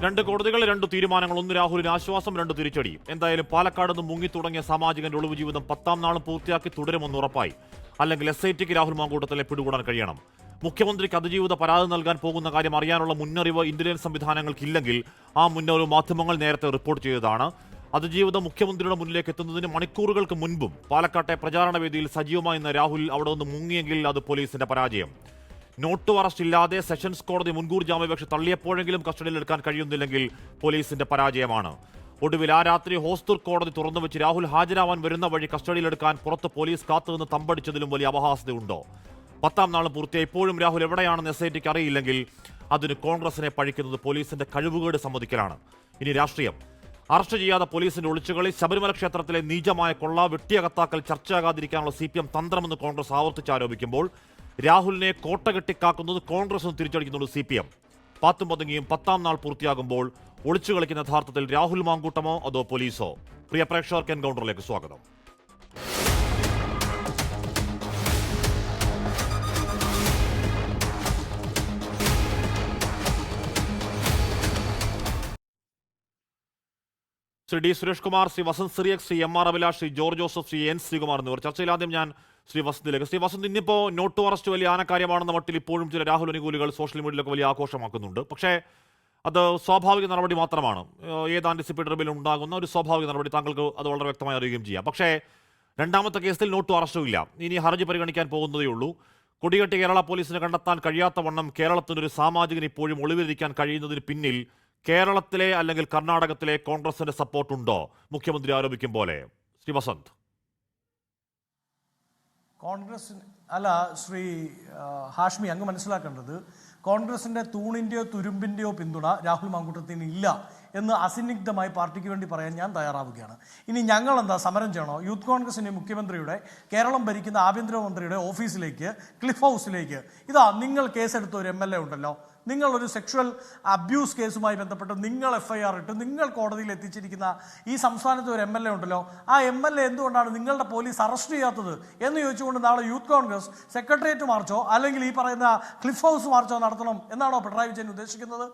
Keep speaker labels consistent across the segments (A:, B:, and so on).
A: രണ്ട് കോടതികൾ, രണ്ട് തീരുമാനങ്ങൾ. ഒന്ന് രാഹുലിന് ആശ്വാസം, രണ്ട് തിരിച്ചടി. എന്തായാലും പാലക്കാട് നിന്ന് മുങ്ങിത്തുടങ്ങിയ സാമാജികന്റെ ഒളിവ് ജീവിതം 10ാം നാളും പൂർത്തിയാക്കി തുടരുമെന്ന് ഉറപ്പായി. അല്ലെങ്കിൽ SITക്ക് രാഹുൽ മാങ്കൂട്ടത്തിലെ പിടികൂടാൻ കഴിയണം. മുഖ്യമന്ത്രിക്ക് അതിജീവിത പരാതി നൽകാൻ പോകുന്ന കാര്യം അറിയാനുള്ള മുന്നറിവ് ഇന്റലിജൻസ് സംവിധാനങ്ങൾക്കില്ലെങ്കിൽ ആ മുന്നറിവ് മാധ്യമങ്ങൾ നേരത്തെ റിപ്പോർട്ട് ചെയ്തതാണ്. അതിജീവിത മുഖ്യമന്ത്രിയുടെ മുന്നിലേക്ക് എത്തുന്നതിന് മണിക്കൂറുകൾക്ക് മുൻപും പാലക്കാട്ടെ പ്രചാരണ വേദിയിൽ സജീവമായി നിന്ന രാഹുൽ അവിടെ നിന്ന് മുങ്ങിയെങ്കിൽ അത് പോലീസിന്റെ പരാജയം. നോട്ട് അറസ്റ്റ് ഇല്ലാതെ സെഷൻസ് കോടതി മുൻകൂർ ജാമ്യാപേക്ഷ തള്ളിയപ്പോഴെങ്കിലും കസ്റ്റഡിയിലെടുക്കാൻ കഴിയുന്നില്ലെങ്കിൽ പോലീസിന്റെ പരാജയമാണ്. ഒടുവിൽ ആ രാത്രി ഹോസ്ദുർഗ് കോടതി തുറന്നുവെച്ച് രാഹുൽ ഹാജരാവാൻ വരുന്ന വഴി കസ്റ്റഡിയിലെടുക്കാൻ പുറത്ത് പോലീസ് കാത്തുനിന്ന് തമ്പടിച്ചതിലും വലിയ അപഹാസ്യതയുണ്ടോ? 10ാം നാളും പൂർത്തിയായി ഇപ്പോഴും രാഹുൽ എവിടെയാണെന്ന് SITക്ക് അറിയില്ലെങ്കിൽ അതിന് കോൺഗ്രസിനെ പഴിക്കുന്നത് പോലീസിന്റെ കഴിവുകേട് സമ്മതിക്കലാണ്. ഇനി രാഷ്ട്രീയം. അറസ്റ്റ് ചെയ്യാതെ പോലീസിന്റെ ഒളിച്ചുകളി, ശബരിമല ക്ഷേത്രത്തിലെ നീചമായ കൊള്ള, വെട്ടിയകത്താക്കൽ ചർച്ചയാകാതിരിക്കാനുള്ള CPM തന്ത്രമെന്ന് കോൺഗ്രസ് ആവർത്തിച്ചാരോപിക്കുമ്പോൾ രാഹുലിനെ കോട്ട കെട്ടിക്കാക്കുന്നത് കോൺഗ്രസ് തിരിച്ചടിക്കുന്നുണ്ട് CPM. പാത്തും പതുങ്ങിയും 10ാം നാൾ പൂർത്തിയാകുമ്പോൾ ഒളിച്ചു കളിക്കുന്ന യഥാർത്ഥത്തിൽ രാഹുൽ മാങ്കൂട്ടമോ അതോ പോലീസോ? പ്രിയ പ്രേക്ഷകർക്ക് എൻകൗണ്ടറിലേക്ക് സ്വാഗതം. Shri D. Suresh Kumar, Shri Vasanth Cyriac, Shri MR Abhilash, Shri George Joseph, Shri N. Sreekumar എന്നിവർ. ചർച്ചയിൽ ആദ്യം ഞാൻ ശ്രീ വസന്തിലേക്ക്. ശ്രീ വസന്ത്, ഇന്നിപ്പോൾ നോട്ട് അറസ്റ്റ് വലിയ ആനക്കാര്യമാണെന്ന മട്ടിൽ ഇപ്പോഴും ചില രാഹുൽ അനുകൂലികൾ സോഷ്യൽ മീഡിയയിലൊക്കെ വലിയ ആഘോഷമാക്കുന്നുണ്ട്. പക്ഷേ അത് സ്വാഭാവിക നടപടി മാത്രമാണ്. ഏത് ആന്റിസിപ്പേറ്ററി ബില്ലും ഉണ്ടാകുന്ന ഒരു സ്വാഭാവിക നടപടി. താങ്കൾക്ക് അത് വളരെ വ്യക്തമായി അറിയുകയും ചെയ്യാം. പക്ഷേ രണ്ടാമത്തെ കേസിൽ നോട്ട് അറസ്റ്റും ഇല്ല. ഇനി ഹർജി പരിഗണിക്കാൻ പോകുന്നതേ ഉള്ളൂ. കൊടികെട്ടി കേരള പോലീസിനെ കണ്ടെത്താൻ കഴിയാത്ത വണ്ണം കേരളത്തിനൊരു സാമാജികന് ഇപ്പോഴും ഒളിവിലിരിക്കാൻ കഴിയുന്നതിന് പിന്നിൽ കേരളത്തിലെ അല്ലെങ്കിൽ കർണാടകത്തിലെ കോൺഗ്രസിന്റെ സപ്പോർട്ടുണ്ടോ? മുഖ്യമന്ത്രി ആരോപിക്കും പോലെ. ശ്രീ വസന്ത്.
B: കോൺഗ്രസ് അല്ല ശ്രീ ഹാഷ്മി, അങ്ങ് മനസ്സിലാക്കേണ്ടത് കോൺഗ്രസിന്റെ തൂണിന്റെയോ തുരുമ്പിന്റെയോ പിന്തുണ രാഹുൽ മാങ്കൂട്ടത്തിന് ഇല്ല എന്ന് അസന്നിഗ്ധമായി പാർട്ടിക്ക് വേണ്ടി പറയാൻ ഞാൻ തയ്യാറാവുകയാണ്. ഇനി ഞങ്ങൾ എന്താ സമരം ചെയ്യണോ? യൂത്ത് കോൺഗ്രസിന്റെ മുഖ്യമന്ത്രിയുടെ, കേരളം ഭരിക്കുന്ന ആഭ്യന്തരമന്ത്രിയുടെ ഓഫീസിലേക്ക്, ക്ലിഫ് ഹൗസിലേക്ക് ഇതാ നിങ്ങൾ കേസെടുത്ത ഒരു MLA ഉണ്ടല്ലോ, നിങ്ങളൊരു സെക്ഷൽ അബ്യൂസ് കേസുമായി ബന്ധപ്പെട്ട് നിങ്ങൾ FIR ഇട്ട് നിങ്ങൾ കോടതിയിൽ എത്തിച്ചിരിക്കുന്ന ഈ സംസ്ഥാനത്തെ ഒരു MLA ഉണ്ടല്ലോ, ആ MLA എന്തുകൊണ്ടാണ് നിങ്ങളുടെ പോലീസ് അറസ്റ്റ് ചെയ്യാത്തത് എന്ന് ചോദിച്ചുകൊണ്ട് നാളെ യൂത്ത് കോൺഗ്രസ് സെക്രട്ടേറിയറ്റ് മാർച്ചോ അല്ലെങ്കിൽ ഈ പറയുന്ന ക്ലിഫ് ഹൗസ് മാർച്ചോ നടത്തണം എന്നാണോ പിണറായി വിജയൻ ഉദ്ദേശിക്കുന്നത്?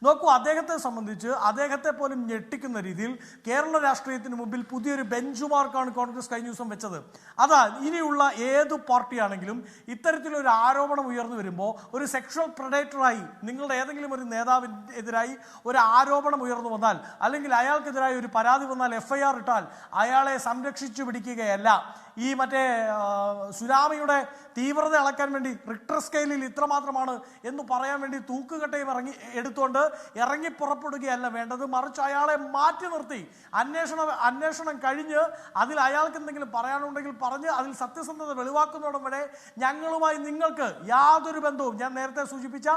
B: നോക്കൂ, അദ്ദേഹത്തെ സംബന്ധിച്ച് അദ്ദേഹത്തെ പോലും ഞെട്ടിക്കുന്ന രീതിയിൽ കേരള രാഷ്ട്രീയത്തിന് മുമ്പിൽ പുതിയൊരു ബെഞ്ച് മാർക്കാണ് കോൺഗ്രസ് കഴിഞ്ഞ ദിവസം വെച്ചത്. അതാ, ഇനിയുള്ള ഏതു പാർട്ടിയാണെങ്കിലും ഇത്തരത്തിലൊരു ആരോപണം ഉയർന്നു വരുമ്പോൾ ഒരു സെക്ഷൽ പ്രഡേറ്ററായി നിങ്ങളുടെ ഏതെങ്കിലും ഒരു നേതാവിനെതിരായി ഒരു ആരോപണം ഉയർന്നു വന്നാൽ അല്ലെങ്കിൽ അയാൾക്കെതിരായി ഒരു പരാതി വന്നാൽ FIR ഇട്ടാൽ അയാളെ സംരക്ഷിച്ചു പിടിക്കുകയല്ല. ഈ മറ്റേ സുനാമിയുടെ തീവ്രത അളക്കാൻ വേണ്ടി റിക്ടർ സ്കെയിലിൽ ഇത്രമാത്രമാണ് എന്ന് പറയാൻ വേണ്ടി തൂക്കുകട്ടയും എടുത്തുകൊണ്ട് ഇറങ്ങി പുറപ്പെടുകയല്ല വേണ്ടത്. മറിച്ച് അയാളെ മാറ്റി നിർത്തി അന്വേഷണം കഴിഞ്ഞ് അതിൽ അയാൾക്ക് എന്തെങ്കിലും പറയാനുണ്ടെങ്കിൽ പറഞ്ഞ് അതിൽ സത്യസന്ധത വെളിവാക്കുന്നതോടെ വരെ ഞങ്ങളുമായി നിങ്ങൾക്ക് യാതൊരു ബന്ധവും, ഞാൻ നേരത്തെ സൂചിപ്പിച്ച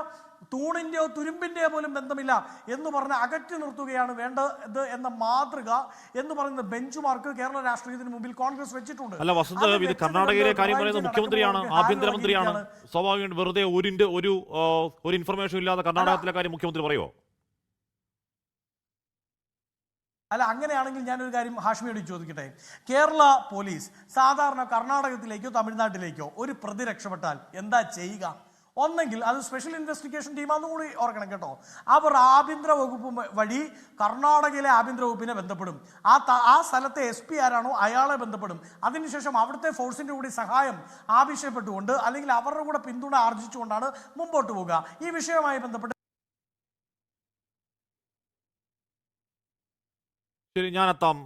B: തൂണിന്റെയോ തുരുമ്പിന്റെയോ പോലും ബന്ധമില്ല എന്ന് പറഞ്ഞ് അകറ്റി നിർത്തുകയാണ് വേണ്ടത് എന്ന മാതൃക എന്ന് പറയുന്ന ബെഞ്ച് മാർക്ക് കേരള രാഷ്ട്രീയത്തിന് മുമ്പിൽ കോൺഗ്രസ് വെച്ചിട്ടുണ്ട്.
A: അല്ല വസന്ത്, ഇത് കർണാടകയിലെ കാര്യം പറയുന്നത് മുഖ്യമന്ത്രിയാണ്, ആഭ്യന്തരമന്ത്രിയാണ്. സ്വാഭാവികം വെറുതെ ഒരു ഇൻഫർമേഷൻ ഇല്ലാതെ കർണാടകത്തിലെ കാര്യം മുഖ്യമന്ത്രി പറയുമോ?
B: അല്ല, അങ്ങനെയാണെങ്കിൽ ഞാനൊരു കാര്യം ഹാഷ്മിയോട് ചോദിക്കട്ടെ. കേരള പോലീസ് സാധാരണ കർണാടകത്തിലേക്കോ തമിഴ്നാട്ടിലേക്കോ ഒരു പ്രതി രക്ഷപ്പെട്ടാൽ എന്താ ചെയ്യുക? ഒന്നെങ്കിൽ അത് സ്പെഷ്യൽ ഇൻവെസ്റ്റിഗേഷൻ ടീമാണെന്ന് കൂടി ഓർക്കണം കേട്ടോ. അവർ ആഭ്യന്തര വകുപ്പ് വഴി കർണാടകയിലെ ആഭ്യന്തര വകുപ്പിനെ ബന്ധപ്പെടും. ആ സ്ഥലത്തെ SP ആരാണോ അയാളെ ബന്ധപ്പെടും. അതിനുശേഷം അവിടുത്തെ ഫോഴ്സിന്റെ കൂടി സഹായം ആവശ്യപ്പെട്ടുകൊണ്ട് അല്ലെങ്കിൽ അവരുടെ കൂടെ പിന്തുണ ആർജിച്ചുകൊണ്ടാണ് മുമ്പോട്ട് പോവുക. ഈ വിഷയവുമായി ബന്ധപ്പെട്ട്
A: ശരി, ഞാനെത്താം.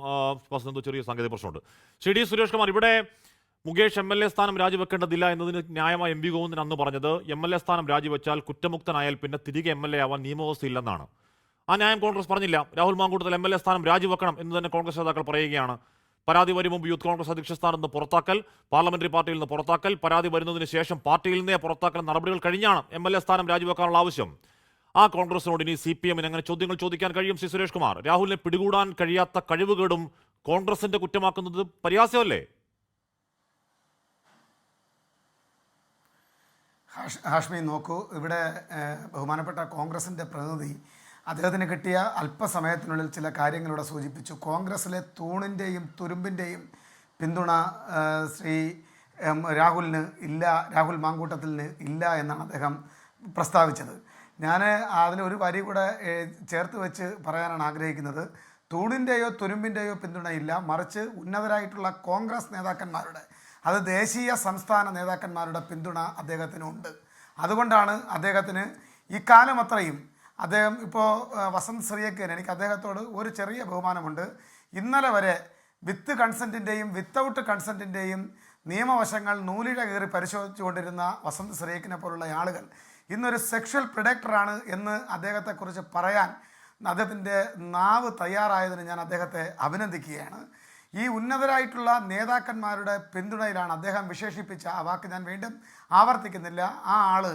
A: ചെറിയ സാങ്കേതിക പ്രശ്നമുണ്ട്. ശ്രീ D. സുരേഷ് കുമാർ, ഇവിടെ മുകേഷ് MLA സ്ഥാനം രാജിവെക്കേണ്ടതില്ല എന്നതിന് ന്യായമായ MV ഗോവിന്ദൻ അന്ന് പറഞ്ഞത് MLA സ്ഥാനം രാജിവെച്ചാൽ കുറ്റമുക്തനായാൽ പിന്നെ തിരികെ MLA ആവാൻ നിയമവ്യവസ്ഥയില്ലെന്നാണ്. ആ ന്യായം കോൺഗ്രസ് പറഞ്ഞില്ല. രാഹുൽ മാങ്കൂട്ടത്തിൽ MLA സ്ഥാനം രാജിവെക്കണം എന്ന് തന്നെ കോൺഗ്രസ് നേതാക്കൾ പറയുകയാണ്. പരാതി വരും മുമ്പ് യൂത്ത് കോൺഗ്രസ് അധ്യക്ഷ സ്ഥാനത്ത് നിന്ന് പുറത്താക്കൽ, പാർലമെന്ററി പാർട്ടിയിൽ നിന്ന് പുറത്താക്കൽ, പരാതി വരുന്നതിന് ശേഷം പാർട്ടിയിൽ നിന്നേ പുറത്താക്കൽ നടപടികൾ കഴിഞ്ഞാണ് MLA സ്ഥാനം രാജിവെക്കാനുള്ള ആവശ്യം. ആ കോൺഗ്രസിനോട് ഇനി CPM-ന് അങ്ങനെ ചോദ്യങ്ങൾ ചോദിക്കാൻ കഴിയും? ശ്രീ സുരേഷ് കുമാർ, രാഹുലിനെ പിടികൂടാൻ കഴിയാത്ത കഴിവുകേടും കോൺഗ്രസിന്റെ കുറ്റമാക്കുന്നത് പരിഹാസ്യമല്ലേ?
C: ഹാഷ്മി, നോക്കൂ, ഇവിടെ ബഹുമാനപ്പെട്ട കോൺഗ്രസിൻ്റെ പ്രതിനിധി അദ്ദേഹത്തിന് കിട്ടിയ അല്പസമയത്തിനുള്ളിൽ ചില കാര്യങ്ങളിലൂടെ സൂചിപ്പിച്ചു. കോൺഗ്രസിലെ തൂണിൻ്റെയും തുരുമ്പിൻ്റെയും പിന്തുണ ശ്രീ രാഹുലിന് ഇല്ല, രാഹുൽ മാങ്കൂട്ടത്തിന് ഇല്ല എന്നാണ് അദ്ദേഹം പ്രസ്താവിച്ചത്. ഞാൻ അതിലൊരു വരി കൂടെ ചേർത്ത് വെച്ച് പറയാനാണ് ആഗ്രഹിക്കുന്നത്. തൂണിൻ്റെയോ തുരുമ്പിൻ്റെയോ പിന്തുണയില്ല, മറിച്ച് ഉന്നതരായിട്ടുള്ള കോൺഗ്രസ് നേതാക്കന്മാരുടെ, അത് ദേശീയ സംസ്ഥാന നേതാക്കന്മാരുടെ പിന്തുണ അദ്ദേഹത്തിനുണ്ട്. അതുകൊണ്ടാണ് അദ്ദേഹത്തിന് ഇക്കാലം അത്രയും അദ്ദേഹം ഇപ്പോൾ വസന്ത് ശ്രീയക്കൻ, എനിക്ക് അദ്ദേഹത്തോട് ഒരു ചെറിയ ബഹുമാനമുണ്ട്. ഇന്നലെ വരെ വിത്ത് കൺസെൻറ്റിൻ്റെയും വിത്തൗട്ട് കൺസെൻറ്റിൻ്റെയും നിയമവശങ്ങൾ നൂലിഴ കയറി പരിശോധിച്ചുകൊണ്ടിരുന്ന വസന്ത് ശ്രീയക്കിനെ പോലുള്ള ആളുകൾ ഇന്നൊരു സെക്ഷൽ പ്രിഡക്ടറാണ് എന്ന് അദ്ദേഹത്തെക്കുറിച്ച് പറയാൻ അദ്ദേഹത്തിൻ്റെ നാവ് തയ്യാറായതിന് ഞാൻ അദ്ദേഹത്തെ അഭിനന്ദിക്കുകയാണ്. ഈ ഉന്നതരായിട്ടുള്ള നേതാക്കന്മാരുടെ പിന്തുണയിലാണ് അദ്ദേഹം വിശേഷിപ്പിച്ച ആ വാക്ക് ഞാൻ വീണ്ടും ആവർത്തിക്കുന്നില്ല. ആ ആള്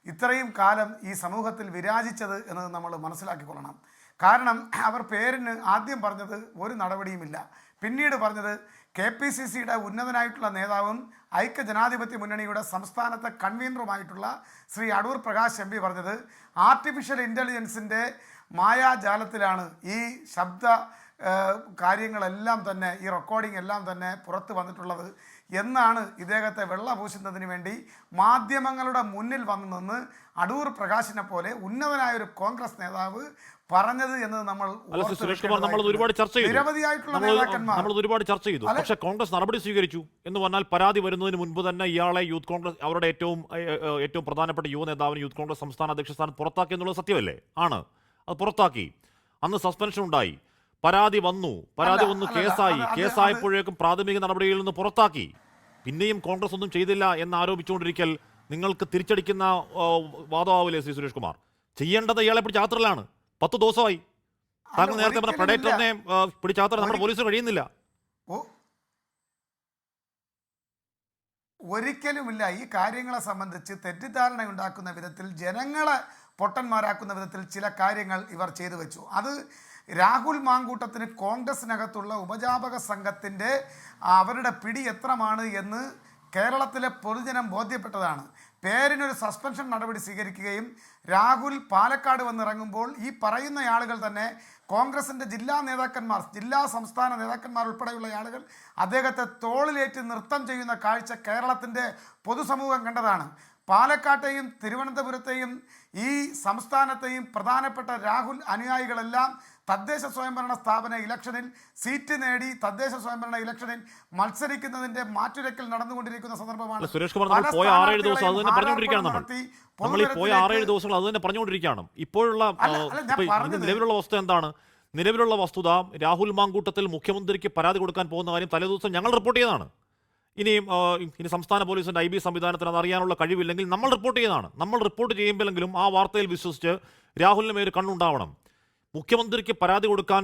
C: ഇത്രയും കാലം ഈ സമൂഹത്തിൽ വിരാജിച്ചത് എന്നത് നമ്മൾ മനസ്സിലാക്കിക്കൊള്ളണം. കാരണം അവർ പേരിന് ആദ്യം പറഞ്ഞത് ഒരു നടപടിയുമില്ല, പിന്നീട് പറഞ്ഞത് KPCCയുടെ ഉന്നതനായിട്ടുള്ള നേതാവും ഐക്യജനാധിപത്യ മുന്നണിയുടെ സംസ്ഥാനത്തെ കൺവീനറുമായിട്ടുള്ള ശ്രീ അടൂർ പ്രകാശ് MP പറഞ്ഞത് ആർട്ടിഫിഷ്യൽ ഇൻ്റലിജൻസിൻ്റെ മായാജാലത്തിലാണ് ഈ ശബ്ദ കാര്യങ്ങളെല്ലാം തന്നെ, ഈ റെക്കോർഡിംഗ് എല്ലാം തന്നെ പുറത്ത് വന്നിട്ടുള്ളത് എന്നാണ് ഇദ്ദേഹത്തെ വെള്ളപൂശുന്നതിന് വേണ്ടി മാധ്യമങ്ങളുടെ മുന്നിൽ വന്നു നിന്ന് അടൂർ പ്രകാശിനെ പോലെ ഉന്നതനായൊരു കോൺഗ്രസ് നേതാവ് പറഞ്ഞത് എന്ന് നമ്മൾ
A: സുരേഷ് കുമാർ നമ്മൾ ഒരുപാട് ചർച്ച ചെയ്തു.
C: നിരവധിയായിട്ടുള്ള നേതാക്കന്മാർ
A: നമ്മൾ ഒരുപാട് ചർച്ച ചെയ്തു. പക്ഷേ കോൺഗ്രസ് നടപടി സ്വീകരിച്ചു എന്ന് പറഞ്ഞാൽ പരാതി വരുന്നതിന് മുൻപ് തന്നെ ഇയാളെ യൂത്ത് കോൺഗ്രസ് അവരുടെ ഏറ്റവും പ്രധാനപ്പെട്ട യുവ നേതാവിന് യൂത്ത് കോൺഗ്രസ് സംസ്ഥാന അധ്യക്ഷ സ്ഥാനം പുറത്താക്കി എന്നുള്ളത് സത്യമല്ലേ? ആണ്. അത് പുറത്താക്കി. അന്ന് സസ്പെൻഷൻ ഉണ്ടായി, പരാതി വന്നു കേസായപ്പോഴേക്കും പ്രാഥമിക നടപടികളിൽ നിന്ന് പുറത്താക്കി. പിന്നെയും കോൺഗ്രസ് ഒന്നും ചെയ്തില്ല എന്ന് ആരോപിച്ചുകൊണ്ടിരിക്കൽ നിങ്ങൾക്ക് തിരിച്ചടിക്കുന്ന വാദമാവില്ലേ ശ്രീ സുരേഷ് കുമാർ? ചെയ്യേണ്ടത് ഇയാളെ പിടിച്ചാത്രലാണ്. 10 ദിവസമായി. താങ്കൾ നേരത്തെ പറഞ്ഞ പ്രഡേറ്ററിനെ പിടിച്ചാത്ര നമ്മുടെ പോലീസ് കഴിയുന്നില്ല.
C: ഒരിക്കലുമില്ല. ഈ കാര്യങ്ങളെ സംബന്ധിച്ച് തെറ്റിദ്ധാരണ ഉണ്ടാക്കുന്ന വിധത്തിൽ, ജനങ്ങളെ പൊട്ടന്മാരാക്കുന്ന വിധത്തിൽ ചില കാര്യങ്ങൾ ഇവർ ചെയ്തു വെച്ചു. അത് രാഹുൽ മാങ്കൂട്ടത്തിന് കോൺഗ്രസിനകത്തുള്ള ഉപജാപക സംഘത്തിൻ്റെ അവരുടെ പിടി എത്രമാണ് എന്ന് കേരളത്തിലെ പൊതുജനം ബോധ്യപ്പെട്ടതാണ്. പേരിനൊരു സസ്പെൻഷൻ നടപടി സ്വീകരിക്കുകയും രാഹുൽ പാലക്കാട് വന്നിറങ്ങുമ്പോൾ ഈ പറയുന്ന ആളുകൾ തന്നെ കോൺഗ്രസിൻ്റെ ജില്ലാ നേതാക്കന്മാർ, ജില്ലാ സംസ്ഥാന നേതാക്കന്മാർ ഉൾപ്പെടെയുള്ള ആളുകൾ അദ്ദേഹത്തെ തോളിലേറ്റ് നൃത്തം ചെയ്യുന്ന കാഴ്ച കേരളത്തിൻ്റെ പൊതുസമൂഹം കണ്ടതാണ്. പാലക്കാട്ടെയും തിരുവനന്തപുരത്തെയും ഈ സംസ്ഥാനത്തെയും പ്രധാനപ്പെട്ട രാഹുൽ അനുയായികളെല്ലാം തദ്ദേശ സ്വയംഭരണ സ്ഥാപന ഇലക്ഷനിൽ സീറ്റ് നേടി തദ്ദേശ സ്വയംഭരണ ഇലക്ഷനിൽ മത്സരിക്കുന്നതിന്റെ മാറ്റുരക്കൽ നടന്നുകൊണ്ടിരിക്കുന്ന സന്ദർഭമാണ്.
A: സുരേഷ് കുമാർ നമ്മൾ പോയ 6-7 ദിവസം അത് തന്നെ പറഞ്ഞുകൊണ്ടിരിക്കുകയാണ്. നമ്മൾ ഈ പോയ 6-7 ദിവസങ്ങൾ അത് തന്നെ പറഞ്ഞുകൊണ്ടിരിക്കുകയാണ്. ഇപ്പോഴുള്ള നിലവിലുള്ള വസ്തുത എന്താണ്? നിലവിലുള്ള വസ്തുത രാഹുൽ മാങ്കൂട്ടത്തിൽ മുഖ്യമന്ത്രിക്ക് പരാതി കൊടുക്കാൻ പോകുന്ന കാര്യം തലേദിവസം ഞങ്ങൾ റിപ്പോർട്ട് ചെയ്തതാണ്. ഇനി സംസ്ഥാന പോലീസിന്റെ IB സംവിധാനത്തിന് അത് അറിയാനുള്ള കഴിവില്ലെങ്കിൽ നമ്മൾ റിപ്പോർട്ട് ചെയ്തതാണ്. നമ്മൾ റിപ്പോർട്ട് ചെയ്യുമ്പോഴെങ്കിലും ആ വാർത്തയിൽ വിശ്വസിച്ച് രാഹുലിന് മേൽ കണ്ണുണ്ടാവണം. മുഖ്യമന്ത്രിക്ക് പരാതി കൊടുക്കാൻ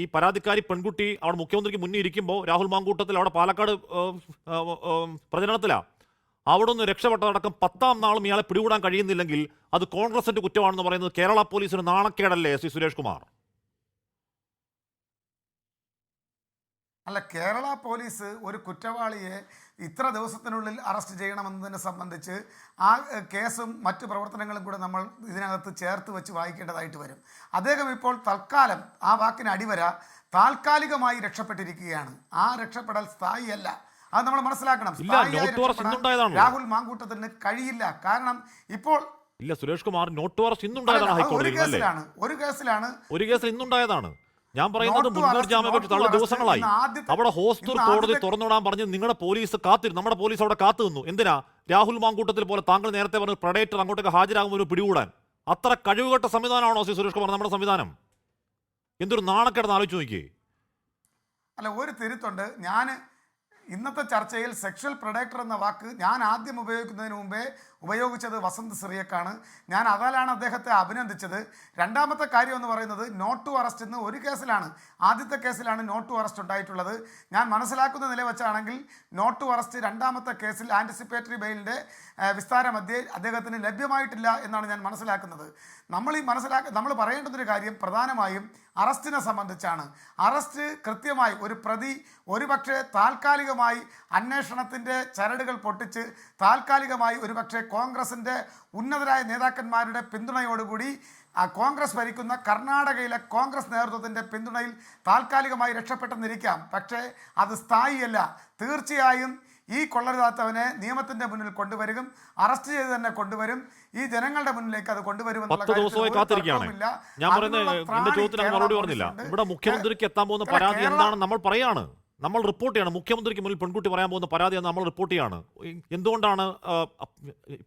A: ഈ പരാതിക്കാരി പെൺകുട്ടി അവിടെ മുഖ്യമന്ത്രിക്ക് മുന്നിൽ ഇരിക്കുമ്പോൾ രാഹുൽ മാങ്കൂട്ടത്തിൽ അവിടെ പാലക്കാട് പ്രചരണത്തിലാണ്. അവിടെ നിന്ന് രക്ഷപ്പെട്ടതടക്കം 10-ാം നാളും ഇയാളെ പിടികൂടാൻ കഴിയുന്നില്ലെങ്കിൽ അത് കോൺഗ്രസിന്റെ കുറ്റമാണെന്ന് പറയുന്നത് കേരള പോലീസിന് നാണക്കേടല്ലേ ശ്രീ സുരേഷ് കുമാർ?
C: അല്ല, കേരള പോലീസ് ഒരു കുറ്റവാളിയെ ഇത്ര ദിവസത്തിനുള്ളിൽ അറസ്റ്റ് ചെയ്യണമെന്നതിനെ സംബന്ധിച്ച് ആ കേസും മറ്റു പ്രവർത്തനങ്ങളും കൂടെ നമ്മൾ ഇതിനകത്ത് ചേർത്ത് വെച്ച് വായിക്കേണ്ടതായിട്ട് വരും. അദ്ദേഹം ഇപ്പോൾ തൽക്കാലം, ആ വാക്കിന് അടിവര, താൽക്കാലികമായി രക്ഷപ്പെട്ടിരിക്കുകയാണ്. ആ രക്ഷപ്പെടൽ സ്ഥായിയല്ല. അത് നമ്മൾ മനസ്സിലാക്കണം. രാഹുൽ മാങ്കൂട്ടത്തിന് കഴിയില്ല. കാരണം ഇപ്പോൾ
A: ഇല്ല സുരേഷ് കുമാർ, നോട്ട് അറസ്റ്റ് ഇന്നുണ്ടായതാണ് ഹൈക്കോടതിയിൽ. ഒരു കേസിൽ ഇന്നുണ്ടായതാണ്. ഞാൻ പറയുന്നത് മുൻകൂർ ജാമ്യാപേക്ഷ തള്ളി ദിവസങ്ങളായി. അവിടെ ഹോസ്റ്റൽ കോടതി തുറന്നുവിടാൻ പറഞ്ഞ് നിങ്ങളുടെ പോലീസ് കാത്തിരുന്നു. നമ്മുടെ പോലീസ് അവിടെ കാത്തു നിന്നു. എന്തിനാ? രാഹുൽ മാങ്കൂട്ടത്തിൽ പോലെ താങ്കൾ നേരത്തെ പറഞ്ഞ പ്രഡേറ്റർ അങ്ങോട്ടേക്ക് ഹാജരാകുമ്പോൾ ഒരു പിടികൂടാൻ. അത്ര കഴിവുകെട്ട സംവിധാനമാണോ ശ്രീ സുരേഷ് കുമാർ നമ്മുടെ സംവിധാനം? എന്തൊരു നാണക്കേടെന്ന് ആലോചിച്ച് നോക്കിയേ.
C: അല്ല, ഒരു തിരുത്തുണ്ട്. ഞാൻ ഇന്നത്തെ ചർച്ചയിൽ സെക്ഷൽ പ്രൊഡക്ടർ എന്ന വാക്ക് ഞാൻ ആദ്യം ഉപയോഗിക്കുന്നതിന് മുമ്പേ ഉപയോഗിച്ചത് വസന്ത് സിറിയക്കാണ്. ഞാൻ അതിലാണ് അദ്ദേഹത്തെ അഭിനന്ദിച്ചത്. രണ്ടാമത്തെ കാര്യം എന്ന് പറയുന്നത് നോട്ട് ടു അറസ്റ്റ് എന്ന് ഒരു കേസിലാണ്, ആദ്യത്തെ കേസിലാണ് നോട്ട് ടു അറസ്റ്റ് ഉണ്ടായിട്ടുള്ളത്. ഞാൻ മനസ്സിലാക്കുന്ന നില വെച്ചാണെങ്കിൽ നോട്ട് ടു അറസ്റ്റ് രണ്ടാമത്തെ കേസിൽ ആൻറ്റിസിപ്പേറ്ററി ബെയിലിൻ്റെ വിസ്താര മധ്യേ അദ്ദേഹത്തിന് ലഭ്യമായിട്ടില്ല എന്നാണ് ഞാൻ മനസ്സിലാക്കുന്നത്. നമ്മൾ പറയേണ്ടുന്നൊരു കാര്യം പ്രധാനമായും അറസ്റ്റിനെ സംബന്ധിച്ചാണ്. അറസ്റ്റ് കൃത്യമായി ഒരു പ്രതി ഒരുപക്ഷെ താൽക്കാലികമായി അന്വേഷണത്തിൻ്റെ ചരടുകൾ പൊട്ടിച്ച് താൽക്കാലികമായി ഒരുപക്ഷെ കോൺഗ്രസിൻ്റെ ഉന്നതരായ നേതാക്കന്മാരുടെ പിന്തുണയോടുകൂടി കോൺഗ്രസ് ഭരിക്കുന്ന കർണാടകയിലെ കോൺഗ്രസ് നേതൃത്വത്തിൻ്റെ പിന്തുണയിൽ താൽക്കാലികമായി രക്ഷപ്പെട്ടെന്നിരിക്കാം. പക്ഷേ അത് സ്ഥായിയല്ല. തീർച്ചയായും ഈ കൊള്ളരുതാത്തവനെ നിയമത്തിന്റെ മുന്നിൽ കൊണ്ടുവരും, അറസ്റ്റ് ചെയ്ത് തന്നെ കൊണ്ടുവരും, ഈ ജനങ്ങളുടെ മുന്നിലേക്ക് അത് കൊണ്ടുവരുമെന്നുള്ള
A: 10 ദിവസമായി കാത്തിരിക്കുകയാണ്. ഞാൻ പറയുന്നത് എന്റെ ചോദ്യത്തിന് മറുപടി പറഞ്ഞില്ല. ഇവിടെ മുഖ്യമന്ത്രിക്ക് എത്താൻ പോകുന്ന പരാതി എന്താണെന്ന് നമ്മൾ പറയാണ്, നമ്മൾ റിപ്പോർട്ട് ചെയ്യണം. മുഖ്യമന്ത്രിക്ക് മുന്നിൽ പെൺകുട്ടി പറയാൻ പോകുന്ന പരാതി നമ്മൾ റിപ്പോർട്ട് ചെയ്യാണ്. എന്തുകൊണ്ടാണ്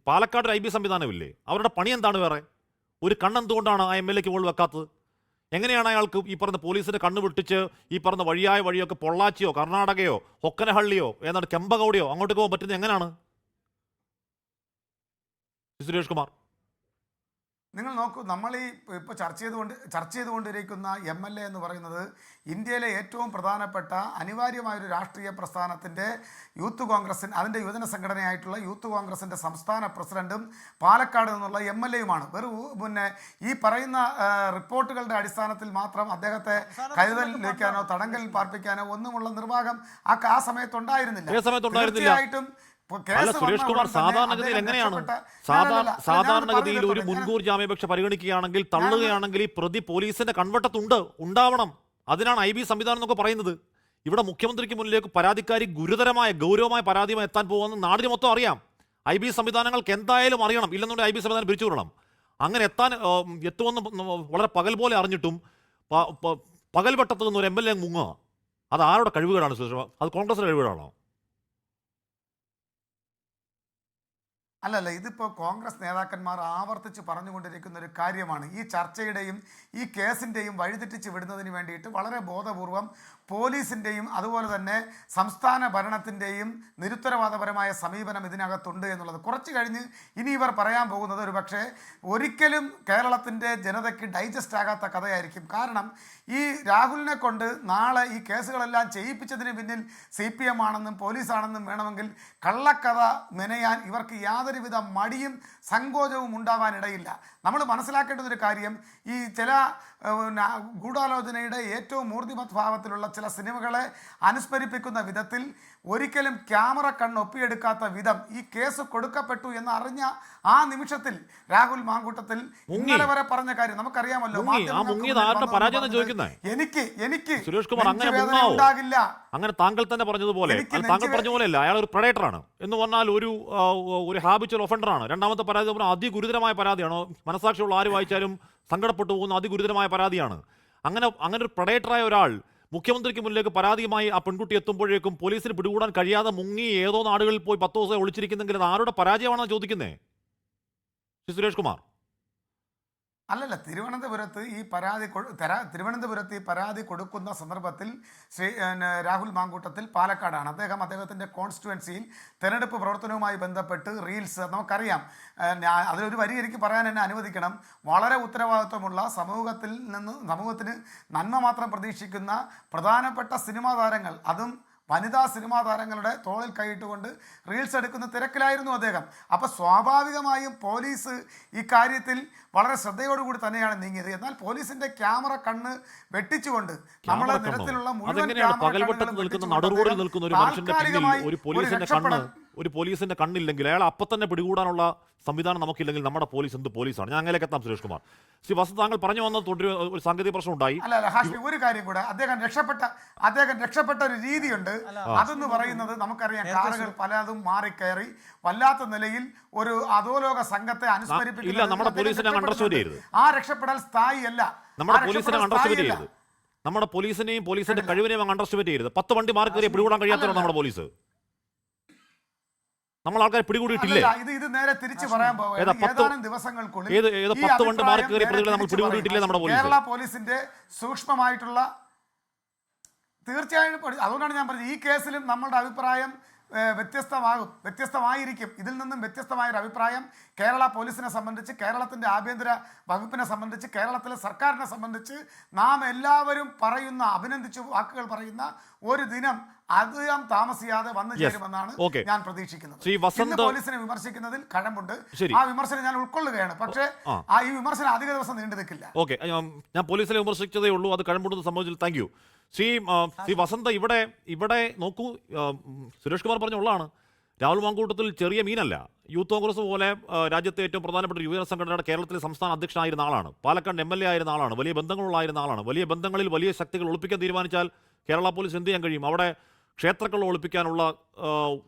A: പാലക്കാട് IB സംവിധാനമില്ലേ? അവരുടെ പണി എന്താണ്? വേറെ ഒരു കണ്ണെന്തുകൊണ്ടാണ് ആ MLA ക്ക് മുകളിൽ വെക്കാത്തത്? എങ്ങനെയാണ് അയാൾക്ക് ഈ പറഞ്ഞ പോലീസിന്റെ കണ്ണ് വിട്ടിച്ച് ഈ പറഞ്ഞ വഴിയൊക്കെ പൊള്ളാച്ചിയോ കർണാടകയോ ഹൊക്കനഹള്ളിയോ ഏതാണ്ട് കെമ്പഗൌഡയോ അങ്ങോട്ടേക്ക് പോകാൻ പറ്റുന്നത് എങ്ങനെയാണ്? സുരേഷ് കുമാർ,
C: നിങ്ങൾ നോക്കൂ, നമ്മൾ ഈ ഇപ്പോൾ ചർച്ച ചെയ്തുകൊണ്ടിരിക്കുന്ന MLA എന്ന് പറയുന്നത് ഇന്ത്യയിലെ ഏറ്റവും പ്രധാനപ്പെട്ട അനിവാര്യമായൊരു രാഷ്ട്രീയ പ്രസ്ഥാനത്തിൻ്റെ യൂത്ത് കോൺഗ്രസിൻ അതിൻ്റെ യുവജന സംഘടനയായിട്ടുള്ള യൂത്ത് കോൺഗ്രസിൻ്റെ സംസ്ഥാന പ്രസിഡന്റും പാലക്കാട് നിന്നുള്ള MLA-യുമാണ്. പിന്നെ ഈ പറയുന്ന റിപ്പോർട്ടുകളുടെ അടിസ്ഥാനത്തിൽ മാത്രം അദ്ദേഹത്തെ കരുതലിലേക്കാനോ തടങ്കലിൽ പാർപ്പിക്കാനോ ഒന്നുമുള്ള നിർവാഹം ആ സമയത്തുണ്ടായിരുന്നില്ല. തീർച്ചയായിട്ടും
A: അല്ല സുരേഷ് കുമാർ, സാധാരണഗതിയിൽ എങ്ങനെയാണ്? സാധാരണഗതിയിൽ ഒരു മുൻകൂർ ജാമ്യാപേക്ഷ പരിഗണിക്കുകയാണെങ്കിൽ, തള്ളുകയാണെങ്കിൽ ഈ പ്രതി പോലീസിന്റെ കൺവട്ടത്തുണ്ട്, ഉണ്ടാവണം. അതിനാണ് IB സംവിധാനം എന്നൊക്കെ പറയുന്നത്. ഇവിടെ മുഖ്യമന്ത്രിക്ക് മുന്നിലേക്ക് പരാതിക്കാരി ഗൗരവമായ പരാതിയുമായി എത്താൻ പോകുന്ന നാടിന് മൊത്തം അറിയാം. IB സംവിധാനങ്ങൾക്ക് എന്തായാലും അറിയണം, ഇല്ലെന്നുണ്ടെങ്കിൽ IB സംവിധാനം പിരിച്ചു വിടണം. അങ്ങനെ എത്തുമെന്ന് വളരെ പകൽ പോലെ അറിഞ്ഞിട്ടും പകൽവട്ടത്ത് നിന്ന് ഒരു MLA മുങ്ങുക, അത് ആരുടെ കഴിവുകളാണ് സുരേഷ്? അത് കോൺഗ്രസിന്റെ കഴിവുകളാണോ?
C: അല്ലല്ല, ഇതിപ്പോൾ കോൺഗ്രസ് നേതാക്കന്മാർ ആവർത്തിച്ച് പറഞ്ഞുകൊണ്ടിരിക്കുന്ന ഒരു കാര്യമാണ്. ഈ ചർച്ചയുടെയും ഈ കേസിൻ്റെയും വഴിതെറ്റിച്ച് വിടുന്നതിന് വേണ്ടിയിട്ട് വളരെ ബോധപൂർവം പോലീസിൻ്റെയും അതുപോലെ തന്നെ സംസ്ഥാന ഭരണത്തിൻ്റെയും നിരുത്തരവാദപരമായ സമീപനം ഇതിനകത്തുണ്ട് എന്നുള്ളത് കുറച്ച് കഴിഞ്ഞ് ഇനി ഇവർ പറയാൻ പോകുന്നത് ഒരു പക്ഷേ ഒരിക്കലും കേരളത്തിൻ്റെ ജനതയ്ക്ക് ഡൈജസ്റ്റ് ആകാത്ത കഥയായിരിക്കും. കാരണം ഈ രാഹുലിനെ കൊണ്ട് നാളെ ഈ കേസുകളെല്ലാം ചെയ്യിപ്പിച്ചതിന് പിന്നിൽ CPM ആണെന്നും പോലീസാണെന്നും വേണമെങ്കിൽ കള്ളക്കഥ മെനയാൻ ഇവർക്ക് യാതൊരുവിധ മടിയും സങ്കോചവും ഉണ്ടാവാനിടയില്ല. നമ്മൾ മനസ്സിലാക്കേണ്ടതൊരു കാര്യം, ഈ ചില ഗൂഢാലോചനയുടെ ഏറ്റവും മൂർത്തിമത് ഭാവത്തിലുള്ള ചില സിനിമകളെ അനുസ്മരിപ്പിക്കുന്ന വിധത്തിൽ ഒരിക്കലും ക്യാമറ കണ്ണൊപ്പിയെടുക്കാത്ത വിധം ഈ കേസ് കൊടുക്കപ്പെട്ടു എന്ന് അറിഞ്ഞ ആ നിമിഷത്തിൽ രാഹുൽ മാങ്കൂട്ടത്തിൽ ഇന്നലെ വരെ പറഞ്ഞ കാര്യം നമുക്കറിയാമല്ലോ. എനിക്ക്
A: സുരേഷ് കുമാർ ഉണ്ടാകില്ല. അങ്ങനെ താങ്കൾ തന്നെ പറഞ്ഞതുപോലെ, താങ്കൾ പറഞ്ഞ പോലെയല്ല, അയാൾ ഒരു പ്രഡേറ്ററാണ് എന്ന് പറഞ്ഞാൽ ഒരു ഹാബിച്വൽ ഒഫൻഡറാണ്. രണ്ടാമത്തെ പരാതി പറഞ്ഞാൽ അതിഗുരുതരമായ പരാതിയാണ്. മനസാക്ഷിയുള്ള ആര് വായിച്ചാലും സങ്കടപ്പെട്ടു പോകുന്ന അതിഗുരുതരമായ പരാതിയാണ്. അങ്ങനെ ഒരു പ്രഡേറ്ററായ ഒരാൾ മുഖ്യമന്ത്രിക്ക് മുന്നിലേക്ക് പരാതിയുമായി ആ പെൺകുട്ടി എത്തുമ്പോഴേക്കും പോലീസിന് പിടികൂടാൻ കഴിയാതെ മുങ്ങി ഏതോ നാടുകളിൽ പോയി 10 ദിവസം ഒളിച്ചിരിക്കുന്നെങ്കിൽ അത് ആരുടെ പരാജയമാണെന്ന് ചോദിക്കുന്നേ സുരേഷ് കുമാർ?
C: അല്ലല്ല, തിരുവനന്തപുരത്ത് ഈ പരാതി കൊടുക്കുന്ന സന്ദർഭത്തിൽ രാഹുൽ മാങ്കൂട്ടത്തിൽ പാലക്കാടാണ്. അദ്ദേഹത്തിൻ്റെ കോൺസ്റ്റിറ്റ്യുവൻസിയിൽ തെരഞ്ഞെടുപ്പ് പ്രവർത്തനവുമായി ബന്ധപ്പെട്ട് റീൽസ് നമുക്കറിയാം. അതിലൊരു വരി എനിക്ക് പറയാൻ എന്നെ അനുവദിക്കണം. വളരെ ഉത്തരവാദിത്വമുള്ള സമൂഹത്തിന് നന്മ മാത്രം പ്രതീക്ഷിക്കുന്ന പ്രധാനപ്പെട്ട സിനിമാ താരങ്ങൾ, അതും വനിതാ സിനിമാ താരങ്ങളുടെ തോളിൽ കൈയിട്ടുകൊണ്ട് റീൽസ് എടുക്കുന്ന തിരക്കിലായിരുന്നു അദ്ദേഹം. അപ്പോൾ സ്വാഭാവികമായും പോലീസ് ഇക്കാര്യത്തിൽ വളരെ ശ്രദ്ധയോടുകൂടി തന്നെയാണ് നീങ്ങിയത്. എന്നാൽ പോലീസിന്റെ ക്യാമറ കണ്ണ് വെട്ടിച്ചുകൊണ്ട് നമ്മളെ നിരത്തിലുള്ള
A: ഒരു പോലീസിന്റെ കണ്ണില്ലെങ്കിൽ അയാൾ അപ്പം തന്നെ പിടികൂടാനുള്ള സംവിധാനം നമുക്കില്ലെങ്കിൽ നമ്മുടെ പോലീസ് എന്ത് പോലീസാണ്? ഞാൻ അങ്ങനെയൊക്കെ എത്താം സുരേഷ് കുമാർ. ശ്രീ വസന്ത്, താങ്കൾ പറഞ്ഞു വന്നത് ഒരു സാങ്കേതിക പ്രശ്നം ഉണ്ടായി.
C: അല്ല ഹാഷ്മി, ഒരു കാര്യം കൂടെ, അദ്ദേഹം രക്ഷപ്പെട്ട ഒരു രീതിയുണ്ട്. അതെന്ന് പറയുന്നത് നമുക്കറിയാം, കാറുകൾ പലതും മാറിക്കയറി വല്ലാത്ത നിലയിൽ ഒരു അധോലോക സംഘത്തെ അനുസ്മരിപ്പിക്കില്ല.
A: നമ്മുടെ പോലീസിനെ അണ്ടർസ്റ്റുഡ് ചെയ്യരുത്.
C: ആ രക്ഷപ്പെടൽ സ്ഥായിയല്ല.
A: നമ്മുടെ പോലീസിനെ അണ്ടർസ്റ്റുഡ് ചെയ്യരുത്. നമ്മുടെ പോലീസിനെയും പോലീസിന്റെ കഴിവിനെയും അണ്ടർസ്റ്റുഡ് ചെയ്യരുത്. 10 വണ്ടി മാറി കയറി പിടികൂടാൻ കഴിയാത്തവരാണ് നമ്മുടെ പോലീസ്. നമ്മൾ ആൾക്കാരെ പിടികൂടിയിട്ടില്ലേ?
C: ഇത് നേരെ തിരിച്ചു പറയാൻ ദിവസങ്ങൾക്കുള്ളിൽ
A: 10 വണ്ടി മാറി കയറി പ്രതികളെ നമ്മൾ പിടികൂടിയിട്ടില്ലേ നമ്മുടെ പോലീസ്?
C: കേരള പോലീസിന്റെ സൂക്ഷ്മമായിട്ടുള്ള, തീർച്ചയായും അതുകൊണ്ടാണ് ഞാൻ പറഞ്ഞത്, ഈ കേസിലും നമ്മളുടെ അഭിപ്രായം വ്യത്യസ്തമായിരിക്കും. ഇതിൽ നിന്നും വ്യത്യസ്തമായൊരു അഭിപ്രായം കേരള പോലീസിനെ സംബന്ധിച്ച്, കേരളത്തിൻ്റെ ആഭ്യന്തര വകുപ്പിനെ സംബന്ധിച്ച്, കേരളത്തിലെ സർക്കാരിനെ സംബന്ധിച്ച് നാം എല്ലാവരും പറയുന്ന, അഭിനന്ദിച്ച് വാക്കുകൾ പറയുന്ന ഒരു ദിനം അധികം താമസിയാതെ വന്നു ചേരുമെന്നാണ് ഞാൻ പ്രതീക്ഷിക്കുന്നത്. പോലീസിനെ വിമർശിക്കുന്നതിൽ കഴമ്പുണ്ട്, ആ വിമർശനം ഞാൻ ഉൾക്കൊള്ളുകയാണ്. പക്ഷേ ഈ വിമർശനം അധിക ദിവസം നീണ്ടു നിൽക്കില്ല.
A: ഓക്കെ, ഞാൻ പോലീസിനെ വിമർശിച്ചതേ ഉള്ളൂ, അത് കഴമ്പുണ്ടെന്ന് സംബന്ധിച്ചിൽ താങ്ക് യു. ശ്രീ വസന്ത, ഇവിടെ നോക്കൂ, സുരേഷ് കുമാർ പറഞ്ഞുള്ളതാണ്. രാഹുൽ മാങ്കൂട്ടത്തിൽ ചെറിയ മീനല്ല. യൂത്ത് കോൺഗ്രസ് പോലെ രാജ്യത്തെ ഏറ്റവും പ്രധാനപ്പെട്ട യുവജന സംഘടനയുടെ കേരളത്തിലെ സംസ്ഥാന അധ്യക്ഷനായിരുന്ന ആളാണ്. പാലക്കാട് MLA ആയിരുന്ന ആളാണ്. വലിയ ബന്ധങ്ങളുള്ളായിരുന്ന ആളാണ്. വലിയ ബന്ധങ്ങളിൽ വലിയ ശക്തികൾ ഒളിപ്പിക്കാൻ തീരുമാനിച്ചാൽ കേരള പോലീസ് എന്ത് ചെയ്യാൻ കഴിയും? അവിടെ ക്ഷേത്രങ്ങൾ ഒളിപ്പിക്കാനുള്ള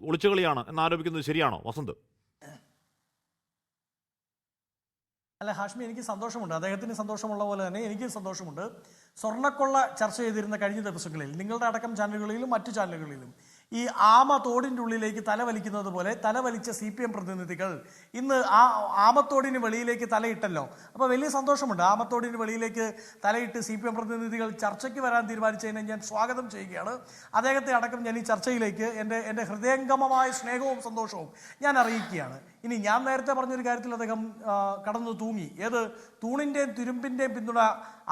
A: ഒളിച്ചുകളിയാണ് എന്നാരോപിക്കുന്നത് ശരിയാണോ വസന്ത്?
B: അല്ല ഹാഷ്മി, എനിക്ക് സന്തോഷമുണ്ട്. അദ്ദേഹത്തിന് സന്തോഷമുള്ള പോലെ തന്നെ എനിക്കും സന്തോഷമുണ്ട്. സ്വർണ്ണക്കൊള്ള ചർച്ച ചെയ്തിരുന്ന കഴിഞ്ഞ ദിവസങ്ങളിൽ നിങ്ങളുടെ അടക്കം ചാനലുകളിലും മറ്റു ചാനലുകളിലും ഈ ആമ തോടിൻ്റെ ഉള്ളിലേക്ക് തലവലിക്കുന്നത് പോലെ തലവലിച്ച CPM പ്രതിനിധികൾ ഇന്ന് ആ ആമത്തോടിന് വെളിയിലേക്ക് തലയിട്ടല്ലോ. അപ്പോൾ വലിയ സന്തോഷമുണ്ട്. ആമത്തോടിന് വെളിയിലേക്ക് തലയിട്ട് CPM പ്രതിനിധികൾ ചർച്ചയ്ക്ക് വരാൻ തീരുമാനിച്ചതിനെ ഞാൻ സ്വാഗതം ചെയ്യുകയാണ്. അദ്ദേഹത്തെ അടക്കം ഞാൻ ഈ ചർച്ചയിലേക്ക് എൻ്റെ ഹൃദയംഗമമായ സ്നേഹവും സന്തോഷവും ഞാൻ അറിയിക്കുകയാണ്. ഇനി ഞാൻ നേരത്തെ പറഞ്ഞൊരു കാര്യത്തിൽ അദ്ദേഹം കടന്നു തൂങ്ങി. ഏത് തൂണിൻ്റെയും തുരുമ്പിൻ്റെയും പിന്തുണ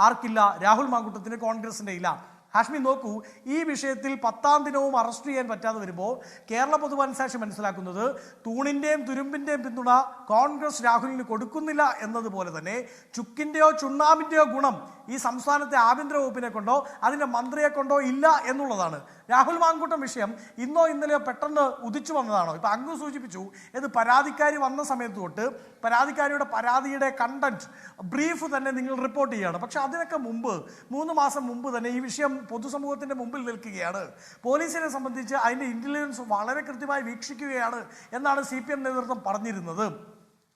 B: ആർക്കില്ല? രാഹുൽ മാങ്കൂട്ടത്തിന്, കോൺഗ്രസിൻ്റെ ഇല്ല. ഹാഷ്മി നോക്കൂ, ഈ വിഷയത്തിൽ 10ാം ദിനവും അറസ്റ്റ് ചെയ്യാൻ പറ്റാതെ വരുമ്പോൾ കേരള പൊതുമനസാക്ഷി മനസ്സിലാക്കുന്നത് തൂണിൻ്റെയും തുരുമ്പിൻ്റെയും പിന്തുണ കോൺഗ്രസ് രാഹുലിന് കൊടുക്കുന്നില്ല എന്നതുപോലെ തന്നെ ചുക്കിൻ്റെയോ ചുണ്ണാമ്പിൻ്റെയോ ഗുണം ഈ സംസ്ഥാനത്തെ ആഭ്യന്തര വകുപ്പിനെ കൊണ്ടോ അതിൻ്റെ മന്ത്രിയെ കൊണ്ടോ ഇല്ല എന്നുള്ളതാണ്. രാഹുൽ മാങ്കൂട്ടം വിഷയം ഇന്നോ ഇന്നലെയോ പെട്ടെന്ന് ഉദിച്ചു വന്നതാണോ? ഇപ്പം അങ്ങ് സൂചിപ്പിച്ചു, ഇത് പരാതിക്കാരി വന്ന സമയത്ത് തൊട്ട് പരാതിക്കാരിയുടെ പരാതിയുടെ കണ്ടന്റ് ബ്രീഫ് തന്നെ നിങ്ങൾ റിപ്പോർട്ട് ചെയ്യുകയാണ്. പക്ഷെ അതിനൊക്കെ മുമ്പ് 3 മാസം മുമ്പ് തന്നെ ഈ വിഷയം പൊതുസമൂഹത്തിന്റെ മുമ്പിൽ നിൽക്കുകയാണ്. പോലീസിനെ സംബന്ധിച്ച് അതിൻ്റെ ഇന്റലിജൻസ് വളരെ കൃത്യമായി വീക്ഷിക്കുകയാണ് എന്നാണ് CPM നേതൃത്വം പറഞ്ഞിരുന്നത്.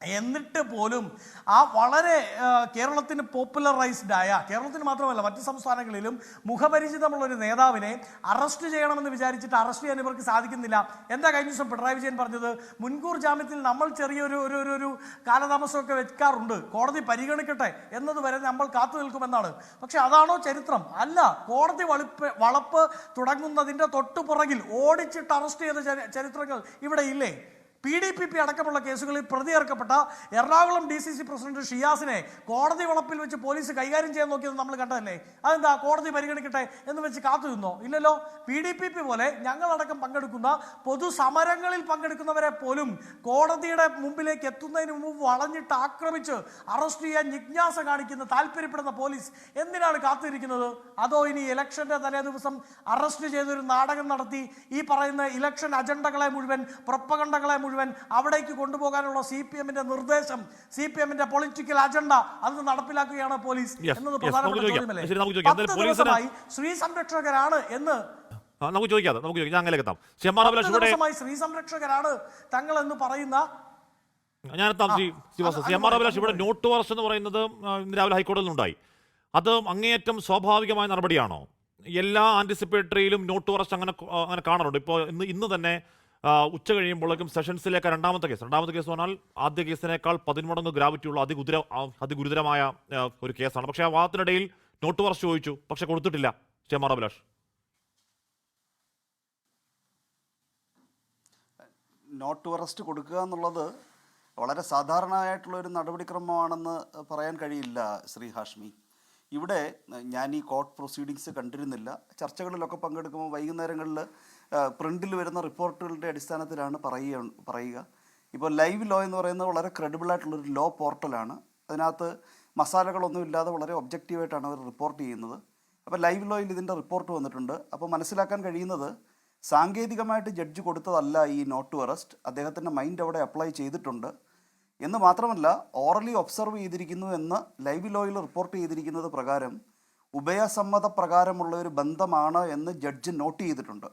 B: എന്നിട്ട് പോലും ആ വളരെ കേരളത്തിന് പോപ്പുലറൈസ്ഡ് ആയ, കേരളത്തിന് മാത്രമല്ല മറ്റ് സംസ്ഥാനങ്ങളിലും മുഖപരിചിതമുള്ള ഒരു നേതാവിനെ അറസ്റ്റ് ചെയ്യണമെന്ന് വിചാരിച്ചിട്ട് അറസ്റ്റ് ചെയ്യാൻ ഇവർക്ക് സാധിക്കുന്നില്ല. എന്താ കഴിഞ്ഞ ദിവസം പിണറായി വിജയൻ പറഞ്ഞത്? മുൻകൂർ ജാമ്യത്തിൽ നമ്മൾ ചെറിയൊരു കാലതാമസമൊക്കെ വെക്കാറുണ്ട്, കോടതി പരിഗണിക്കട്ടെ എന്നതുവരെ നമ്മൾ കാത്തു നിൽക്കുമെന്നാണ്. പക്ഷെ അതാണോ ചരിത്രം? അല്ല. കോടതി വളപ്പ് തുടങ്ങുന്നതിൻ്റെ തൊട്ടുപുറകിൽ ഓടിച്ചിട്ട് അറസ്റ്റ് ചെയ്ത ചരിത്രങ്ങൾ ഇവിടെ ഇല്ലേ? PDPP അടക്കമുള്ള കേസുകളിൽ പ്രതിയേർക്കപ്പെട്ട എറണാകുളം DCC പ്രസിഡന്റ് ഷിയാസിനെ കോടതി വളപ്പിൽ വെച്ച് പോലീസ് കൈകാര്യം ചെയ്യാൻ നോക്കിയത് നമ്മൾ കണ്ടതല്ലേ? അതെന്താ കോടതി പരിഗണിക്കട്ടെ എന്ന് വെച്ച് കാത്തു നിന്നോ? ഇല്ലല്ലോ. PDPP പോലെ ഞങ്ങളടക്കം പങ്കെടുക്കുന്ന പൊതുസമരങ്ങളിൽ പങ്കെടുക്കുന്നവരെ പോലും കോടതിയുടെ മുമ്പിലേക്ക് എത്തുന്നതിന് മുമ്പ് വളഞ്ഞിട്ട് ആക്രമിച്ച് അറസ്റ്റ് ചെയ്യാൻ ജിജ്ഞാസ കാണിക്കുന്ന താല്പര്യപ്പെടുന്ന പോലീസ് എന്തിനാണ് കാത്തിരിക്കുന്നത്? അതോ ഇനി ഇലക്ഷന്റെ തലേ ദിവസം അറസ്റ്റ് ചെയ്തൊരു നാടകം നടത്തി ഈ പറയുന്ന ഇലക്ഷൻ അജണ്ടകളെ മുഴുവൻ, പ്രൊപ്പഗണ്ടകളെ മുഴുവൻ അവിടേക്ക് കൊണ്ടുപോകാനുള്ള CPMന്റെ നിർദ്ദേശം, CPMന്റെ പൊളിറ്റിക്കൽ അജണ്ട അത് നടപ്പിലാക്കുകയാണ് പോലീസ് എന്നത് പ്രധാനപ്പെട്ട ചോദ്യമല്ലേ? 10 ദിവസമായി സ്ത്രീ സംരക്ഷകരാണ് എന്ന്
A: നമുക്ക് ചോദിക്കാം. ഞാൻ അങ്ങനെ എത്താം.
B: സ്ത്രീ സംരക്ഷകരാണ് തങ്ങൾ എന്ന് പറയുന്ന
A: അഭിലാഷ്, ഇവിടെ നോട്ട് അറസ്റ്റ് എന്ന് പറയുന്നത് ഇന്ന് രാവിലെ ഹൈക്കോടതിയിൽ നിന്നുണ്ടായി. അത് അങ്ങേയറ്റം സ്വാഭാവികമായ നടപടിയാണോ? എല്ലാ ആന്റിസിപ്പേറ്ററിയിലും നോട്ട് അറസ്റ്റ് അങ്ങനെ കാണാറുണ്ട്. ഇപ്പോൾ ഇന്ന് തന്നെ ഉച്ച കഴിയുമ്പോഴേക്കും സെഷൻസിലേക്ക് രണ്ടാമത്തെ കേസ് പറഞ്ഞാൽ ആദ്യ കേസിനേക്കാൾ 10 മടങ്ങ് ഗ്രാവിറ്റിയുള്ള അതിഗുരുതരമായ ഒരു കേസാണ്. പക്ഷേ ആ വാദത്തിനിടയിൽ നോട്ട് അറസ്റ്റ് ചോദിച്ചു, പക്ഷെ കൊടുത്തിട്ടില്ല. അഭിലാഷ്,
D: നോട്ട് അറസ്റ്റ് കൊടുക്കുക എന്നുള്ളത് വളരെ സാധാരണമായിട്ടുള്ള ഒരു നടപടിക്രമമാണെന്ന് പറയാൻ കഴിയില്ല ശ്രീ ഹാഷ്മി. ഇവിടെ ഞാൻ ഈ കോർട്ട് പ്രൊസീഡിങ്സ് കണ്ടിരുന്നില്ല. ചർച്ചകളിലൊക്കെ പങ്കെടുക്കുമ്പോൾ വൈകുന്നേരങ്ങളിൽ പ്രിൻറ്റിൽ വരുന്ന റിപ്പോർട്ടുകളുടെ അടിസ്ഥാനത്തിലാണ് പറയുക. ഇപ്പോൾ ലൈവ് ലോ എന്ന് പറയുന്നത് വളരെ ക്രെഡിബിളായിട്ടുള്ളൊരു ലോ പോർട്ടലാണ്. അതിനകത്ത് മസാലകളൊന്നുമില്ലാതെ വളരെ ഒബ്ജക്റ്റീവായിട്ടാണ് അവർ റിപ്പോർട്ട് ചെയ്യുന്നത്. അപ്പോൾ ലൈവ് ലോയിൽ ഇതിൻ്റെ റിപ്പോർട്ട് വന്നിട്ടുണ്ട്. അപ്പോൾ മനസ്സിലാക്കാൻ കഴിയുന്നത് സാങ്കേതികമായിട്ട് ജഡ്ജ് കൊടുത്തതല്ല ഈ നോട്ട് അറസ്റ്റ്. അദ്ദേഹത്തിൻ്റെ മൈൻഡ് അവിടെ അപ്ലൈ ചെയ്തിട്ടുണ്ട് എന്ന് മാത്രമല്ല, ഓറലി ഒബ്സർവ് ചെയ്തിരിക്കുന്നു എന്ന് ലൈവ് ലോയിൽ റിപ്പോർട്ട് ചെയ്തിരിക്കുന്നത് പ്രകാരം ഉഭയസമ്മത പ്രകാരമുള്ള ഒരു ബന്ധമാണ് എന്ന് ജഡ്ജ് നോട്ട് ചെയ്തിട്ടുണ്ട്.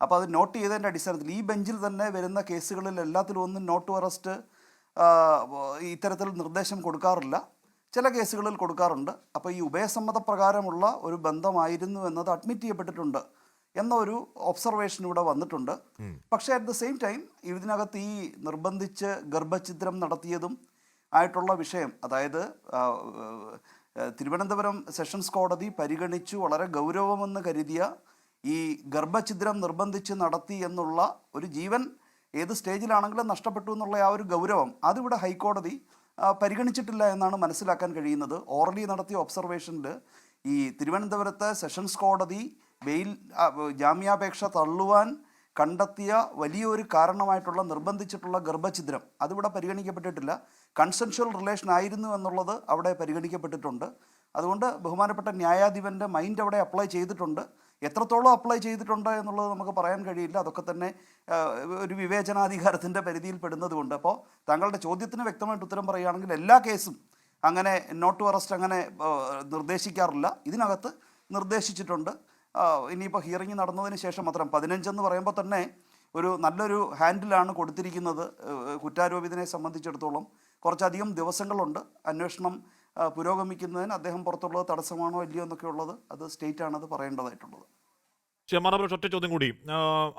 D: അപ്പോൾ അത് നോട്ട് ചെയ്തതിൻ്റെ അടിസ്ഥാനത്തിൽ ഈ ബെഞ്ചിൽ തന്നെ വരുന്ന കേസുകളിൽ എല്ലാത്തിലും ഒന്നും നോട്ട് അറസ്റ്റ് ഇത്തരത്തിൽ നിർദ്ദേശം കൊടുക്കാറില്ല, ചില കേസുകളിൽ കൊടുക്കാറുണ്ട്. അപ്പോൾ ഈ ഉഭയസമ്മത പ്രകാരമുള്ള ഒരു ബന്ധമായിരുന്നു എന്നത് അഡ്മിറ്റ് ചെയ്യപ്പെട്ടിട്ടുണ്ട് എന്നൊരു ഒബ്സർവേഷൻ ഇവിടെ വന്നിട്ടുണ്ട്. പക്ഷേ അറ്റ് ദ സെയിം ടൈം ഇതിനകത്ത് ഈ നിർബന്ധിച്ച് ഗർഭഛിദ്രം നടത്തിയതും ആയിട്ടുള്ള വിഷയം, അതായത് തിരുവനന്തപുരം സെഷൻസ് കോടതി പരിഗണിച്ചു വളരെ ഗൗരവമെന്ന് കരുതിയ ഈ ഗർഭഛിദ്രം നിർബന്ധിച്ച് നടത്തി എന്നുള്ള ഒരു ജീവൻ ഏത് സ്റ്റേജിലാണെങ്കിലും നഷ്ടപ്പെട്ടു എന്നുള്ള ആ ഒരു ഗൗരവം അതിവിടെ ഹൈക്കോടതി പരിഗണിച്ചിട്ടില്ല എന്നാണ് മനസ്സിലാക്കാൻ കഴിയുന്നത്. ഓറലി നടത്തിയ ഒബ്സർവേഷനിൽ ഈ തിരുവനന്തപുരത്തെ സെഷൻസ് കോടതി ജാമ്യാപേക്ഷ തള്ളുവാൻ കണ്ടെത്തിയ വലിയൊരു കാരണമായിട്ടുള്ള നിർബന്ധിച്ചിട്ടുള്ള ഗർഭഛിദ്രം അതിവിടെ പരിഗണിക്കപ്പെട്ടിട്ടില്ല. കൺസെൻഷ്വൽ റിലേഷൻ ആയിരുന്നു എന്നുള്ളത് അവിടെ പരിഗണിക്കപ്പെട്ടിട്ടുണ്ട്. അതുകൊണ്ട് ബഹുമാനപ്പെട്ട ന്യായാധിപൻ്റെ മൈൻഡ് അവിടെ അപ്ലൈ ചെയ്തിട്ടുണ്ട്. എത്രത്തോളം അപ്ലൈ ചെയ്തിട്ടുണ്ട് എന്നുള്ളത് നമുക്ക് പറയാൻ കഴിയില്ല. അതൊക്കെ തന്നെ ഒരു വിവേചനാധികാരത്തിൻ്റെ പരിധിയിൽ പെടുന്നത് കൊണ്ട്. അപ്പോൾ താങ്കളുടെ ചോദ്യത്തിന് വ്യക്തമായിട്ട് ഉത്തരം പറയുകയാണെങ്കിൽ എല്ലാ കേസും അങ്ങനെ നോട്ട് അറസ്റ്റ് അങ്ങനെ നിർദ്ദേശിക്കാറില്ല. ഇതിനകത്ത് നിർദ്ദേശിച്ചിട്ടുണ്ട്. ഇനിയിപ്പോൾ ഹിയറിംഗ് നടന്നതിന് ശേഷം മാത്രം 15 എന്ന് പറയുമ്പോൾ തന്നെ ഒരു നല്ലൊരു ഹാൻഡിലാണ് കൊടുത്തിരിക്കുന്നത്. കുറ്റാരോപിതനെ സംബന്ധിച്ചിടത്തോളം കുറച്ചധികം ദിവസങ്ങളുണ്ട് അന്വേഷണം പുരോഗമിക്കുന്നതിന്. അദ്ദേഹം പുറത്തുള്ളത് തടസ്സമാണോ ഇല്ലയോ എന്നൊക്കെ ഉള്ളത് അത് സ്റ്റേറ്റാണ് അത് പറയേണ്ടതായിട്ടുള്ളത്.
A: ചെമ്മാറാബുൽ ഒറ്റ ചോദ്യം കൂടി,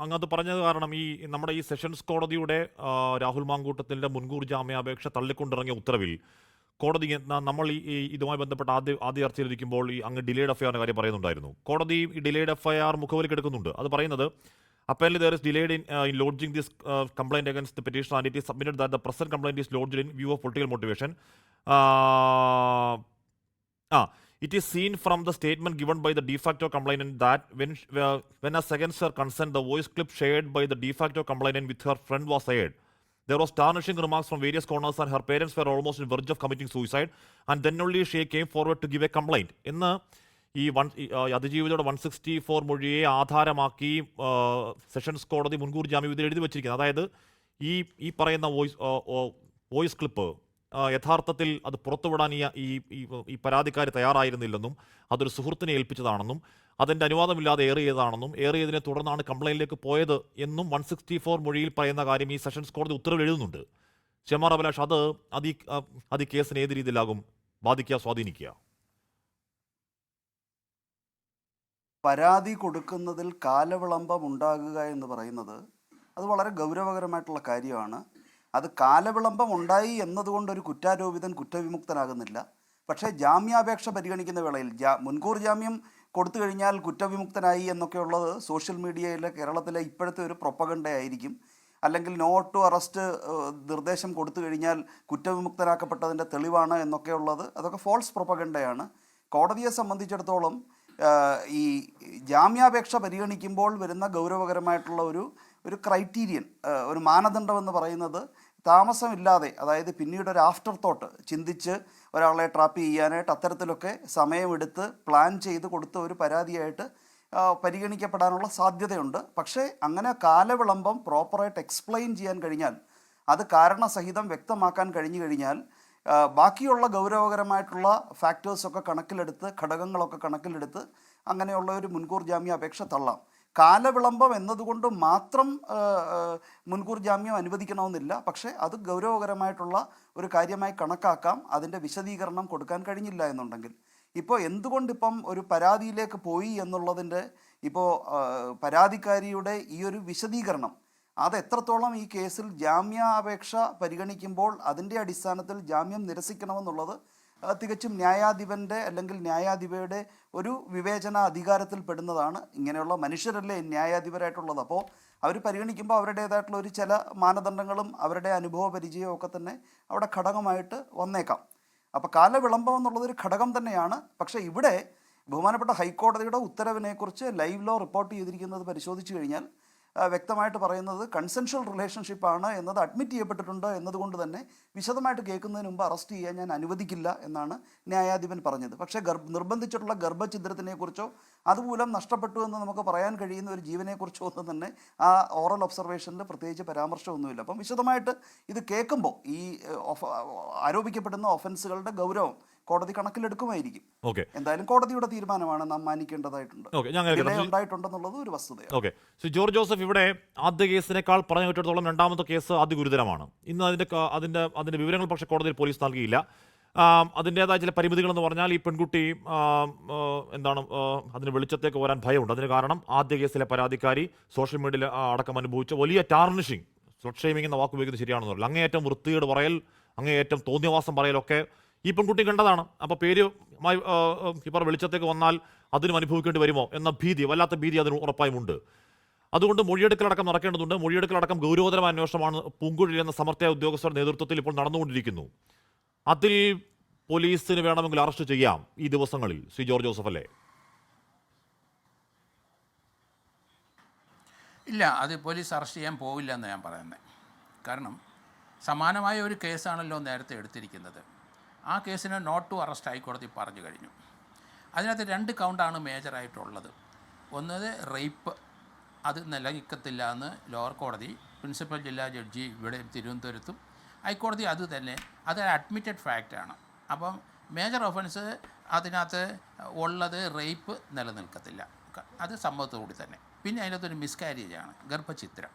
A: അങ്ങത് പറഞ്ഞത് കാരണം ഈ നമ്മുടെ ഈ സെഷൻസ് കോടതിയുടെ രാഹുൽ മാങ്കൂട്ടത്തിൻ്റെ മുൻകൂർ ജാമ്യാപേക്ഷ തള്ളിക്കൊണ്ടിറങ്ങിയ ഉത്തരവിൽ കോടതി നമ്മൾ ഈ ഇതുമായി ബന്ധപ്പെട്ട് ആദ്യ ചർച്ചയിലിരിക്കുമ്പോൾ ഈ അങ്ങ് ഡിലേഡ് എഫ്ഐആറിൻ്റെ കാര്യം പറയുന്നുണ്ടായിരുന്നു. കോടതി ഈ ഡിലേഡ് എഫ്ഐആർ മുഖവിലക്കെടുക്കുന്നുണ്ട്. അത് പറയുന്നത് apparently there is delayed in lodging this complaint against the petitioner, and it is submitted that the present complaint is lodged in view of political motivation. It is seen from the statement given by the de facto complainant that when as against her consent the voice clip shared by the de facto complainant with her friend was aired, there was tarnishing remarks from various corners and her parents were almost on verge of committing suicide, and then only she came forward to give a complaint. ഈ അതിജീവിതയുടെ 164 മൊഴിയെ ആധാരമാക്കി sessions കോടതി മുൻകൂർ ജാമ്യവിധി എഴുതി വച്ചിരിക്കുന്നത്. അതായത് ഈ പറയുന്ന വോയിസ് ക്ലിപ്പ് യഥാർത്ഥത്തിൽ അത് പുറത്തുവിടാൻ ഈ പരാതിക്കാർ തയ്യാറായിരുന്നില്ലെന്നും അതൊരു സുഹൃത്തിനെ ഏൽപ്പിച്ചതാണെന്നും അതിൻ്റെ അനുവാദമില്ലാതെ ഏറിയതിനെ തുടർന്നാണ് കംപ്ലയിൻറ്റിലേക്ക് പോയത് എന്നും 164 മൊഴിയിൽ പറയുന്ന കാര്യം ഈ സെഷൻസ് കോടതി ഉത്തരവിൽ എഴുതുന്നുണ്ട്. ഷെമാർ അഭിലാഷ്, അത് ഈ കേസിന് ഏത് രീതിയിലാകും ബാധിക്കുക, സ്വാധീനിക്കുക?
D: പരാതി കൊടുക്കുന്നതിൽ കാലവിളംബം ഉണ്ടാകുക എന്ന് പറയുന്നത് അത് വളരെ ഗൗരവകരമായിട്ടുള്ള കാര്യമാണ്. അത് കാലവിളംബം ഉണ്ടായി എന്നതുകൊണ്ടൊരു കുറ്റാരോപിതൻ കുറ്റവിമുക്തനാകുന്നില്ല. പക്ഷേ ജാമ്യാപേക്ഷ പരിഗണിക്കുന്ന വേളയിൽ മുൻകൂർ ജാമ്യം കൊടുത്തു കഴിഞ്ഞാൽ കുറ്റവിമുക്തനായി എന്നൊക്കെയുള്ളത് സോഷ്യൽ മീഡിയയിലെ കേരളത്തിലെ ഇപ്പോഴത്തെ ഒരു പ്രൊപ്പഗണ്ടയായിരിക്കും. അല്ലെങ്കിൽ നോ ടു അറസ്റ്റ് നിർദ്ദേശം കൊടുത്തു കഴിഞ്ഞാൽ കുറ്റവിമുക്തനാക്കപ്പെട്ടതിൻ്റെ തെളിവാണ് എന്നൊക്കെയുള്ളത് അതൊക്കെ ഫോൾസ് പ്രൊപ്പഗണ്ടയാണ്. കോടതിയെ സംബന്ധിച്ചിടത്തോളം ഈ ജാമ്യാപേക്ഷ പരിഗണിക്കുമ്പോൾ വരുന്ന ഗൗരവകരമായിട്ടുള്ള ഒരു ക്രൈറ്റീരിയൻ, ഒരു മാനദണ്ഡം എന്ന് പറയുന്നത് താമസമില്ലാതെ, അതായത് പിന്നീട് ഒരു ആഫ്റ്റർ തോട്ട് ചിന്തിച്ച് ഒരാളെ ട്രാപ്പ് ചെയ്യാനായിട്ട് അത്തരത്തിലൊക്കെ സമയമെടുത്ത് പ്ലാൻ ചെയ്ത് കൊടുത്ത ഒരു പരാതിയായിട്ട് പരിഗണിക്കപ്പെടാനുള്ള സാധ്യതയുണ്ട്. പക്ഷേ അങ്ങനെ കാലവിളംബം പ്രോപ്പറായിട്ട് എക്സ്പ്ലെയിൻ ചെയ്യാൻ കഴിഞ്ഞാൽ, അത് കാരണസഹിതം വ്യക്തമാക്കാൻ കഴിഞ്ഞു കഴിഞ്ഞാൽ ബാക്കിയുള്ള ഗൗരവകരമായിട്ടുള്ള ഫാക്ടേഴ്സൊക്കെ കണക്കിലെടുത്ത്, ഘടകങ്ങളൊക്കെ കണക്കിലെടുത്ത് അങ്ങനെയുള്ള ഒരു മുൻകൂർ ജാമ്യാപേക്ഷ തള്ളാം. കാലവിളംബം എന്നതുകൊണ്ട് മാത്രം മുൻകൂർ ജാമ്യം അനുവദിക്കണമെന്നില്ല. പക്ഷേ അത് ഗൗരവകരമായിട്ടുള്ള ഒരു കാര്യമായി കണക്കാക്കാം അതിൻ്റെ വിശദീകരണം കൊടുക്കാൻ കഴിഞ്ഞില്ല എന്നുണ്ടെങ്കിൽ. ഇപ്പോൾ എന്തുകൊണ്ടിപ്പം ഒരു പരാതിയിലേക്ക് പോയി എന്നുള്ളതിൻ്റെ ഇപ്പോൾ പരാതിക്കാരിയുടെ ഈ ഒരു വിശദീകരണം അത് എത്രത്തോളം ഈ കേസിൽ ജാമ്യാപേക്ഷ പരിഗണിക്കുമ്പോൾ അതിൻ്റെ അടിസ്ഥാനത്തിൽ ജാമ്യം നിരസിക്കണമെന്നുള്ളത് തികച്ചും ന്യായാധിപൻ്റെ അല്ലെങ്കിൽ ന്യായാധിപയുടെ ഒരു വിവേചന അധികാരത്തിൽ പെടുന്നതാണ്. ഇങ്ങനെയുള്ള മനുഷ്യരല്ലേ ന്യായാധിപരായിട്ടുള്ളത്. അപ്പോൾ അവർ പരിഗണിക്കുമ്പോൾ അവരുടേതായിട്ടുള്ള ഒരു ചില മാനദണ്ഡങ്ങളും അവരുടെ അനുഭവ പരിചയവും ഒക്കെ തന്നെ അവിടെ ഘടകമായിട്ട് വന്നേക്കാം. അപ്പോൾ കാലവിളംബം എന്നുള്ളതൊരു ഘടകം തന്നെയാണ്. പക്ഷേ ഇവിടെ ബഹുമാനപ്പെട്ട ഹൈക്കോടതിയുടെ ഉത്തരവിനെക്കുറിച്ച് ലൈവ് ലോ റിപ്പോർട്ട് ചെയ്തിരിക്കുന്നത് പരിശോധിച്ച് കഴിഞ്ഞാൽ വ്യക്തമായിട്ട് പറയുന്നത് കൺസെൻഷ്വൽ റിലേഷൻഷിപ്പാണ് എന്നത് അഡ്മിറ്റ് ചെയ്യപ്പെട്ടിട്ടുണ്ട് എന്നതുകൊണ്ട് തന്നെ വിശദമായിട്ട് കേൾക്കുന്നതിന് മുമ്പ് അറസ്റ്റ് ചെയ്യാൻ ഞാൻ അനുവദിക്കില്ല എന്നാണ് ന്യായാധിപൻ പറഞ്ഞത്. പക്ഷേ നിർബന്ധിച്ചിട്ടുള്ള ഗർഭഛിദ്രത്തിനെക്കുറിച്ചോ അതുമൂലം നഷ്ടപ്പെട്ടു എന്ന് നമുക്ക് പറയാൻ കഴിയുന്ന ഒരു ജീവനെക്കുറിച്ചോ ഒന്നും തന്നെ ആ ഓറൽ ഒബ്സർവേഷനിൽ പ്രത്യേകിച്ച് പരാമർശമൊന്നുമില്ല. അപ്പം വിശദമായിട്ട് ഇത് കേൾക്കുമ്പോൾ ഈ ആരോപിക്കപ്പെടുന്ന ഒഫൻസുകളുടെ ഗൗരവം കോടതി കണക്കിലെടുക്കുമായിരിക്കും. എന്തായാലും കോടതിയുടെ തീരുമാനമാണ്, നാം മാനിക്കേണ്ടതായിട്ടുണ്ട്. ഉണ്ടായിട്ടുണ്ടെന്നുള്ളത് ഒരു വസ്തുതയാണ്.
A: ജോർജ് ജോസഫ്, ഇവിടെ ആദ്യ കേസിനേക്കാൾ പറഞ്ഞു കേട്ടിടത്തോളം രണ്ടാമത്തെ കേസ് അതിഗുരുതരമാണ്. ഇന്ന് അതിന്റെ വിവരങ്ങൾ പക്ഷേ കോടതിയിൽ പോലീസ് നൽകിയില്ല. അതിൻ്റെതായ ചില പരിമിതികളെന്ന് പറഞ്ഞാൽ ഈ പെൺകുട്ടി അതിന് വെളിച്ചത്തേക്ക് വരാൻ ഭയമുണ്ട്. അതിന് കാരണം ആദ്യ കേസിലെ പരാതിക്കാരി സോഷ്യൽ മീഡിയയിൽ അടക്കം അനുഭവിച്ച വലിയ ടാർണിഷിങ്, സ്ലട്ട് ഷെയ്മിംഗ് എന്ന വാക്ക് ഉപയോഗിക്കുന്നത് ശരിയാണെന്ന് പറയില്ല, അങ്ങേയറ്റം വൃത്തികേട് പറയൽ, അങ്ങേയറ്റം തോന്നിയവാസം പറയലൊക്കെ ഈ പെൺകുട്ടി കണ്ടതാണ്. അപ്പോൾ ഇപ്പോൾ വെളിച്ചത്തേക്ക് വന്നാൽ അതിനും അനുഭവിക്കേണ്ടി വരുമോ എന്ന ഭീതി, വല്ലാത്ത ഭീതി അതിന് ഉറപ്പായും ഉണ്ട്. അതുകൊണ്ട് മൊഴിയെടുക്കലടക്കം നടക്കേണ്ടതുണ്ട്. മൊഴിയെടുക്കലടക്കം ഗൗരവതരമായ അന്വേഷണമാണ് പൂങ്കുഴി എന്ന സമർത്ഥ ഉദ്യോഗസ്ഥരുടെ നേതൃത്വത്തിൽ ഇപ്പോൾ നടന്നുകൊണ്ടിരിക്കുന്നു. അതിൽ പോലീസിന് വേണമെങ്കിൽ അറസ്റ്റ് ചെയ്യാം ഈ ദിവസങ്ങളിൽ, ശ്രീ ജോർജ് ജോസഫ് അല്ലേ?
E: ഇല്ല, അത് പോലീസ് അറസ്റ്റ് ചെയ്യാൻ പോവില്ല എന്ന് ഞാൻ പറയുന്നത്. കാരണം സമാനമായ ഒരു കേസാണല്ലോ നേരത്തെ എടുത്തിരിക്കുന്നത്. ആ കേസിന് നോട്ട് ടു അറസ്റ്റ് ഹൈക്കോടതി പറഞ്ഞു കഴിഞ്ഞു. അതിനകത്ത് 2 കൗണ്ടാണ് മേജറായിട്ടുള്ളത്. ഒന്നത് റേപ്പ്, അത് നിലനിൽക്കത്തില്ല എന്ന് ലോവർ കോടതി, പ്രിൻസിപ്പൽ ജില്ലാ ജഡ്ജി ഇവിടെ തിരുവനന്തപുരത്തും, ഹൈക്കോടതി അത് തന്നെ, അത് അഡ്മിറ്റഡ് ഫാക്റ്റാണ്. അപ്പം മേജർ ഒഫൻസ് അതിനകത്ത് ഉള്ളത് റേപ്പ് നിലനിൽക്കത്തില്ല. അത് സമ്മതത്തോടുകൂടി തന്നെ. പിന്നെ അതിനകത്തൊരു മിസ്കാരേജാണ് ഗർഭചിത്രം.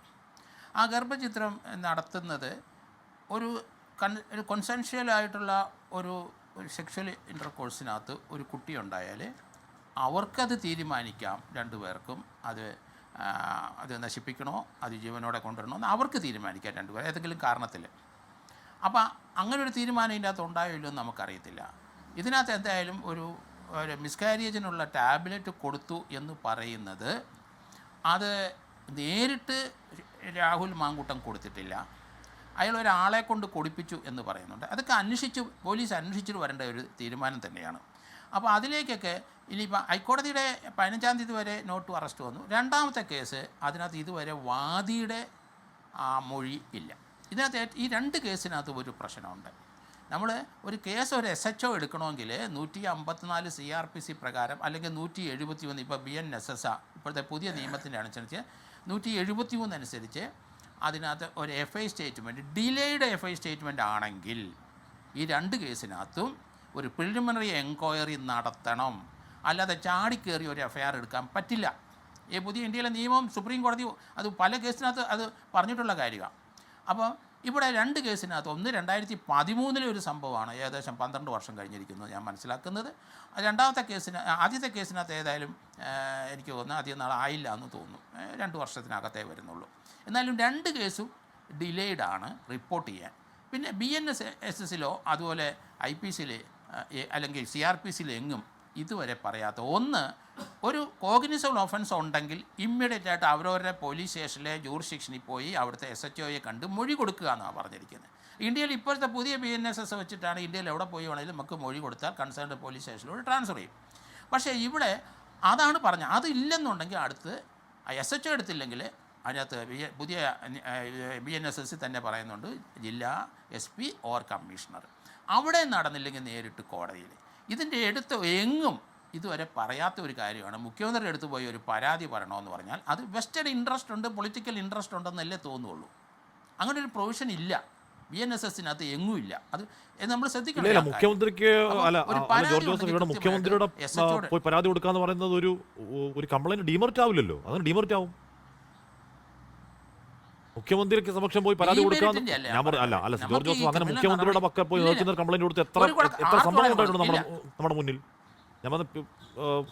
E: ആ ഗർഭചിത്രം നടത്തുന്നത് ഒരു കൊൺസെൻഷ്വലായിട്ടുള്ള ഒരു സെക്ഷൽ ഇൻ്റർകോഴ്സിനകത്ത് ഒരു കുട്ടി ഉണ്ടായാൽ അവർക്കത് തീരുമാനിക്കാം, രണ്ടുപേർക്കും അത് നശിപ്പിക്കണോ അത് ജീവനോടെ കൊണ്ടുവരണോ എന്ന് അവർക്ക് തീരുമാനിക്കാം, രണ്ടുപേർ ഏതെങ്കിലും കാരണത്തിൽ. അപ്പോൾ അങ്ങനെ ഒരു തീരുമാനം ഇതിൻ്റെ അകത്ത് ഉണ്ടായോ ഇല്ലയോ എന്ന് നമുക്കറിയത്തില്ല. ഇതിനകത്ത് എന്തായാലും ഒരു മിസ്കാരേജിനുള്ള ടാബ്ലറ്റ് കൊടുത്തു എന്ന് പറയുന്നത് അത് നേരിട്ട് രാഹുൽ മാങ്കൂട്ടം കൊടുത്തിട്ടില്ല, അയാൾ ഒരാളെ കൊണ്ട് കൊടുപ്പിച്ചു എന്ന് പറയുന്നുണ്ട്. അതൊക്കെ പോലീസ് അന്വേഷിച്ചിട്ട് വരേണ്ട ഒരു തീരുമാനം തന്നെയാണ്. അപ്പോൾ അതിലേക്കൊക്കെ ഇനിയിപ്പോൾ ഹൈക്കോടതിയുടെ 15-ാം തീയതി വരെ നോട്ട് ടു അറസ്റ്റ് വന്നു. രണ്ടാമത്തെ കേസ് അതിനകത്ത് ഇതുവരെ വാദിയുടെ മൊഴി ഇല്ല. ഇതിനകത്ത് ഈ രണ്ട് കേസിനകത്ത് ഒരു പ്രശ്നമുണ്ട്. നമ്മൾ ഒരു കേസ് ഒരു SHO എടുക്കണമെങ്കിൽ 154 CRPC പ്രകാരം അല്ലെങ്കിൽ 171 ഇപ്പോൾ BNSS ഇപ്പോഴത്തെ പുതിയ നിയമത്തിൻ്റെ അനുസരിച്ച് 173 അനുസരിച്ച് അതിനകത്ത് ഒരു FI statement delayed FI statement ആണെങ്കിൽ ഈ രണ്ട് കേസിനകത്തും ഒരു പ്രിലിമിനറി എൻക്വയറി നടത്തണം, അല്ലാതെ ചാടിക്കേറി ഒരു FIR എടുക്കാൻ പറ്റില്ല. ഈ പുതിയ ഇന്ത്യയിലെ നിയമം സുപ്രീം കോടതി അത് പല കേസിനകത്ത് അത് പറഞ്ഞിട്ടുള്ള കാര്യമാണ്. അപ്പോൾ ഇവിടെ രണ്ട് കേസിനകത്ത് ഒന്ന് 2013 ഒരു സംഭവമാണ്, ഏകദേശം 12 വർഷം കഴിഞ്ഞിരിക്കുന്നത് ഞാൻ മനസ്സിലാക്കുന്നത്. ആദ്യത്തെ കേസിനകത്ത് ഏതായാലും എനിക്ക് തോന്നുന്നു അധികം നാൾ ആയില്ല എന്ന് തോന്നുന്നു, 2 വർഷത്തിനകത്തേ വരുന്നുള്ളൂ. എന്നാലും രണ്ട് കേസും ഡിലേഡാണ് റിപ്പോർട്ട് ചെയ്യാൻ. പിന്നെ BNSSലോ അതുപോലെ IPCയിൽ അല്ലെങ്കിൽ CRPCയിൽ എങ്ങും ഇതുവരെ പറയാത്ത ഒന്ന്, ഒരു കോഗ്നിസബിൾ ഒഫൻസ് ഉണ്ടെങ്കിൽ ഇമ്മീഡിയറ്റ് ആയിട്ട് അവരവരുടെ പോലീസ് സ്റ്റേഷനിലെ ജൂറിസ്ഡിക്ഷനിൽ പോയി അവിടുത്തെ SHOയെ കണ്ട് മൊഴി കൊടുക്കുക എന്നാണ് പറഞ്ഞിരിക്കുന്നത്. ഇന്ത്യയിൽ ഇപ്പോഴത്തെ പുതിയ BNSS വെച്ചിട്ടാണ് ഇന്ത്യയിൽ എവിടെ പോയി വേണമെങ്കിലും നമുക്ക് മൊഴി കൊടുത്താൽ കൺസേൺഡ് പോലീസ് സ്റ്റേഷനിലൂടെ ട്രാൻസ്ഫർ ചെയ്യും. പക്ഷേ ഇവിടെ അതാണ് പറഞ്ഞത്, അതില്ലെന്നുണ്ടെങ്കിൽ അടുത്ത് SHO എടുത്തില്ലെങ്കിൽ അതിനകത്ത് പുതിയ BNSS തന്നെ പറയുന്നുണ്ട് ജില്ലാ SP ഓർ കമ്മീഷണർ. അവിടെ നടന്നില്ലെങ്കിൽ നേരിട്ട് കോടതിയിൽ. ഇതിൻ്റെ അടുത്ത് എങ്ങും ഇതുവരെ പറയാത്ത ഒരു കാര്യമാണ്, മുഖ്യമന്ത്രിയുടെ അടുത്ത് പോയി ഒരു പരാതി പറയണമെന്ന് പറഞ്ഞാൽ അത് വെസ്റ്റഡ് ഇൻട്രസ്റ്റ് ഉണ്ട്, പൊളിറ്റിക്കൽ ഇൻട്രസ്റ്റ് ഉണ്ടെന്നല്ലേ തോന്നുള്ളൂ. അങ്ങനെ ഒരു പ്രൊവിഷൻ ഇല്ല BNSSനകത്ത് എങ്ങും ഇല്ല. അത് നമ്മൾ ശ്രദ്ധിക്കണം.
A: മുഖ്യമന്ത്രിക്ക് ജോർജ് ജോസഫ് ഇവിടെ മുഖ്യമന്ത്രിയുടെ പോയി പരാതി കൊടുക്കാന്ന് പറയുന്നത് ഒരു കംപ്ലൈന്റ് ഡീമെറിറ്റ് ആവില്ലല്ലോ. അങ്ങനെ ഡീമെറിറ്റ് ആവും. മുഖ്യമന്ത്രിക്ക് സമക്ഷം പോയി പരാതി കൊടുക്കാൻ ജോർജ് ജോസഫ് അങ്ങനെ മുഖ്യമന്ത്രിയുടെ പക്കൽ പോയി കംപ്ലൈന്റ് കൊടുത്ത് എത്ര സംഭവം ഉണ്ടായിട്ടുണ്ട് നമ്മുടെ മുന്നിൽ. ഞാൻ പറഞ്ഞ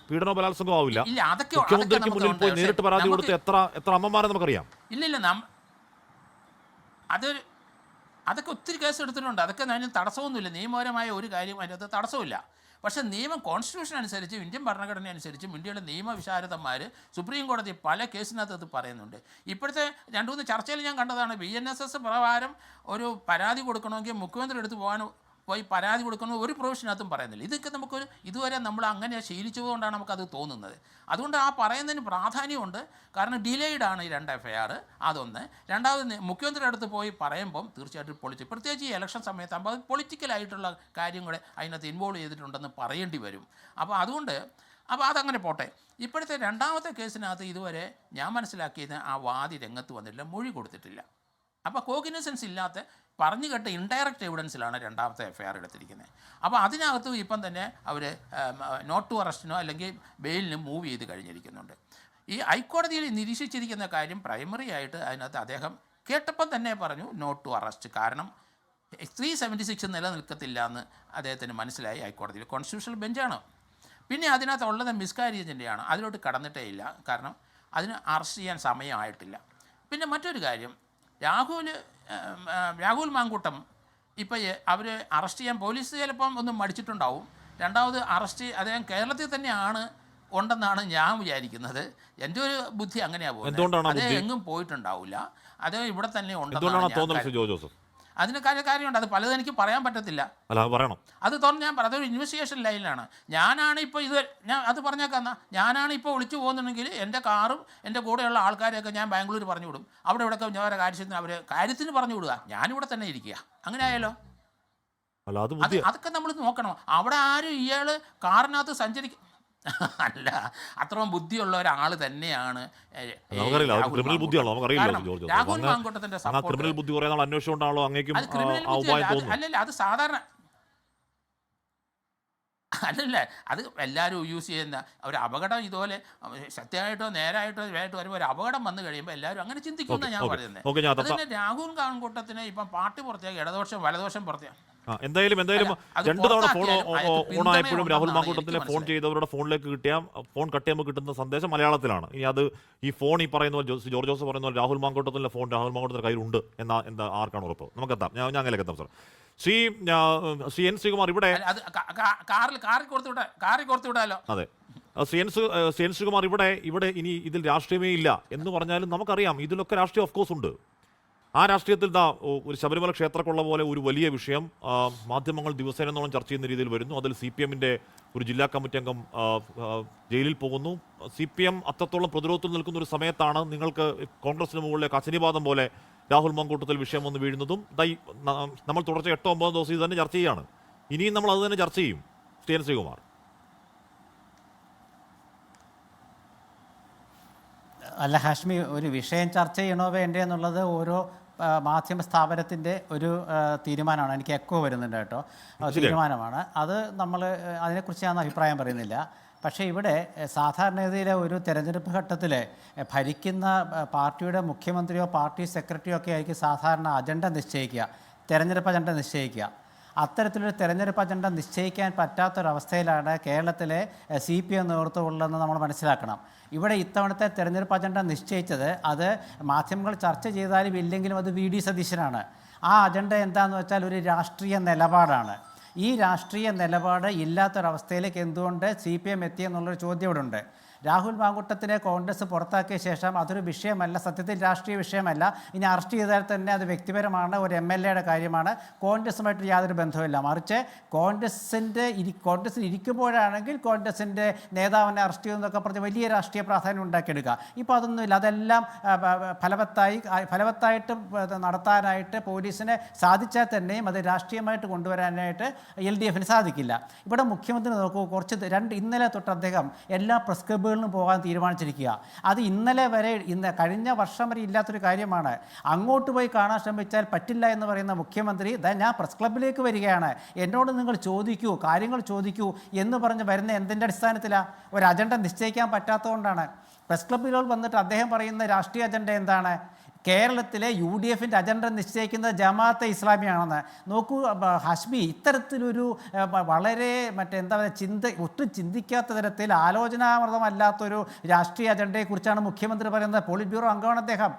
A: പീഡനോ ബലാത്സംഗം ആവില്ല, മുഖ്യമന്ത്രിക്ക് മുന്നിൽ പോയി നേരിട്ട് പരാതി കൊടുത്ത് എത്ര അമ്മമാരെ നമുക്കറിയാം.
E: ഇല്ലില്ല, അതൊക്കെ ഒത്തിരി കേസ് എടുത്തിട്ടുണ്ട്. അതൊക്കെ അതിന് തടസ്സമൊന്നുമില്ല, നിയമപരമായ ഒരു കാര്യം അതിനകത്ത് തടസ്സമില്ല. പക്ഷേ നിയമം കോൺസ്റ്റിറ്റ്യൂഷൻ അനുസരിച്ചും ഇന്ത്യൻ ഭരണഘടന അനുസരിച്ചും ഇന്ത്യയുടെ നിയമവിശാരദന്മാർ സുപ്രീം കോടതി പല കേസിനകത്ത് അത് പറയുന്നുണ്ട്. ഇപ്പോഴത്തെ 2-3 ചർച്ചയിൽ ഞാൻ കണ്ടതാണ്, BNSS പ്രകാരം ഒരു പരാതി കൊടുക്കണമെങ്കിൽ മുഖ്യമന്ത്രി എടുത്ത് പോയി പരാതി കൊടുക്കണമെന്ന് ഒരു പ്രൊവിഷനകത്തും പറയുന്നില്ല. ഇതൊക്കെ ഇതുവരെ നമ്മൾ അങ്ങനെ ശീലിച്ചതുകൊണ്ടാണ് നമുക്കത് തോന്നുന്നത്. അതുകൊണ്ട് ആ പറയുന്നതിന് പ്രാധാന്യമുണ്ട്. കാരണം ഡിലേഡാണ് ഈ 2 FIR, അതൊന്ന്. രണ്ടാമത് മുഖ്യമന്ത്രിയുടെ അടുത്ത് പോയി പറയുമ്പം തീർച്ചയായിട്ടും പ്രത്യേകിച്ച് ഈ ഇലക്ഷൻ സമയത്താകുമ്പോൾ അത് പൊളിറ്റിക്കലായിട്ടുള്ള കാര്യം കൂടെ അതിനകത്ത് ഇൻവോൾവ് ചെയ്തിട്ടുണ്ടെന്ന് പറയേണ്ടി വരും. അപ്പോൾ അതങ്ങനെ പോട്ടെ. ഇപ്പോഴത്തെ രണ്ടാമത്തെ കേസിനകത്ത് ഇതുവരെ ഞാൻ മനസ്സിലാക്കിയത് ആ വാദി രംഗത്ത് വന്നിട്ടില്ല, മൊഴി കൊടുത്തിട്ടില്ല. അപ്പോൾ കോഗ്നിസൻസ് ഇല്ലാത്ത പറഞ്ഞു കേട്ട ഇൻഡയറക്റ്റ് എവിഡൻസിലാണ് രണ്ടാമത്തെ FIR എടുത്തിരിക്കുന്നത്. അപ്പോൾ അതിനകത്തും ഇപ്പം തന്നെ അവർ നോട്ട് ടു അറസ്റ്റിനോ അല്ലെങ്കിൽ ബെയിലിനും മൂവ് ചെയ്ത് കഴിഞ്ഞിരിക്കുന്നുണ്ട്. ഈ ഹൈക്കോടതിയിൽ നിരീക്ഷിച്ചിരിക്കുന്ന കാര്യം പ്രൈമറി ആയിട്ട് അതിനകത്ത് അദ്ദേഹം കേട്ടപ്പം തന്നെ പറഞ്ഞു നോട്ട് ടു അറസ്റ്റ്, കാരണം 376 നിലനിൽക്കത്തില്ല എന്ന് അദ്ദേഹത്തിന് മനസ്സിലായി. ഹൈക്കോടതിയിൽ കോൺസ്റ്റിറ്റ്യൂഷണൽ ബെഞ്ചാണ്. പിന്നെ അതിനകത്തുള്ളത് മിസ്കാരേജിൻ്റെയാണ്, അതിലോട്ട് കടന്നിട്ടേ ഇല്ല, കാരണം അതിന് അറസ്റ്റ് ചെയ്യാൻ സമയമായിട്ടില്ല. പിന്നെ മറ്റൊരു കാര്യം, രാഹുൽ മാങ്കൂട്ടം ഇപ്പോൾ അവർ അറസ്റ്റ് ചെയ്യാൻ പോലീസ് ചിലപ്പം ഒന്നും മടിച്ചിട്ടുണ്ടാവും. രണ്ടാമത് അദ്ദേഹം കേരളത്തിൽ തന്നെയാണ് ഉണ്ടെന്നാണ് ഞാൻ വിചാരിക്കുന്നത്. എൻ്റെ ഒരു ബുദ്ധി അങ്ങനെയാണ് പോകുന്നത്. അദ്ദേഹം എങ്ങും പോയിട്ടുണ്ടാവില്ല, അദ്ദേഹം ഇവിടെ തന്നെ ഉണ്ടെന്നാണ്. അതിന് കാര്യമുണ്ട്, അത് പലതും എനിക്ക് പറയാൻ പറ്റത്തില്ല. അത് തുറന്ന് ഞാൻ പറയാം, അതൊരു ഇൻവെസ്റ്റിഗേഷൻ ലൈനിലാണ്. ഞാനാണ് ഇപ്പോൾ അത് പറഞ്ഞേക്കാം, ഞാനാണ് ഇപ്പോൾ ഒളിച്ചു പോകുന്നുണ്ടെങ്കിൽ എൻ്റെ കാറും എൻ്റെ കൂടെയുള്ള ആൾക്കാരെയൊക്കെ ഞാൻ ബാംഗ്ലൂർ പറഞ്ഞു വിടും. ഇവിടെയൊക്കെ ഞാൻ കാര്യത്തിന് പറഞ്ഞു വിടുക, ഞാനിവിടെ തന്നെ ഇരിക്കുക. അങ്ങനെ ആയാലോ? അതൊക്കെ നമ്മൾ നോക്കണം. അവിടെ ആരും ഇയാൾ കാറിനകത്ത് സഞ്ചരിക്കും അല്ല, അത്രയും ബുദ്ധിയുള്ള ഒരാൾ തന്നെയാണ് രാഹുൽ മാങ്കൂട്ടത്തിന്റെ അല്ലല്ല, അത് സാധാരണ അല്ലല്ല, അത് എല്ലാവരും യൂസ് ചെയ്യുന്ന ഒരു അപകടം ഇതുപോലെ സത്യമായിട്ടോ നേരായിട്ടോ ഇതായിട്ട് വരുമ്പോൾ ഒരു അപകടം വന്നു കഴിയുമ്പോൾ എല്ലാവരും അങ്ങനെ ചിന്തിക്കുന്ന ഞാൻ പറയുന്നത്. അതിന് രാഹുൽ ഗാൺകൂട്ടത്തിന് ഇപ്പം പാർട്ടി പുറത്തേക്ക് ഇടദോഷം വലദോഷം പുറത്തേക്ക്
A: എന്തായാലും രണ്ടു തവണ ഫോൺ ഓണായപ്പോഴും രാഹുൽ മാങ്കൂട്ടത്തിലെ ഫോൺ ചെയ്തവരുടെ ഫോണിലേക്ക് ഫോൺ കട്ട് ചെയ്യുമ്പോൾ കിട്ടുന്ന സന്ദേശം മലയാളത്തിലാണ്. ഇനി അത് ഈ ഫോൺ ഈ പറയുന്ന ജോർജ് ജോസ് പറയുന്ന പോലെ രാഹുൽ മാങ്കൂട്ടത്തിലെ ഫോൺ രാഹുൽ മാങ്കൂട്ടത്തിന്റെ കയ്യിലുണ്ട് എന്താ ആർക്കാണ് ഉറപ്പ്? നമുക്കെത്താം, ഞാൻ അങ്ങനെയൊക്കെ എത്താം. സാർ ശ്രീ എൻ ശ്രീകുമാർ ഇവിടെ
E: കാറിൽ കൊടുത്തു വിടാലോ.
A: അതെ, ശ്രീ എൻ ശ്രീകുമാർ ഇവിടെ ഇനി ഇതിൽ രാഷ്ട്രീയമേ ഇല്ല എന്ന് പറഞ്ഞാലും നമുക്കറിയാം ഇതിലൊക്കെ രാഷ്ട്രീയം ഓഫ് കോഴ്സ് ഉണ്ട്. ആ രാഷ്ട്രീയത്തിൽ ഒരു ശബരിമല ക്ഷേത്രക്കുള്ള പോലെ ഒരു വലിയ വിഷയം മാധ്യമങ്ങൾ ദിവസേനോളം ചർച്ച ചെയ്യുന്ന രീതിയിൽ വരുന്നു. അതിൽ CPM-ന്റെ ഒരു ജില്ലാ കമ്മിറ്റി അംഗം ജയിലിൽ പോകുന്നു. CPM അത്രത്തോളം പ്രതിരോധത്തിൽ നിൽക്കുന്ന ഒരു സമയത്താണ് നിങ്ങൾക്ക് കോൺഗ്രസിന് മുകളിലേക്ക് അശനിപാതം പോലെ രാഹുൽ മാങ്കൂട്ടത്തിൽ വിഷയം വന്ന് വീഴുന്നതും നമ്മൾ തുടർച്ച 8-9 ദിവസം ഇത് തന്നെ ചർച്ച ചെയ്യുകയാണ്. ഇനിയും നമ്മൾ അത് തന്നെ ചർച്ച ചെയ്യും. ശ്രീ എൻ ശ്രീകുമാർ.
F: അല്ല ഹാഷ്മി, ഒരു വിഷയം ചർച്ച ചെയ്യണോ വേണ്ടേ എന്നുള്ളത് ഓരോ മാധ്യമ സ്ഥാപനത്തിൻ്റെ ഒരു തീരുമാനമാണ്. എനിക്ക് എക്കോ വരുന്നുണ്ട് കേട്ടോ, തീരുമാനമാണ് അത്. നമ്മൾ അതിനെക്കുറിച്ച് ഞാൻ അഭിപ്രായം പറയുന്നില്ല. പക്ഷേ ഇവിടെ സാധാരണഗതിയിലെ ഒരു തെരഞ്ഞെടുപ്പ് ഘട്ടത്തിൽ ഭരിക്കുന്ന പാർട്ടിയുടെ മുഖ്യമന്ത്രിയോ പാർട്ടി സെക്രട്ടറിയോ ഒക്കെ ആയിരിക്കും സാധാരണ അജണ്ട നിശ്ചയിക്കുക, തെരഞ്ഞെടുപ്പ് അജണ്ട നിശ്ചയിക്കുക. അത്തരത്തിലൊരു തെരഞ്ഞെടുപ്പ് അജണ്ട നിശ്ചയിക്കാൻ പറ്റാത്തൊരവസ്ഥയിലാണ് കേരളത്തിലെ CPM നേതൃത്വമുള്ളതെന്ന് നമ്മൾ മനസ്സിലാക്കണം. ഇവിടെ ഇത്തവണത്തെ തെരഞ്ഞെടുപ്പ് അജണ്ട നിശ്ചയിച്ചത് അത് മാധ്യമങ്ങൾ ചർച്ച ചെയ്താലും ഇല്ലെങ്കിലും അത് VD സതീശനാണ്. ആ അജണ്ട എന്താണെന്ന് വെച്ചാൽ ഒരു രാഷ്ട്രീയ നിലപാടാണ്. ഈ രാഷ്ട്രീയ നിലപാട് ഇല്ലാത്തൊരവസ്ഥയിലേക്ക് എന്തുകൊണ്ട് CPM എത്തിയെന്നുള്ളൊരു ചോദ്യം ഇവിടെ ഉണ്ട്. രാഹുൽ മാങ്കൂട്ടത്തിനെ കോൺഗ്രസ് പുറത്താക്കിയ ശേഷം അതൊരു വിഷയമല്ല, സത്യത്തിൽ രാഷ്ട്രീയ വിഷയമല്ല. ഇനി അറസ്റ്റ് ചെയ്താൽ തന്നെ അത് വ്യക്തിപരമാണ്, ഒരു MLA-യുടെ കാര്യമാണ്, കോൺഗ്രസുമായിട്ട് യാതൊരു ബന്ധവുമില്ല. മറിച്ച് കോൺഗ്രസിൽ ഇരിക്കുമ്പോഴാണെങ്കിൽ കോൺഗ്രസിൻ്റെ നേതാവിനെ അറസ്റ്റ് ചെയ്യുന്നതൊക്കെ പറഞ്ഞ് വലിയ രാഷ്ട്രീയ പ്രാധാന്യം ഉണ്ടാക്കിയെടുക്കുക. ഇപ്പോൾ അതൊന്നുമില്ല. അതെല്ലാം ഫലവത്തായിട്ട് നടത്താനായിട്ട് പോലീസിനെ സാധിച്ചാൽ തന്നെയും അത് രാഷ്ട്രീയമായിട്ട് കൊണ്ടുവരാനായിട്ട് LDF-ന് സാധിക്കില്ല. ഇവിടെ മുഖ്യമന്ത്രി നോക്കൂ, ഇന്നലെ തൊട്ട് അദ്ദേഹം എല്ലാ പ്രസ് ക്ലബ്ബുകളിലും പോകാൻ തീരുമാനിച്ചിരിക്കുക. അത് ഇന്നലെ വരെ കഴിഞ്ഞ വർഷം വരെ ഇല്ലാത്തൊരു കാര്യമാണ്. അങ്ങോട്ട് പോയി കാണാൻ ശ്രമിച്ചാൽ പറ്റില്ല എന്ന് പറയുന്ന മുഖ്യമന്ത്രി ഞാൻ പ്രസ് ക്ലബ്ബിലേക്ക് വരികയാണ്, എന്നോട് നിങ്ങൾ ചോദിക്കൂ, കാര്യങ്ങൾ ചോദിക്കൂ എന്ന് പറഞ്ഞ് വരുന്ന എന്തിൻ്റെ അടിസ്ഥാനത്തിലാണ്? ഒരു അജണ്ട നിശ്ചയിക്കാൻ പറ്റാത്തതുകൊണ്ടാണ്. പ്രസ് ക്ലബ്ബുകൾ വന്നിട്ട് അദ്ദേഹം പറയുന്ന രാഷ്ട്രീയ അജണ്ട എന്താണ്? കേരളത്തിലെ UDF-ൻ്റെ അജണ്ട നിശ്ചയിക്കുന്നത് ജമാഅത്തെ ഇസ്ലാമിയാണെന്ന്. നോക്കൂ ഹാഷ്മി, ഇത്തരത്തിലൊരു വളരെ ഒട്ടും ചിന്തിക്കാത്ത തരത്തിൽ ആലോചനാമൃതമല്ലാത്തൊരു രാഷ്ട്രീയ അജണ്ടയെക്കുറിച്ചാണ് മുഖ്യമന്ത്രി പറയുന്നത്. പോളിറ്റ് ബ്യൂറോ അംഗമാണ് അദ്ദേഹം.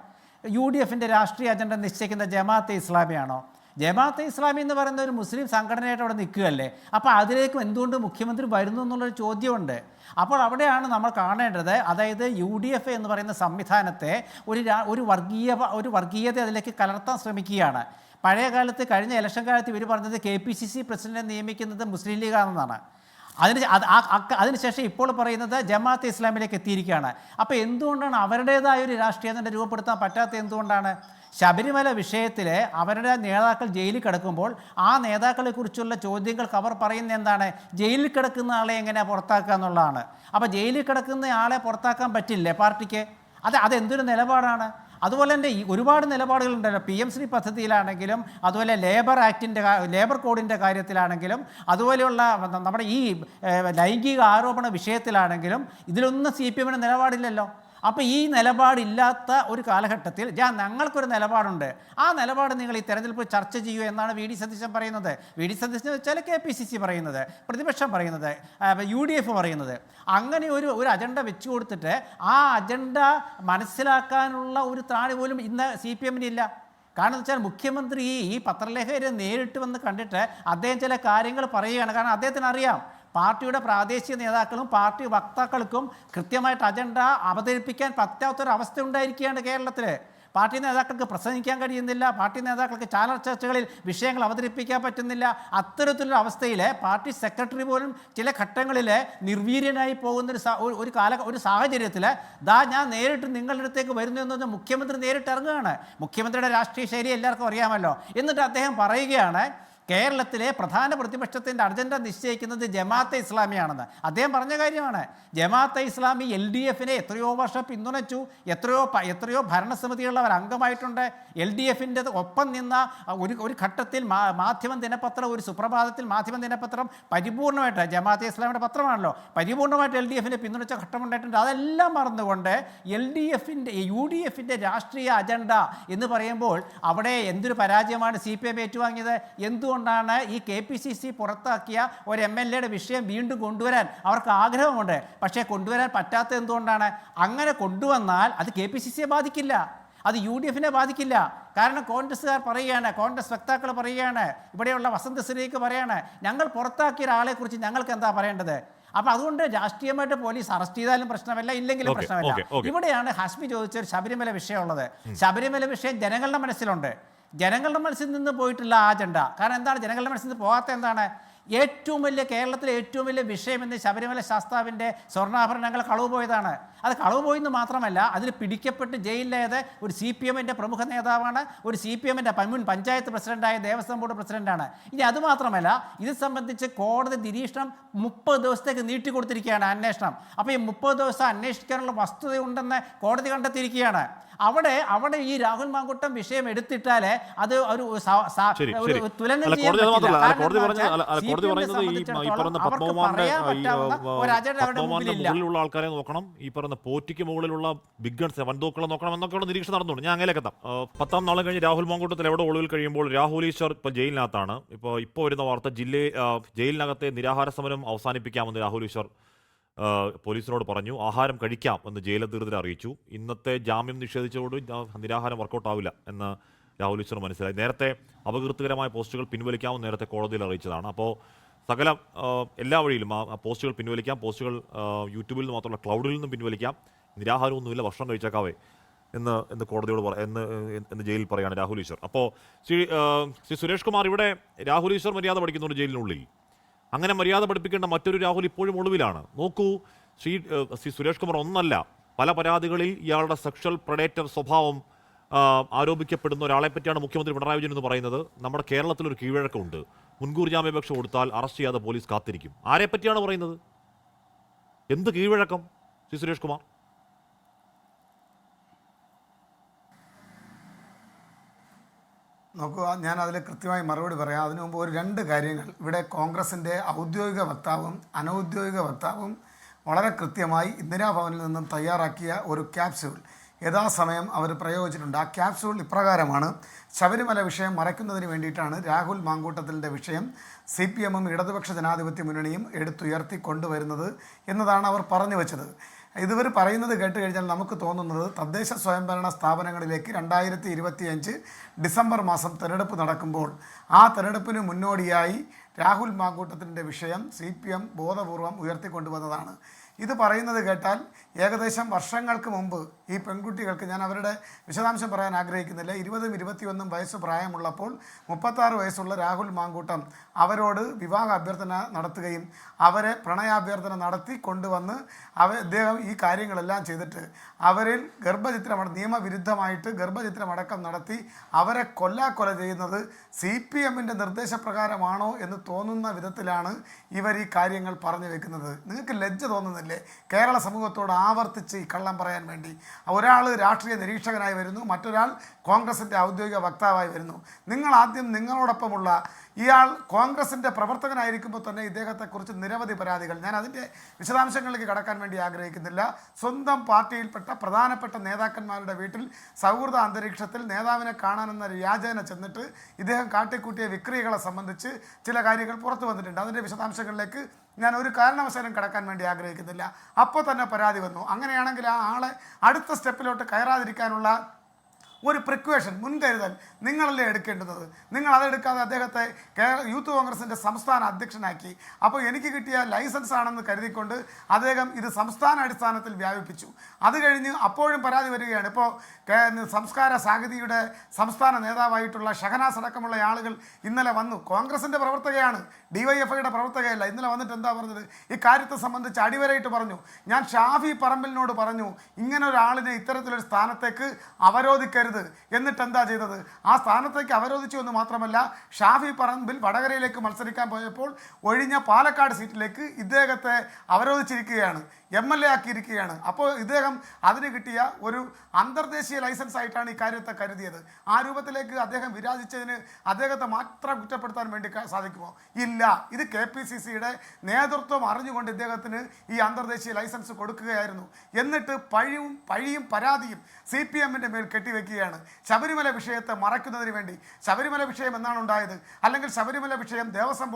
F: UDF-ൻ്റെ രാഷ്ട്രീയ അജണ്ട നിശ്ചയിക്കുന്ന ജമാഅത്തെ ഇസ്ലാമിയാണോ? ജമാഅത്തെ ഇസ്ലാമി എന്ന് പറയുന്ന ഒരു മുസ്ലിം സംഘടനയായിട്ട് അവിടെ നിൽക്കുകയല്ലേ. അപ്പോൾ അതിലേക്കും എന്തുകൊണ്ട് മുഖ്യമന്ത്രി വരുന്നു എന്നുള്ളൊരു ചോദ്യമുണ്ട്. അപ്പോൾ അവിടെയാണ് നമ്മൾ കാണേണ്ടത്. അതായത് UDF എന്ന് പറയുന്ന സംവിധാനത്തെ ഒരു വർഗീയത അതിലേക്ക് കലർത്താൻ ശ്രമിക്കുകയാണ്. പഴയ കാലത്ത് കഴിഞ്ഞ ഇലക്ഷൻ കാലത്ത് ഇവർ പറഞ്ഞത് KPCC പ്രസിഡന്റിനെ നിയമിക്കുന്നത് മുസ്ലിം ലീഗാണെന്നാണ്. അതിനുശേഷം ഇപ്പോൾ പറയുന്നത് ജമാഅത്തെ ഇസ്ലാമിലേക്ക് എത്തിയിരിക്കുകയാണ്. അപ്പോൾ എന്തുകൊണ്ടാണ് അവരുടേതായ ഒരു രാഷ്ട്രീയം തന്നെ രൂപപ്പെടുത്താൻ പറ്റാത്തത്? എന്തുകൊണ്ടാണ്? ശബരിമല വിഷയത്തിൽ അവരുടെ നേതാക്കൾ ജയിലിൽ കിടക്കുമ്പോൾ ആ നേതാക്കളെക്കുറിച്ചുള്ള ചോദ്യങ്ങൾക്ക് അവർ പറയുന്നത് എന്താണ്? ജയിലിൽ കിടക്കുന്ന ആളെ എങ്ങനെയാണ് പുറത്താക്കുക എന്നുള്ളതാണ്. അപ്പോൾ ജയിലിൽ കിടക്കുന്ന ആളെ പുറത്താക്കാൻ പറ്റില്ലേ പാർട്ടിക്ക്? അതെന്തൊരു നിലപാടാണ്? അതുപോലെ തന്നെ ഒരുപാട് നിലപാടുകളുണ്ടല്ലോ. PM-ശ്രീ പദ്ധതിയിലാണെങ്കിലും, അതുപോലെ ലേബർ കോഡിൻ്റെ കാര്യത്തിലാണെങ്കിലും, അതുപോലെയുള്ള നമ്മുടെ ഈ ലൈംഗിക ആരോപണ വിഷയത്തിലാണെങ്കിലും ഇതിലൊന്നും CPM-ന് നിലപാടില്ലല്ലോ. അപ്പോൾ ഈ നിലപാടില്ലാത്ത ഒരു കാലഘട്ടത്തിൽ ഞങ്ങൾക്കൊരു നിലപാടുണ്ട്, ആ നിലപാട് നിങ്ങൾ ഈ തെരഞ്ഞെടുപ്പ് ചർച്ച ചെയ്യൂ എന്നാണ് VD സതീശൻ പറയുന്നത്. VD സതീശൻ വെച്ചാൽ KPCC പറയുന്നത്, പ്രതിപക്ഷം പറയുന്നത്, UDF പറയുന്നത്. അങ്ങനെ ഒരു അജണ്ട വെച്ചു കൊടുത്തിട്ട് ആ അജണ്ട മനസ്സിലാക്കാനുള്ള ഒരു ത്രാണി പോലും ഇന്ന് CPM-ന് ഇല്ല. കാരണം വെച്ചാൽ മുഖ്യമന്ത്രി ഈ പത്രലേഖകരെ നേരിട്ട് വന്ന് കണ്ടിട്ട് അദ്ദേഹം ചില കാര്യങ്ങൾ പറയുകയാണ്. കാരണം അദ്ദേഹത്തിന് അറിയാം പാർട്ടിയുടെ പ്രാദേശിക നേതാക്കളും പാർട്ടി വക്താക്കൾക്കും കൃത്യമായിട്ട് അജണ്ട അവതരിപ്പിക്കാൻ പറ്റാത്തൊരവസ്ഥ ഉണ്ടായിരിക്കുകയാണ് കേരളത്തിൽ. പാർട്ടി നേതാക്കൾക്ക് പ്രസംഗിക്കാൻ കഴിയുന്നില്ല, പാർട്ടി നേതാക്കൾക്ക് ചാനൽ ചർച്ചകളിൽ വിഷയങ്ങൾ അവതരിപ്പിക്കാൻ പറ്റുന്നില്ല. അത്തരത്തിലുള്ള അവസ്ഥയിൽ പാർട്ടി സെക്രട്ടറി പോലും ചില ഘട്ടങ്ങളിൽ നിർവീര്യനായി പോകുന്ന ഒരു സാഹചര്യത്തിൽ ഞാൻ നേരിട്ട് നിങ്ങളുടെ അടുത്തേക്ക് വരുന്നു എന്ന് പറഞ്ഞാൽ മുഖ്യമന്ത്രി നേരിട്ട് ഇറങ്ങുകയാണ്. മുഖ്യമന്ത്രിയുടെ രാഷ്ട്രീയ ശൈലി എല്ലാവർക്കും അറിയാമല്ലോ. എന്നിട്ട് അദ്ദേഹം പറയുകയാണ് കേരളത്തിലെ പ്രധാന പ്രതിപക്ഷത്തിൻ്റെ അജണ്ട നിശ്ചയിക്കുന്നത് ജമാഅത്തെ ഇസ്ലാമിയാണെന്ന് അദ്ദേഹം പറഞ്ഞ കാര്യമാണ്. ജമാഅത്തെ ഇസ്ലാമി LDFിനെ എത്രയോ വർഷം പിന്തുണച്ചു, എത്രയോ ഭരണസമിതികളിൽ അവർ അംഗമായിട്ടുണ്ട്. LDFിൻ്റെ ഒപ്പം നിന്ന ഒരു ഘട്ടത്തിൽ മാധ്യമം ദിനപത്രം, ഒരു സുപ്രഭാതത്തിൽ മാധ്യമം ദിനപത്രം പരിപൂർണമായിട്ട്, ജമാഅത്തെ ഇസ്ലാമിയുടെ പത്രമാണല്ലോ, പരിപൂർണമായിട്ട് LDFിനെ പിന്തുണച്ച ഘട്ടമുണ്ടായിട്ടുണ്ട്. അതെല്ലാം മറന്നുകൊണ്ട് UDFിൻ്റെ രാഷ്ട്രീയ അജണ്ട എന്ന് പറയുമ്പോൾ അവിടെ എന്തൊരു പരാജയമാണ് CPM ഏറ്റുവാങ്ങിയത്. എന്തുകൊണ്ടാണ് ഈ KPCC പുറത്താക്കിയ ഒരു MLAയുടെ വിഷയം വീണ്ടും കൊണ്ടുവരാൻ അവർക്ക് ആഗ്രഹമുണ്ട്, പക്ഷേ കൊണ്ടുവരാൻ പറ്റാത്തത് എന്തുകൊണ്ടാണ്? അങ്ങനെ കൊണ്ടുവന്നാൽ അത് KPCCയെ ബാധിക്കില്ല, അത് UDFിനെ ബാധിക്കില്ല. കാരണം കോൺഗ്രസ്സുകാർ പറയുകയാണ്, കോൺഗ്രസ് വക്താക്കൾ പറയുകയാണ്, ഇവിടെയുള്ള വസന്ത് സിറിയക്ക് പറയാണ്, ഞങ്ങൾ പുറത്താക്കിയ ഒരാളെക്കുറിച്ച് ഞങ്ങൾക്ക് എന്താ പറയേണ്ടത്? അപ്പം അതുകൊണ്ട് രാഷ്ട്രീയമായിട്ട് പോലീസ് അറസ്റ്റ് ചെയ്താലും പ്രശ്നമല്ല, ഇല്ലെങ്കിലും പ്രശ്നമല്ല. ഇവിടെയാണ് ഹാഷ്മി ചോദിച്ചൊരു ശബരിമല വിഷയമുള്ളത്. ശബരിമല വിഷയം ജനങ്ങളുടെ മനസ്സിലുണ്ട്. ജനങ്ങളുടെ മനസ്സിൽ നിന്ന് പോയിട്ടുള്ള അജണ്ട. കാരണം എന്താണ് ജനങ്ങളുടെ മനസ്സിൽ നിന്ന് പോകാത്ത? എന്താണ് ഏറ്റവും വലിയ, കേരളത്തിലെ ഏറ്റവും വലിയ വിഷയം എന്ന് ശബരിമല ശാസ്താവിൻ്റെ സ്വർണ്ണാഭരണങ്ങൾ കളവ് പോയതാണ്. അത് കളവ് പോയെന്ന് മാത്രമല്ല, അതിൽ പിടിക്കപ്പെട്ട് ജയിലിലായത് ഒരു CPMൻ്റെ പ്രമുഖ നേതാവാണ്, ഒരു CPMൻ്റെ മുൻ പഞ്ചായത്ത് പ്രസിഡൻ്റായ ദേവസ്വം ബോർഡ് പ്രസിഡൻ്റാണ്. ഇനി അതുമാത്രമല്ല, ഇത് സംബന്ധിച്ച് കോടതി നിരീക്ഷണം 30 ദിവസത്തേക്ക് നീട്ടിക്കൊടുത്തിരിക്കുകയാണ് അന്വേഷണം. അപ്പോൾ ഈ 30 ദിവസം അന്വേഷിക്കാനുള്ള വസ്തുതയുണ്ടെന്ന് കോടതി കണ്ടെത്തിയിരിക്കുകയാണ്. അവിടെ ഈ രാഹുൽ മാങ്കൂട്ടം വിഷയം എടുത്തിട്ടാൽ അത് ഒരു തുലനം ചെയ്യാൻ പറ്റില്ല.
A: മുകളിലുള്ള ആൾക്കാരെ നോക്കണം, ഈ പറയുന്ന പോറ്റിക്ക് മുകളിലുള്ള ബിഗ് ഗൺസ് വൻതോക്കളെ നോക്കണം എന്നൊക്കെയുള്ള നിരീക്ഷണം നടന്നുണ്ട്. ഞാൻ അങ്ങനെയൊക്കെ എത്താം. 10-ാം നാളും കഴിഞ്ഞ് രാഹുൽ മാങ്കൂട്ടത്തിൽ എവിടെ ഒളിവിൽ കഴിയുമ്പോൾ രാഹുൽ ഈശ്വർ ഇപ്പോൾ ജയിലിനകത്താണ്. ഇപ്പോൾ വരുന്ന വാർത്ത ജയിലിനകത്തെ നിരാഹാര സമരം അവസാനിപ്പിക്കാമെന്ന് രാഹുൽ ഈശ്വർ പോലീസിനോട് പറഞ്ഞു. ആഹാരം കഴിക്കാം എന്ന് ജയിലധികൃതരെ അറിയിച്ചു. ഇന്നത്തെ ജാമ്യം നിഷേധിച്ചതോട് നിരാഹാരം വർക്കൗട്ട് ആവില്ല എന്ന് രാഹുൽ ഈശ്വർ മനസ്സിലായി. നേരത്തെ അപകീർത്തികരമായ പോസ്റ്റുകൾ പിൻവലിക്കാമെന്ന് നേരത്തെ കോടതിയിൽ അറിയിച്ചതാണ്. അപ്പോൾ സകല എല്ലാ വഴിയിലും ആ പോസ്റ്റുകൾ പിൻവലിക്കാം, പോസ്റ്റുകൾ യൂട്യൂബിൽ നിന്ന് മാത്രമല്ല ക്ലൗഡിൽ നിന്നും പിൻവലിക്കാം, നിരാഹാരമൊന്നുമില്ല, ഭക്ഷണം കഴിച്ചേക്കാവേ എന്ന് കോടതിയോട് എന്ന് ജയിലിൽ പറയാണ് രാഹുൽ ഈശ്വർ. അപ്പോൾ ശ്രീ സുരേഷ് കുമാർ, ഇവിടെ രാഹുൽ ഈശ്വർ മര്യാദ പഠിക്കുന്നുണ്ട് ജയിലിനുള്ളിൽ. അങ്ങനെ മര്യാദ പഠിപ്പിക്കേണ്ട മറ്റൊരു രാഹുൽ ഇപ്പോഴും ഒളിവിലാണ്. നോക്കൂ, ശ്രീ സുരേഷ് കുമാർ, ഒന്നല്ല പല പരാതികളിൽ ഇയാളുടെ സെക്ഷൽ പ്രഡേറ്റർ സ്വഭാവം ആരോപിക്കപ്പെടുന്ന ഒരാളെ പറ്റിയാണ് മുഖ്യമന്ത്രി പിണറായി വിജയൻ എന്ന് പറയുന്നത്. നമ്മുടെ കേരളത്തിലൊരു കീഴ്വഴക്കമുണ്ട്. മുൻകൂർ ജാമ്യാപേക്ഷ കൊടുത്താൽ അറസ്റ്റ് ചെയ്യാതെ പോലീസ് കാത്തിരിക്കും. ആരെ പറ്റിയാണ് പറയുന്നത്? എന്ത് കീഴ്വഴക്കം ശ്രീ സുരേഷ് കുമാർ?
C: നോക്കുക, ഞാൻ അതിൽ കൃത്യമായി മറുപടി പറയാം. അതിനു മുമ്പ് ഒരു 2 കാര്യങ്ങൾ. ഇവിടെ കോൺഗ്രസിൻ്റെ ഔദ്യോഗിക വക്താവും അനൗദ്യോഗിക വക്താവും വളരെ കൃത്യമായി ഇന്ദിരാഭവനിൽ നിന്നും തയ്യാറാക്കിയ ഒരു ക്യാപ്സ്യൂൾ യഥാസമയം അവർ പ്രയോഗിച്ചിട്ടുണ്ട്. ആ ക്യാപ്സ്യൂൾ ഇപ്രകാരമാണ്: ശബരിമല വിഷയം മറയ്ക്കുന്നതിന് വേണ്ടിയിട്ടാണ് രാഹുൽ മാങ്കൂട്ടത്തിൻ്റെ വിഷയം CPMഉം ഇടതുപക്ഷ ജനാധിപത്യ മുന്നണിയും എടുത്തുയർത്തി കൊണ്ടുവരുന്നത് എന്നതാണ് അവർ പറഞ്ഞു വെച്ചത്. ഇതുവർ പറയുന്നത് കേട്ട് കഴിഞ്ഞാൽ നമുക്ക് തോന്നുന്നത് തദ്ദേശ സ്വയംഭരണ സ്ഥാപനങ്ങളിലേക്ക് 2025 ഡിസംബർ മാസം തെരഞ്ഞെടുപ്പ് നടക്കുമ്പോൾ ആ തെരഞ്ഞെടുപ്പിന് മുന്നോടിയായി രാഹുൽ മാങ്കൂട്ടത്തിൻ്റെ വിഷയം CPM ബോധപൂർവം ഉയർത്തിക്കൊണ്ടുവന്നതാണ്. ഇത് പറയുന്നത് കേട്ടാൽ ഏകദേശം വർഷങ്ങൾക്ക് മുമ്പ് ഈ പെൺകുട്ടികൾക്ക്, ഞാൻ അവരുടെ വിശദാംശം പറയാൻ ആഗ്രഹിക്കുന്നില്ല, 20ഉം 21ഉം വയസ്സ് പ്രായമുള്ളപ്പോൾ 36 വയസ്സുള്ള രാഹുൽ മാങ്കൂട്ടം അവരോട് വിവാഹ അഭ്യർത്ഥന നടത്തുകയും അവരെ പ്രണയാഭ്യർത്ഥന നടത്തി കൊണ്ടുവന്ന് അദ്ദേഹം ഈ കാര്യങ്ങളെല്ലാം ചെയ്തിട്ട് അവരിൽ നിയമവിരുദ്ധമായിട്ട് ഗർഭചിത്രമടക്കം നടത്തി അവരെ കൊല ചെയ്യുന്നത് CPMൻ്റെ നിർദ്ദേശപ്രകാരമാണോ എന്ന് തോന്നുന്ന വിധത്തിലാണ് ഇവർ ഈ കാര്യങ്ങൾ പറഞ്ഞു വെക്കുന്നത്. നിങ്ങൾക്ക് ലജ്ജ തോന്നുന്നില്ലേ കേരള സമൂഹത്തോട് ആവർത്തിച്ച് ഈ കള്ളം പറയാൻ വേണ്ടി? ഒരാൾ രാഷ്ട്രീയ നിരീക്ഷകനായി വരുന്നു, മറ്റൊരാൾ കോൺഗ്രസിൻ്റെ ഔദ്യോഗിക വക്താവായി വരുന്നു. നിങ്ങൾ ആദ്യം നിങ്ങളോടൊപ്പമുള്ള ഇയാൾ കോൺഗ്രസിൻ്റെ പ്രവർത്തകനായിരിക്കുമ്പോൾ തന്നെ ഇദ്ദേഹത്തെക്കുറിച്ച് നിരവധി പരാതികൾ, ഞാൻ അതിൻ്റെ വിശദാംശങ്ങളിലേക്ക് കടക്കാൻ വേണ്ടി ആഗ്രഹിക്കുന്നില്ല. സ്വന്തം പാർട്ടിയിൽപ്പെട്ട പ്രധാനപ്പെട്ട നേതാക്കന്മാരുടെ വീട്ടിൽ സൗഹൃദ അന്തരീക്ഷത്തിൽ നേതാവിനെ കാണാനെന്ന വ്യാജേന ചെന്നിട്ട് ഇദ്ദേഹം കാട്ടിക്കൂട്ടിയ വിക്രിയകളെ സംബന്ധിച്ച് ചില കാര്യങ്ങൾ പുറത്തു വന്നിട്ടുണ്ട്. അതിൻ്റെ വിശദാംശങ്ങളിലേക്ക് ഞാൻ ഒരു കാരണവശാലും കടക്കാൻ വേണ്ടി ആഗ്രഹിക്കുന്നില്ല. അപ്പോൾ തന്നെ പരാതി വന്നു. അങ്ങനെയാണെങ്കിൽ ആ ആളെ അടുത്ത സ്റ്റെപ്പിലോട്ട് കയറാതിരിക്കാനുള്ള ഒരു പ്രിക്വേഷൻ, മുൻകരുതൽ നിങ്ങളല്ലേ എടുക്കേണ്ടുന്നത്. നിങ്ങൾ അതെടുക്കാതെ അദ്ദേഹത്തെ യൂത്ത് കോൺഗ്രസിൻ്റെ സംസ്ഥാന അധ്യക്ഷനാക്കി. അപ്പോൾ എനിക്ക് കിട്ടിയ ലൈസൻസ് ആണെന്ന് കരുതിക്കൊണ്ട് അദ്ദേഹം ഇത് സംസ്ഥാന അടിസ്ഥാനത്തിൽ വ്യാപിപ്പിച്ചു. അത് കഴിഞ്ഞ് അപ്പോഴും പരാതി വരികയാണ്. ഇപ്പോൾ സംസ്കാര സാഹിതിയുടെ സംസ്ഥാന നേതാവായിട്ടുള്ള ഷഹനാസ് അടക്കമുള്ള ആളുകൾ ഇന്നലെ വന്നു. കോൺഗ്രസിൻ്റെ പ്രവർത്തകയാണ്, DYFIയുടെ പ്രവർത്തകയല്ല. ഇന്നലെ വന്നിട്ട് എന്താ പറഞ്ഞത്? ഈ കാര്യത്തെ സംബന്ധിച്ച് അടിവരയിട്ട് പറഞ്ഞു, ഞാൻ ഷാഫി പറമ്പിലിനോട് പറഞ്ഞു ഇങ്ങനെ ഒരാളിനെ ഇത്തരത്തിലൊരു സ്ഥാനത്തേക്ക് അവരോധിക്കരുത്, ചെയ്തത്. എന്നിട്ട് എന്താ ചെയ്തത്? ആ സ്ഥാനത്തേക്ക് അവരോധിച്ചു എന്ന് മാത്രമല്ല, ഷാഫി പറമ്പിൽ വടകരയിലേക്ക് മത്സരിക്കാൻ പോയപ്പോൾ ഒഴിഞ്ഞ പാലക്കാട് സീറ്റിലേക്ക് ഇദ്ദേഹത്തെ അവരോധിച്ചിരിക്കുകയാണ്, MLA ആക്കിയിരിക്കുകയാണ്. അപ്പോൾ ഇദ്ദേഹം അതിന് കിട്ടിയ ഒരു അന്തർദേശീയ ലൈസൻസ് ആയിട്ടാണ് ഈ കാര്യത്തെ കരുതിയത്. ആ രൂപത്തിലേക്ക് അദ്ദേഹം വിരാജിച്ചതിന് അദ്ദേഹത്തെ മാത്രം കുറ്റപ്പെടുത്താൻ വേണ്ടി സാധിക്കുമോ? ഇല്ല. ഇത് KPCCയുടെ നേതൃത്വം അറിഞ്ഞുകൊണ്ട് ഇദ്ദേഹത്തിന് ഈ അന്തർദേശീയ ലൈസൻസ് കൊടുക്കുകയായിരുന്നു. എന്നിട്ട് പഴിയും പരാതിയും CPMന്റെ മേൽ കെട്ടിവെക്കുകയാണ് ശബരിമല വിഷയത്തെ മറയ്ക്കുന്നതിന് വേണ്ടി. ശബരിമല വിഷയം എന്നാണ് ഉണ്ടായത്? അല്ലെങ്കിൽ ശബരിമല വിഷയം ദേവസ്വം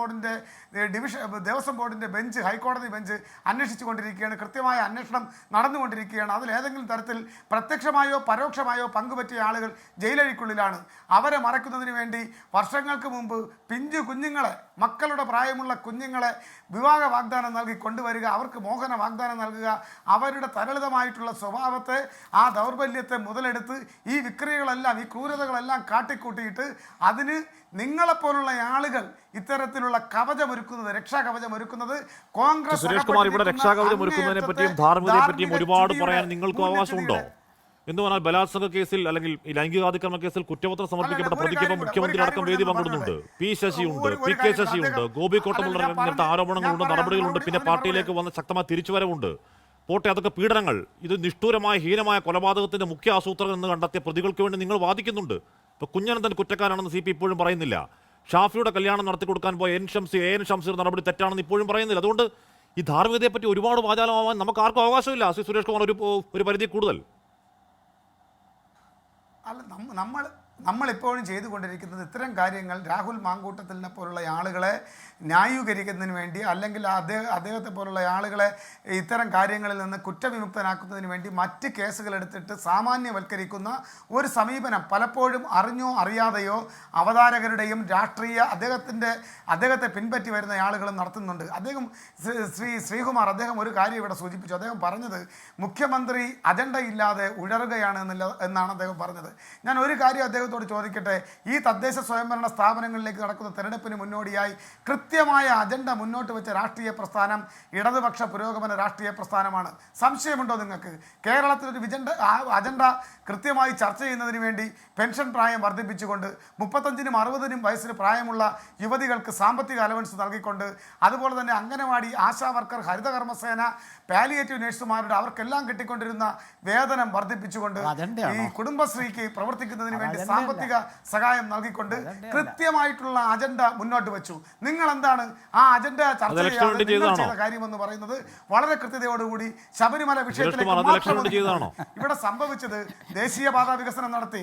C: ബോർഡിന്റെ ബെഞ്ച്, ഹൈക്കോടതി ബെഞ്ച് അന്വേഷിച്ചുകൊണ്ടിരിക്കുകയാണ്. കൃത്യമായ അന്വേഷണം നടന്നുകൊണ്ടിരിക്കുകയാണ്. അതിൽ ഏതെങ്കിലും തരത്തിൽ പ്രത്യക്ഷമായോ പരോക്ഷമായോ പങ്കുപറ്റിയ ആളുകൾ ജയിലഴിക്കുള്ളിലാണ്. അവരെ മറയ്ക്കുന്നതിന് വേണ്ടി വർഷങ്ങൾക്ക് മുമ്പ് പിഞ്ചു കുഞ്ഞുങ്ങളെ, മക്കളുടെ പ്രായമുള്ള കുഞ്ഞുങ്ങളെ വിവാഹ വാഗ്ദാനം നൽകി കൊണ്ടുവരിക, അവർക്ക് മോഹന വാഗ്ദാനം നൽകുക, അവരുടെ തരളിതമായിട്ടുള്ള സ്വഭാവത്തെ, ആ ദൗർബല്യത്തെ മുതലെടുത്ത് ഈ വിക്രിയകളെല്ലാം, ഈ ക്രൂരതകളെല്ലാം കാട്ടിക്കൂട്ടിയിട്ട് അതിന് നിങ്ങളെപ്പോലുള്ള ആളുകൾ ഇത്തരത്തിലുള്ള കവചമൊരുക്കുന്നത്, രക്ഷാകവചമൊരുക്കുന്നത് കോൺഗ്രസ്.
A: സുരേഷ് കുമാർ, ഇവിടെ രക്ഷാകവചം ഒരുക്കുന്നതിനെ പറ്റിയും ധാർമ്മികതയെ പറ്റിയും ഒരുപാട് പറയാൻ നിങ്ങൾക്ക് അവകാശമുണ്ടോ? എന്ന് പറഞ്ഞാൽ ബലാത്സംഗ കേസിൽ അല്ലെങ്കിൽ ലൈംഗികാതിക്രമ കേസിൽ കുറ്റപത്രം സമർപ്പിക്കപ്പെട്ട പ്രതിക്കൊപ്പം മുഖ്യമന്ത്രി അടക്കം വേദി പങ്കിടുന്നുണ്ട്. P ശശിയുണ്ട്, PK ശശിയുണ്ട്, ഗോപി കോട്ടമുള്ള ആരോപണങ്ങളുണ്ട്, നടപടികളുണ്ട്, പിന്നെ പാർട്ടിയിലേക്ക് വന്ന ശക്തമായ തിരിച്ചുവരവുണ്ട്. പോട്ടെ, അതൊക്കെ പീഡനങ്ങൾ. ഇത് നിഷ്ഠൂരമായ ഹീനമായ കൊലപാതകത്തിന്റെ മുഖ്യ ആസൂത്രകൻ എന്ന് കണ്ടെത്തിയ പ്രതികൾക്ക് വേണ്ടി നിങ്ങൾ വാദിക്കുന്നുണ്ട്. ഇപ്പൊ കുഞ്ഞനന്തൻ കുറ്റക്കാരാണെന്ന് CP ഇപ്പോഴും പറയുന്നില്ല. ഷാഫിയുടെ കല്യാണം നടത്തി കൊടുക്കാൻ പോയ AN ഷംസീർ നടപടി തെറ്റാണെന്ന് ഇപ്പോഴും പറയുന്നില്ല. അതുകൊണ്ട് ഈ ധാർമ്മികതയെ പറ്റി ഒരുപാട് വാചാലമാവാൻ നമുക്ക് ആർക്കും അവകാശമില്ല. ശ്രീ സുരേഷ് കുമാർ, ഒരു പരിധി കൂടുതൽ.
C: അല്ല, നമ്മളിപ്പോഴും ചെയ്തുകൊണ്ടിരിക്കുന്നത് ഇത്തരം കാര്യങ്ങൾ രാഹുൽ മാങ്കൂട്ടത്തിനെ പോലുള്ള ആളുകളെ ന്യായീകരിക്കുന്നതിന് വേണ്ടി, അല്ലെങ്കിൽ അദ്ദേഹത്തെ പോലുള്ള ആളുകളെ ഇത്തരം കാര്യങ്ങളിൽ നിന്ന് കുറ്റവിമുക്തനാക്കുന്നതിന് വേണ്ടി മറ്റ് കേസുകൾ എടുത്തിട്ട് സാമാന്യവൽക്കരിക്കുന്ന ഒരു സമീപനം പലപ്പോഴും അറിഞ്ഞോ അറിയാതെയോ അവതാരകരുടെയും അദ്ദേഹത്തെ പിൻപറ്റി വരുന്ന ആളുകളും നടത്തുന്നുണ്ട്. അദ്ദേഹം ശ്രീകുമാർ അദ്ദേഹം ഒരു കാര്യം ഇവിടെ സൂചിപ്പിച്ചു. അദ്ദേഹം പറഞ്ഞത് മുഖ്യമന്ത്രി അജണ്ട ഇല്ലാതെ ഉഴറുകയാണ് എന്നാണ് അദ്ദേഹം പറഞ്ഞത്. ഞാൻ ഒരു കാര്യം അദ്ദേഹത്തോട് ചോദിക്കട്ടെ. ഈ തദ്ദേശ സ്വയംഭരണ സ്ഥാപനങ്ങളിലേക്ക് നടക്കുന്ന തെരഞ്ഞെടുപ്പിന് മുന്നോടിയായി കൃത്യമായ അജണ്ട മുന്നോട്ട് വെച്ച രാഷ്ട്രീയ പ്രസ്ഥാനം ഇടതുപക്ഷ പുരോഗമന രാഷ്ട്രീയ പ്രസ്ഥാനമാണ്. സംശയമുണ്ടോ നിങ്ങൾക്ക്? കേരളത്തിലൊരു അജണ്ട കൃത്യമായി ചർച്ച ചെയ്യുന്നതിന് വേണ്ടി പെൻഷൻ പ്രായം വർദ്ധിപ്പിച്ചുകൊണ്ട് 35-നും 60-നും വയസ്സിന് പ്രായമുള്ള യുവതികൾക്ക് സാമ്പത്തിക അലവൻസ് നൽകിക്കൊണ്ട്, അതുപോലെ തന്നെ അംഗനവാടി, ആശാ വർക്കർ, ഹരിതകർമ്മസേന, പാലിയേറ്റീവ് നഴ്സുമാരുടെ അവർക്കെല്ലാം കിട്ടിക്കൊണ്ടിരുന്ന വേതനം വർദ്ധിപ്പിച്ചുകൊണ്ട്, ഈ കുടുംബശ്രീക്ക് പ്രവർത്തിക്കുന്നതിന് വേണ്ടി സാമ്പത്തിക സഹായം നൽകിക്കൊണ്ട് കൃത്യമായിട്ടുള്ള അജണ്ട മുന്നോട്ട് വെച്ചു. നിങ്ങൾ എന്താണ് ആ അജണ്ട ചർച്ച ചെയ്ത കാര്യമെന്ന് പറയുന്നത്? വളരെ കൃത്യതയോടുകൂടി ശബരിമല വിഷയത്തിലേക്ക് ഇവിടെ സംഭവിച്ചത് ദേശീയപാത വികസനം നടത്തി.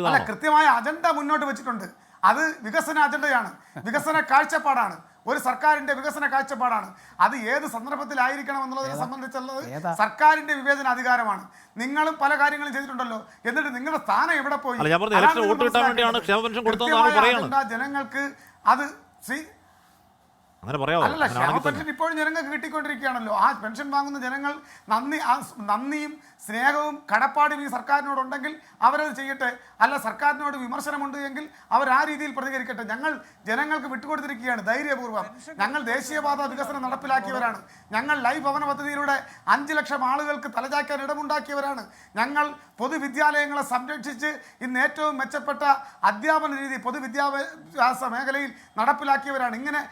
C: അല്ല, കൃത്യമായ അജണ്ട മുന്നോട്ട് വെച്ചിട്ടുണ്ട്. അത് വികസന അജണ്ടയാണ്, വികസന കാഴ്ചപ്പാടാണ്, ഒരു സർക്കാരിന്റെ വികസന കാഴ്ചപ്പാടാണ്. അത് ഏത് സന്ദർഭത്തിലായിരിക്കണം എന്നുള്ളതിനെ സംബന്ധിച്ചുള്ളത് സർക്കാരിന്റെ വിവേചന അധികാരമാണ്. നിങ്ങളും പല കാര്യങ്ങളും ചെയ്തിട്ടുണ്ടല്ലോ, എന്നിട്ട് നിങ്ങളുടെ സ്ഥാനം എവിടെ പോയി? ജനങ്ങൾക്ക് അത് അല്ല, ക്ഷേമ പെൻഷൻ ഇപ്പോഴും ജനങ്ങൾക്ക് കിട്ടിക്കൊണ്ടിരിക്കുകയാണല്ലോ. ആ പെൻഷൻ വാങ്ങുന്ന ജനങ്ങൾ നന്ദിയും സ്നേഹവും കടപ്പാടും ഈ സർക്കാരിനോടുണ്ടെങ്കിൽ അവരത് ചെയ്യട്ടെ. അല്ല, സർക്കാരിനോട് വിമർശനമുണ്ട് എങ്കിൽ അവർ ആ രീതിയിൽ പ്രതികരിക്കട്ടെ. ഞങ്ങൾ ജനങ്ങൾക്ക് വിട്ടുകൊടുത്തിരിക്കുകയാണ് ധൈര്യപൂർവ്വം. ഞങ്ങൾ ദേശീയപാത വികസനം നടപ്പിലാക്കിയവരാണ്. ഞങ്ങൾ ലൈഫ് ഭവന പദ്ധതിയിലൂടെ 5 ലക്ഷം ആളുകൾക്ക് തലചായ്ക്കാൻ ഇടമുണ്ടാക്കിയവരാണ്. ഞങ്ങൾ പൊതുവിദ്യാലയങ്ങളെ സംരക്ഷിച്ച് ഇന്ന് ഏറ്റവും മെച്ചപ്പെട്ട അധ്യാപന രീതി പൊതുവിദ്യാഭ്യാസ മേഖലയിൽ നടപ്പിലാക്കിയവരാണ്. ഇങ്ങനെ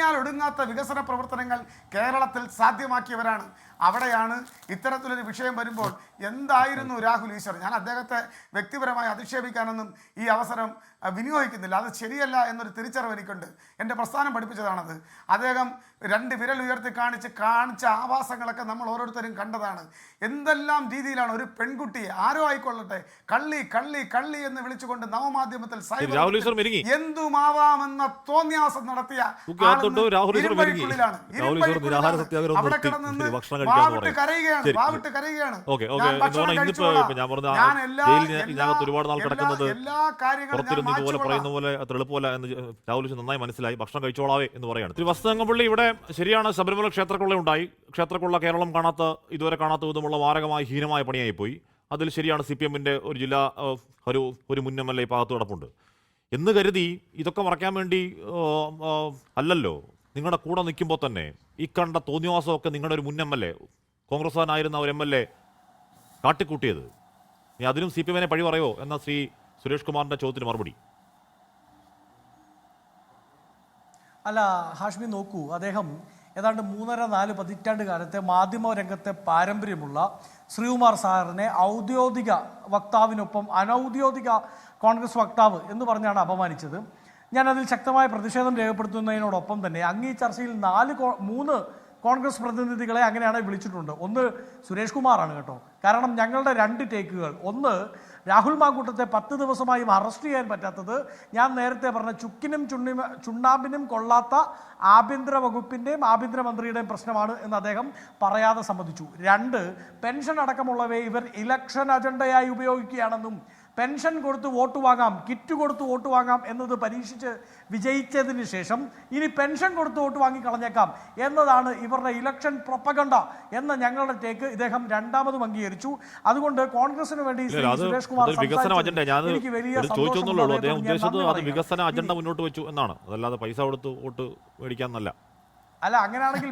C: ഒടുങ്ങാത്ത വികസന പ്രവർത്തനങ്ങൾ കേരളത്തിൽ സാധ്യമാക്കിയവരാണ്. അവിടെയാണ് ഇത്തരത്തിലൊരു വിഷയം വരുമ്പോൾ എന്തായിരുന്നു രാഹുൽ ഈശ്വർ? ഞാൻ അദ്ദേഹത്തെ വ്യക്തിപരമായി അധിക്ഷേപിക്കാനൊന്നും ഈ അവസരം വിനിയോഗിക്കുന്നില്ല. അത് ശരിയല്ല എന്നൊരു തിരിച്ചറിവ് എനിക്കുണ്ട്. എൻ്റെ പ്രസ്ഥാനം പഠിപ്പിച്ചതാണത്. അദ്ദേഹം 2 വിരൽ ഉയർത്തി കാണിച്ച ആവാസങ്ങളൊക്കെ നമ്മൾ ഓരോരുത്തരും കണ്ടതാണ്. എന്തെല്ലാം രീതിയിലാണ് ഒരു പെൺകുട്ടിയെ, ആരോ ആയിക്കൊള്ളട്ടെ, കള്ളി കള്ളി കള്ളി എന്ന് വിളിച്ചുകൊണ്ട് നവമാധ്യമത്തിൽ എന്തുമാവാമെന്ന തോന്നിയാസം നടത്തിയ അവിടെ കിടന്ന് വാവിട്ട് കരയുകയാണ്. എല്ലാ കാര്യങ്ങളും
A: ഇതുപോലെ പറയുന്ന പോലെ അത്ര എളുപ്പമല്ല എന്ന് രാഹുൽ നന്നായി മനസ്സിലായി. ഭക്ഷണം കഴിച്ചോളാവേ എന്ന് പറയാണ്. തിരു വസ്തുതങ്കപ്പള്ളി, ഇവിടെ ശരിയാണ്, ശബരിമല ക്ഷേത്രക്കൊള്ള ഉണ്ടായി. ക്ഷേത്രക്കൊള്ള കേരളം ഇതുവരെ കാണാത്ത വിധമുള്ള മാരകമായ ഹീനമായ പണിയായി പോയി. അതിൽ ശരിയാണ്, CPMന്റെ ഒരു ജില്ലാ ഒരു മുൻ MLA ഈ ഭാഗത്ത് കിടപ്പുണ്ട് എന്ന് കരുതി ഇതൊക്കെ മറയ്ക്കാൻ വേണ്ടി അല്ലല്ലോ നിങ്ങളുടെ കൂടെ നിൽക്കുമ്പോൾ തന്നെ ഈ കണ്ട തോന്നിവാസമൊക്കെ നിങ്ങളുടെ ഒരു മുൻ MLA, കോൺഗ്രസ്സുകാരനായിരുന്ന ഒരു MLA കാട്ടിക്കൂട്ടിയത്? ഇനി അതിനും സി പി എമ്മിനെ പഴി പറയോ എന്ന ശ്രീ സുരേഷ് കുമാറിന്റെ ചോദ്യത്തിന് മറുപടി.
B: അല്ല ഹാഷ്മി നോക്കൂ, അദ്ദേഹം ഏതാണ്ട് 3.5-4 പതിറ്റാണ്ട് കാലത്തെ മാധ്യമ രംഗത്തെ പാരമ്പര്യമുള്ള ശ്രീകുമാർ സാറിനെ ഔദ്യോഗിക വക്താവിനൊപ്പം അനൗദ്യോഗിക കോൺഗ്രസ് വക്താവ് എന്ന് പറഞ്ഞാണ് അപമാനിച്ചത്. ഞാനതിൽ ശക്തമായ പ്രതിഷേധം രേഖപ്പെടുത്തുന്നതിനോടൊപ്പം തന്നെ അങ്ങ് ഈ ചർച്ചയിൽ 3 കോൺഗ്രസ് പ്രതിനിധികളെ അങ്ങനെയാണ് വിളിച്ചിട്ടുണ്ട്. ഒന്ന് സുരേഷ് കുമാറാണ് കേട്ടോ. കാരണം ഞങ്ങളുടെ 2 ടേക്കുകൾ, ഒന്ന് രാഹുൽ മാങ്കൂട്ടത്തെ 10 ദിവസമായും അറസ്റ്റ് ചെയ്യാൻ പറ്റാത്തത് ഞാൻ നേരത്തെ പറഞ്ഞ ചുക്കിനും ചുണ്ണാമ്പിനും കൊള്ളാത്ത ആഭ്യന്തര വകുപ്പിൻ്റെയും ആഭ്യന്തരമന്ത്രിയുടെയും പ്രശ്നമാണ് എന്ന് അദ്ദേഹം പറയാതെ സമ്മതിച്ചു. 2, പെൻഷൻ അടക്കമുള്ളവയെ ഇവർ ഇലക്ഷൻ അജണ്ടയായി ഉപയോഗിക്കുകയാണെന്നും പെൻഷൻ കൊടുത്ത് വോട്ട് വാങ്ങാം, കിറ്റ് കൊടുത്ത് വോട്ട് വാങ്ങാം എന്നത് പരീക്ഷിച്ച് വിജയിച്ചതിന് ശേഷം ഇനി പെൻഷൻ കൊടുത്ത് വോട്ട് വാങ്ങിക്കളഞ്ഞേക്കാം എന്നതാണ് ഇവരുടെ ഇലക്ഷൻ പ്രൊപ്പഗണ്ട എന്ന ഞങ്ങളുടെ ടേക്ക് ഇദ്ദേഹം രണ്ടാമതും അംഗീകരിച്ചു. അതുകൊണ്ട് കോൺഗ്രസിന് വേണ്ടി സുരേഷ് കുമാർ എനിക്ക് വലിയ
A: വികസന അജണ്ട മുന്നോട്ട് വെച്ചു എന്നാണ്, അതല്ലാതെ പൈസ കൊടുത്ത് വോട്ട് മേടിക്കാന്നല്ല.
B: അല്ല, അങ്ങനെയാണെങ്കിൽ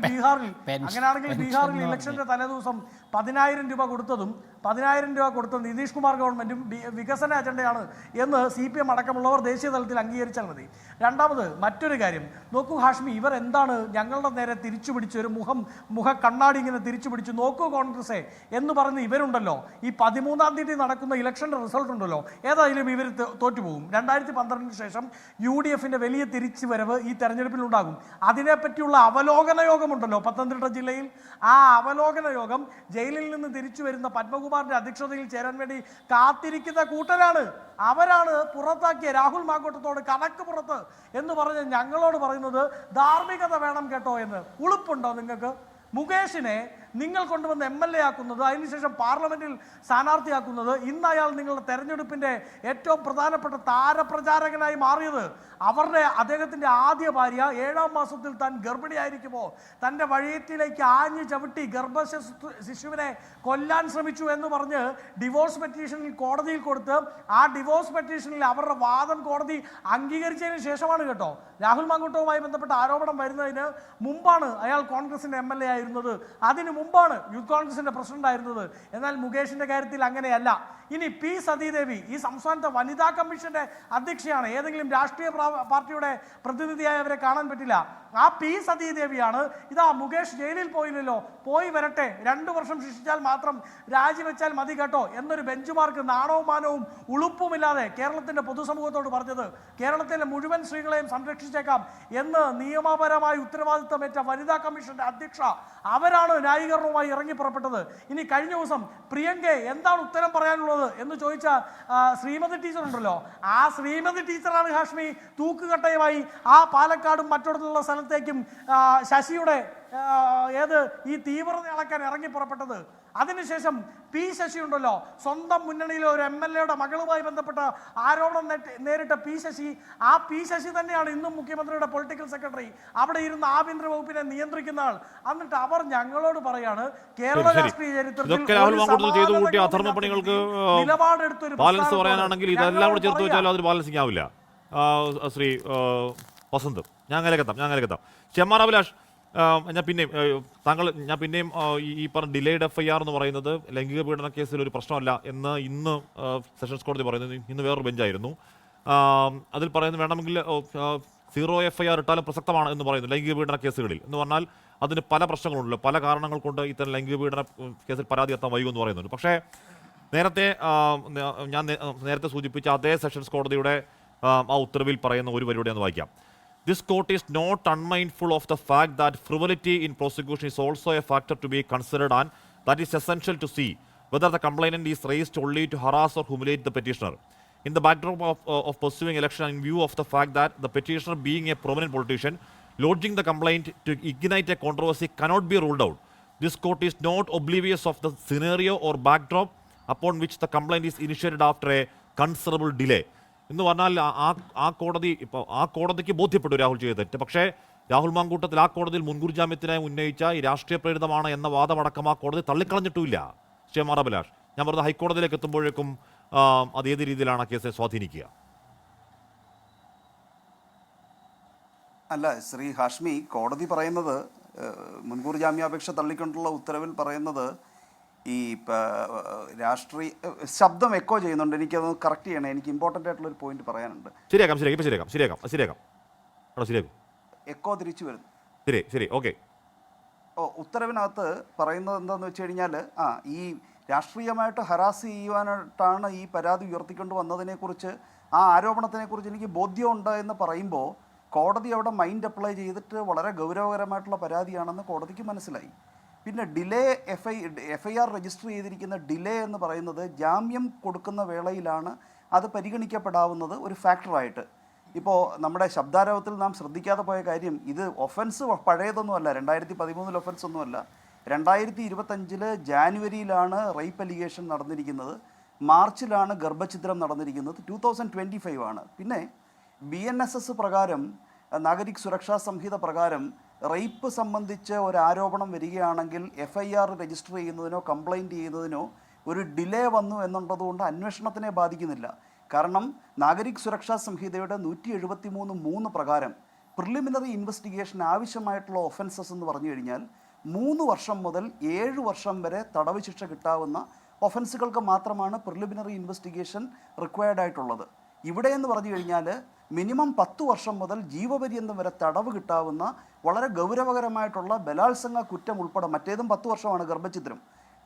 B: ബീഹാറിൽ ഇലക്ഷന്റെ തലേദിവസം 10,000 രൂപ കൊടുത്തതും 10,000 രൂപ കൊടുത്ത നിതീഷ് കുമാർ ഗവൺമെന്റും വികസന അജണ്ടയാണ് എന്ന് CPM അടക്കമുള്ളവർ ദേശീയ തലത്തിൽ അംഗീകരിച്ചാൽ മതി. രണ്ടാമത് മറ്റൊരു കാര്യം നോക്കൂ ഹാഷ്മി, ഇവർ എന്താണ് ഞങ്ങളുടെ നേരെ തിരിച്ചു പിടിച്ച് ഒരു മുഖ കണ്ണാടി ഇങ്ങനെ തിരിച്ചു പിടിച്ച് നോക്കൂ കോൺഗ്രസേ എന്ന് പറഞ്ഞ് ഇവരുണ്ടല്ലോ. ഈ 13-ാം തീയതി നടക്കുന്ന ഇലക്ഷന്റെ റിസൾട്ട് ഉണ്ടല്ലോ, ഏതായാലും ഇവർ തോറ്റുപോകും. 2012 ശേഷം UDFന്റെ വലിയ തിരിച്ചുവരവ് ഈ തെരഞ്ഞെടുപ്പിൽ ഉണ്ടാകും. അതിനെപ്പറ്റിയുള്ള അവലോകന യോഗമുണ്ടല്ലോ പത്തനംതിട്ട ജില്ലയിൽ. ആ അവലോകന യോഗം ജയിലിൽ നിന്ന് തിരിച്ചു വരുന്ന പത്മകുമാറിന്റെ അധ്യക്ഷതയിൽ ചേരാൻ വേണ്ടി കാത്തിരിക്കുന്ന കൂട്ടരാണ്. അവരാണ് പുറത്താക്കിയ രാഹുൽ മാങ്കൂട്ടത്തോട് കണക്ക് പുറത്ത് എന്ന് പറഞ്ഞ് ഞങ്ങളോട് പറയുന്നത് ധാർമ്മികത വേണം കേട്ടോ എന്ന്. ഉളുപ്പുണ്ടോ നിങ്ങൾക്ക്? മുകേഷിനെ നിങ്ങൾ കൊണ്ടുവന്ന് MLA ആക്കുന്നത്, അതിനുശേഷം പാർലമെന്റിൽ സ്ഥാനാർത്ഥിയാക്കുന്നത്, ഇന്ന് അയാൾ നിങ്ങളുടെ തെരഞ്ഞെടുപ്പിന്റെ ഏറ്റവും പ്രധാനപ്പെട്ട താരപ്രചാരകനായി മാറിയത് അദ്ദേഹത്തിന്റെ ആദ്യ ഭാര്യ 7-ാം മാസത്തിൽ താൻ ഗർഭിണിയായിരിക്കുമ്പോൾ തൻ്റെ വഴിയറ്റിലേക്ക് ആഞ്ഞു ചവിട്ടി ഗർഭശിശുവിനെ കൊല്ലാൻ ശ്രമിച്ചു എന്ന് പറഞ്ഞ് ഡിവോഴ്സ് പെറ്റീഷനിൽ കോടതിയിൽ കൊടുത്ത് ആ ഡിവോഴ്സ് പെറ്റീഷനിൽ അവരുടെ വാദം കോടതി അംഗീകരിച്ചതിന് ശേഷമാണ് കേട്ടോ രാഹുൽ മാങ്കൂട്ടവുമായി ബന്ധപ്പെട്ട ആരോപണം വരുന്നതിന് മുമ്പാണ് അയാൾ കോൺഗ്രസിന്റെ MLA ആയിരുന്നത്. അതിനു മുമ്പാണ് യൂത്ത് കോൺഗ്രസിന്റെ പ്രസിഡന്റ് ആയിരുന്നത്. എന്നാൽ മുകേഷിന്റെ കാര്യത്തിൽ അങ്ങനെയല്ല. ഇനി P. സതീദേവി ഈ സംസ്ഥാനത്തെ വനിതാ കമ്മീഷന്റെ അധ്യക്ഷയാണ്. ഏതെങ്കിലും രാഷ്ട്രീയ പാർട്ടിയുടെ പ്രതിനിധിയായി അവരെ കാണാൻ പറ്റില്ല. ആ P. സതീദേവിയാണ് ഇതാ മുകേഷ് ജയിലിൽ പോയില്ലല്ലോ, പോയി വരട്ടെ, 2 വർഷം ശിക്ഷിച്ചാൽ മാത്രം രാജിവെച്ചാൽ മതി കേട്ടോ എന്നൊരു ബെഞ്ച് മാർക്ക് നാണവും മാനവും ഉളുപ്പുമില്ലാതെ കേരളത്തിന്റെ പൊതുസമൂഹത്തോട് പറഞ്ഞത്. കേരളത്തിലെ മുഴുവൻ സ്ത്രീകളെയും സംരക്ഷിച്ചേക്കാം എന്ന് നിയമപരമായി ഉത്തരവാദിത്തമേറ്റ വനിതാ കമ്മീഷന്റെ അധ്യക്ഷ അവരാണ് ന്യായീകരണവുമായി ഇറങ്ങി പുറപ്പെട്ടത്. ഇനി കഴിഞ്ഞ ദിവസം പ്രിയങ്ക എന്താണ് ഉത്തരം പറയാനുള്ളത് എന്ന് ചോദിച്ച ശ്രീമതി ടീച്ചർ ഉണ്ടല്ലോ, ആ ശ്രീമതി ടീച്ചറാണ് ഹാഷ്മി തൂക്കുകട്ടയുമായി ആ പാലക്കാടും മറ്റിടത്തുള്ള സ്ഥലത്തേക്കും ശശിയുടെ ഈ തീവ്രത അളക്കാൻ ഇറങ്ങി പുറപ്പെട്ടത്. അതിനുശേഷം P. ശശി ഉണ്ടല്ലോ, സ്വന്തം മുന്നണിയിലെ ഒരു MLAയുടെ മകളുമായി ബന്ധപ്പെട്ട ആരോപണം നേരിട്ട P. ശശി, ആ P. ശശി തന്നെയാണ് ഇന്നും മുഖ്യമന്ത്രിയുടെ പൊളിറ്റിക്കൽ സെക്രട്ടറി, അവിടെ ഇരുന്ന് ആഭ്യന്തര വകുപ്പിനെ നിയന്ത്രിക്കുന്ന ആൾ. എന്നിട്ട് അവർ ഞങ്ങളോട് പറയാണ് കേരള രാഷ്ട്രീയ ചരിത്രത്തിൽ നിലപാടെടുത്തൊരു
A: ബാലൻസ് പറയാനാണെങ്കിൽ ഇതെല്ലാം കൂടെ ചേർത്ത് വെച്ചാൽ അതൊരു ബാലൻസിംഗ് ആവില്ല. ശ്രീ വസന്ത്, ഞാൻ അങ്ങനെ എത്താം. ചെമ്മാർ അഭിലാഷ്, ഞാൻ പിന്നെയും ഈ പറഞ്ഞ ഡിലേഡ് FIR എന്ന് പറയുന്നത് ലൈംഗിക പീഡന കേസിൽ ഒരു പ്രശ്നമല്ല എന്ന് ഇന്ന് സെഷൻസ് കോടതി പറയുന്നത്. ഇന്ന് വേറൊരു ബെഞ്ചായിരുന്നു. അതിൽ പറയുന്നത് വേണമെങ്കിൽ 0 FIR ഇട്ടാലും പ്രസക്തമാണ് എന്ന് പറയുന്നു ലൈംഗിക പീഡന കേസുകളിൽ. എന്ന് പറഞ്ഞാൽ അതിന് പല പ്രശ്നങ്ങളുണ്ടല്ലോ, പല കാരണങ്ങൾ കൊണ്ട് ഇത്തരം ലൈംഗിക പീഡന കേസിൽ പരാതി എത്താൻ വൈകുമെന്ന് പറയുന്നുണ്ട്. പക്ഷേ ഞാൻ നേരത്തെ സൂചിപ്പിച്ച അതേ സെഷൻസ് കോടതിയുടെ ആ ഉത്തരവിൽ പറയുന്ന ഒരു വരിയുടെ ഒന്ന് വായിക്കാം. This court is not unmindful of the fact that frivolity in prosecution is also a factor to be considered, and that is essential to see whether the complainant is raised only to harass or humiliate the petitioner. In the backdrop of pursuing election, in view of the fact that the petitioner, being a prominent politician, lodging the complaint to ignite a controversy cannot be ruled out. This court is not oblivious of the scenario or backdrop upon which the complaint is initiated after a considerable delay. എന്ന് പറഞ്ഞാൽ ആ കോടതിക്ക് ബോധ്യപ്പെട്ടു രാഹുൽ ചെയ്ത തെറ്റ്. പക്ഷേ രാഹുൽ മാങ്കൂട്ടത്തിൽ ആ കോടതിയിൽ മുൻകൂർ ജാമ്യത്തിനായി ഉന്നയിച്ച ഈ രാഷ്ട്രീയ പ്രേരിതമാണ് എന്ന വാദമടക്കം ആ കോടതി തള്ളിക്കളഞ്ഞിട്ടുമില്ല. ശ്രീ എം ആർ അഭിലാഷ്, ഞാൻ പറഞ്ഞത് ഹൈക്കോടതിയിലേക്ക് എത്തുമ്പോഴേക്കും അത് ഏത് രീതിയിലാണ് ആ കേസിനെ സ്വാധീനിക്കുക?
D: അല്ല ശ്രീ ഹാഷ്മി, കോടതി പറയുന്നത് മുൻകൂർ ജാമ്യാപേക്ഷ തള്ളിക്കൊണ്ടുള്ള ഉത്തരവിൽ പറയുന്നത് ഈ രാഷ്ട്രീയ ശബ്ദം എക്കോ ചെയ്യുന്നുണ്ട്. എനിക്കത് കറക്റ്റ് ചെയ്യണേ. എനിക്ക് ഇമ്പോർട്ടൻ്റ് ആയിട്ടുള്ളൊരു പോയിന്റ് പറയാനുണ്ട്.
A: ശരിയാക്കാം
D: എക്കോ തിരിച്ചു വരുന്നു.
A: ശരി ഓക്കെ.
D: ഉത്തരവിനകത്ത് പറയുന്നത് എന്താണെന്ന് വെച്ച് കഴിഞ്ഞാൽ ഈ രാഷ്ട്രീയമായിട്ട് ഹരാസ് ചെയ്യുവാനായിട്ടാണ് ഈ പരാതി ഉയർത്തിക്കൊണ്ട് വന്നതിനെക്കുറിച്ച്, ആ ആരോപണത്തിനെക്കുറിച്ച് എനിക്ക് ബോധ്യമുണ്ട് എന്ന് പറയുമ്പോൾ കോടതി അവിടെ മൈൻഡ് അപ്ലൈ ചെയ്തിട്ട് വളരെ ഗൗരവകരമായിട്ടുള്ള പരാതിയാണെന്ന് കോടതിക്ക് മനസ്സിലായി. പിന്നെ ഡിലേ FIR രജിസ്റ്റർ ചെയ്തിരിക്കുന്ന ഡിലേ എന്ന് പറയുന്നത് ജാമ്യം കൊടുക്കുന്ന വേളയിലാണ് അത് പരിഗണിക്കപ്പെടാവുന്നത് ഒരു ഫാക്ടറായിട്ട്. ഇപ്പോൾ നമ്മുടെ ശബ്ദാരവത്തിൽ നാം ശ്രദ്ധിക്കാതെ പോയ കാര്യം, ഇത് ഒഫൻസ് പഴയതൊന്നുമല്ല, 2013 ഒഫൻസ് ഒന്നുമല്ല. 2025 ജാനുവരിയിലാണ് റേപ്പ് അലിഗേഷൻ നടന്നിരിക്കുന്നത്, മാർച്ചിലാണ് ഗർഭഛിദ്രം നടന്നിരിക്കുന്നത്, 2025 ആണ്. പിന്നെ BNSS പ്രകാരം, നാഗരിക് സുരക്ഷാ സംഹിത പ്രകാരം റേപ്പ് സംബന്ധിച്ച് ഒരു ആരോപണം വരികയാണെങ്കിൽ FIR രജിസ്റ്റർ ചെയ്യുന്നതിനോ കംപ്ലൈൻറ്റ് ചെയ്യുന്നതിനോ ഒരു ഡിലേ വന്നു എന്നുള്ളതുകൊണ്ട് അന്വേഷണത്തിനെ ബാധിക്കുന്നില്ല. കാരണം നാഗരിക് സുരക്ഷാ സംഹിതയുടെ 173(3) പ്രകാരം പ്രിലിമിനറി ഇൻവെസ്റ്റിഗേഷൻ ആവശ്യമായിട്ടുള്ള ഒഫൻസസ് എന്ന് പറഞ്ഞു കഴിഞ്ഞാൽ 3 വർഷം മുതൽ 7 വർഷം വരെ തടവ് ശിക്ഷ കിട്ടാവുന്ന ഒഫൻസുകൾക്ക് മാത്രമാണ് പ്രിലിമിനറി ഇൻവെസ്റ്റിഗേഷൻ റിക്വയർഡ് ആയിട്ടുള്ളത്. ഇവിടെ എന്ന് പറഞ്ഞു കഴിഞ്ഞാൽ മിനിമം 10 വർഷം മുതൽ ജീവപര്യന്തം വരെ തടവ് കിട്ടാവുന്ന വളരെ ഗൗരവകരമായിട്ടുള്ള ബലാത്സംഗ കുറ്റം ഉൾപ്പെടെ, മറ്റേതും 10 വർഷമാണ് ഗർഭഛിദ്രം.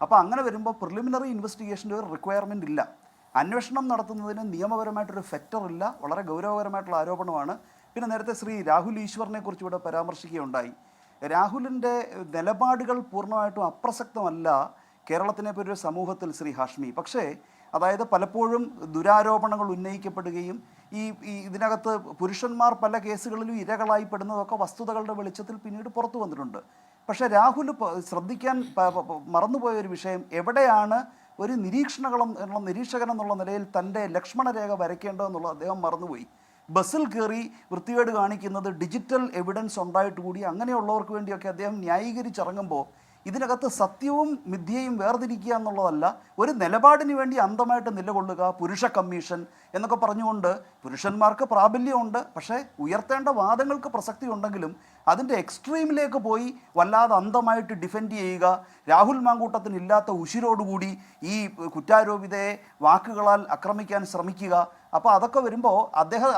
D: അപ്പോൾ അങ്ങനെ വരുമ്പോൾ പ്രിലിമിനറി ഇൻവെസ്റ്റിഗേഷൻ്റെ ഒരു റിക്വയർമെൻ്റ് ഇല്ല. അന്വേഷണം നടത്തുന്നതിന് നിയമപരമായിട്ടൊരു ഫെക്ടർ ഇല്ല. വളരെ ഗൗരവകരമായിട്ടുള്ള ആരോപണമാണ്. പിന്നെ നേരത്തെ ശ്രീ രാഹുൽ ഈശ്വറിനെ കുറിച്ച് ഇവിടെ പരാമർശിക്കുകയുണ്ടായി. രാഹുലിൻ്റെ നിലപാടുകൾ പൂർണ്ണമായിട്ടും അപ്രസക്തമല്ല കേരളത്തിനെ പോലെ ഒരു സമൂഹത്തിൽ, ശ്രീ ഹാഷ്മി. പക്ഷേ അതായത് പലപ്പോഴും ദുരാരോപണങ്ങൾ ഉന്നയിക്കപ്പെടുകയും ഇതിനകത്ത് പുരുഷന്മാർ പല കേസുകളിലും ഇരകളായിപ്പെടുന്നതൊക്കെ വസ്തുതകളുടെ വെളിച്ചത്തിൽ പിന്നീട് പുറത്തു വന്നിട്ടുണ്ട്. പക്ഷേ രാഹുൽ ശ്രദ്ധിക്കാൻ മറന്നുപോയ ഒരു വിഷയം, എവിടെയാണ് ഒരു നിരീക്ഷകൻ എന്നുള്ള നിലയിൽ തൻ്റെ ലക്ഷ്മണരേഖ വരയ്ക്കേണ്ടതെന്നുള്ളത് അദ്ദേഹം മറന്നുപോയി. ബസ്സിൽ കയറി വൃത്തികേട് കാണിക്കുന്നത് ഡിജിറ്റൽ എവിഡൻസ് ഉണ്ടായിട്ട് കൂടി അങ്ങനെയുള്ളവർക്ക് വേണ്ടിയൊക്കെ അദ്ദേഹം ന്യായീകരിച്ചിറങ്ങുമ്പോൾ ഇതിനകത്ത് സത്യവും മിഥ്യയും വേർതിരിക്കുക എന്നുള്ളതല്ല, ഒരു നിലപാടിന് വേണ്ടി അന്ധമായിട്ട് നിലകൊള്ളുക, പുരുഷ കമ്മീഷൻ എന്നൊക്കെ പറഞ്ഞുകൊണ്ട് പുരുഷന്മാർക്ക് പ്രാബല്യമുണ്ട്, പക്ഷേ ഉയർത്തേണ്ട വാദങ്ങൾക്ക് പ്രസക്തി ഉണ്ടെങ്കിലും അതിൻ്റെ എക്സ്ട്രീമിലേക്ക് പോയി വല്ലാതെ അന്ധമായിട്ട് ഡിഫെൻഡ് ചെയ്യുക, രാഹുൽ മാങ്കൂട്ടത്തിന് ഇല്ലാത്ത ഉശിരോടുകൂടി ഈ കുറ്റാരോപിതയെ വാക്കുകളാൽ ആക്രമിക്കാൻ ശ്രമിക്കുക. അപ്പോൾ അതൊക്കെ വരുമ്പോൾ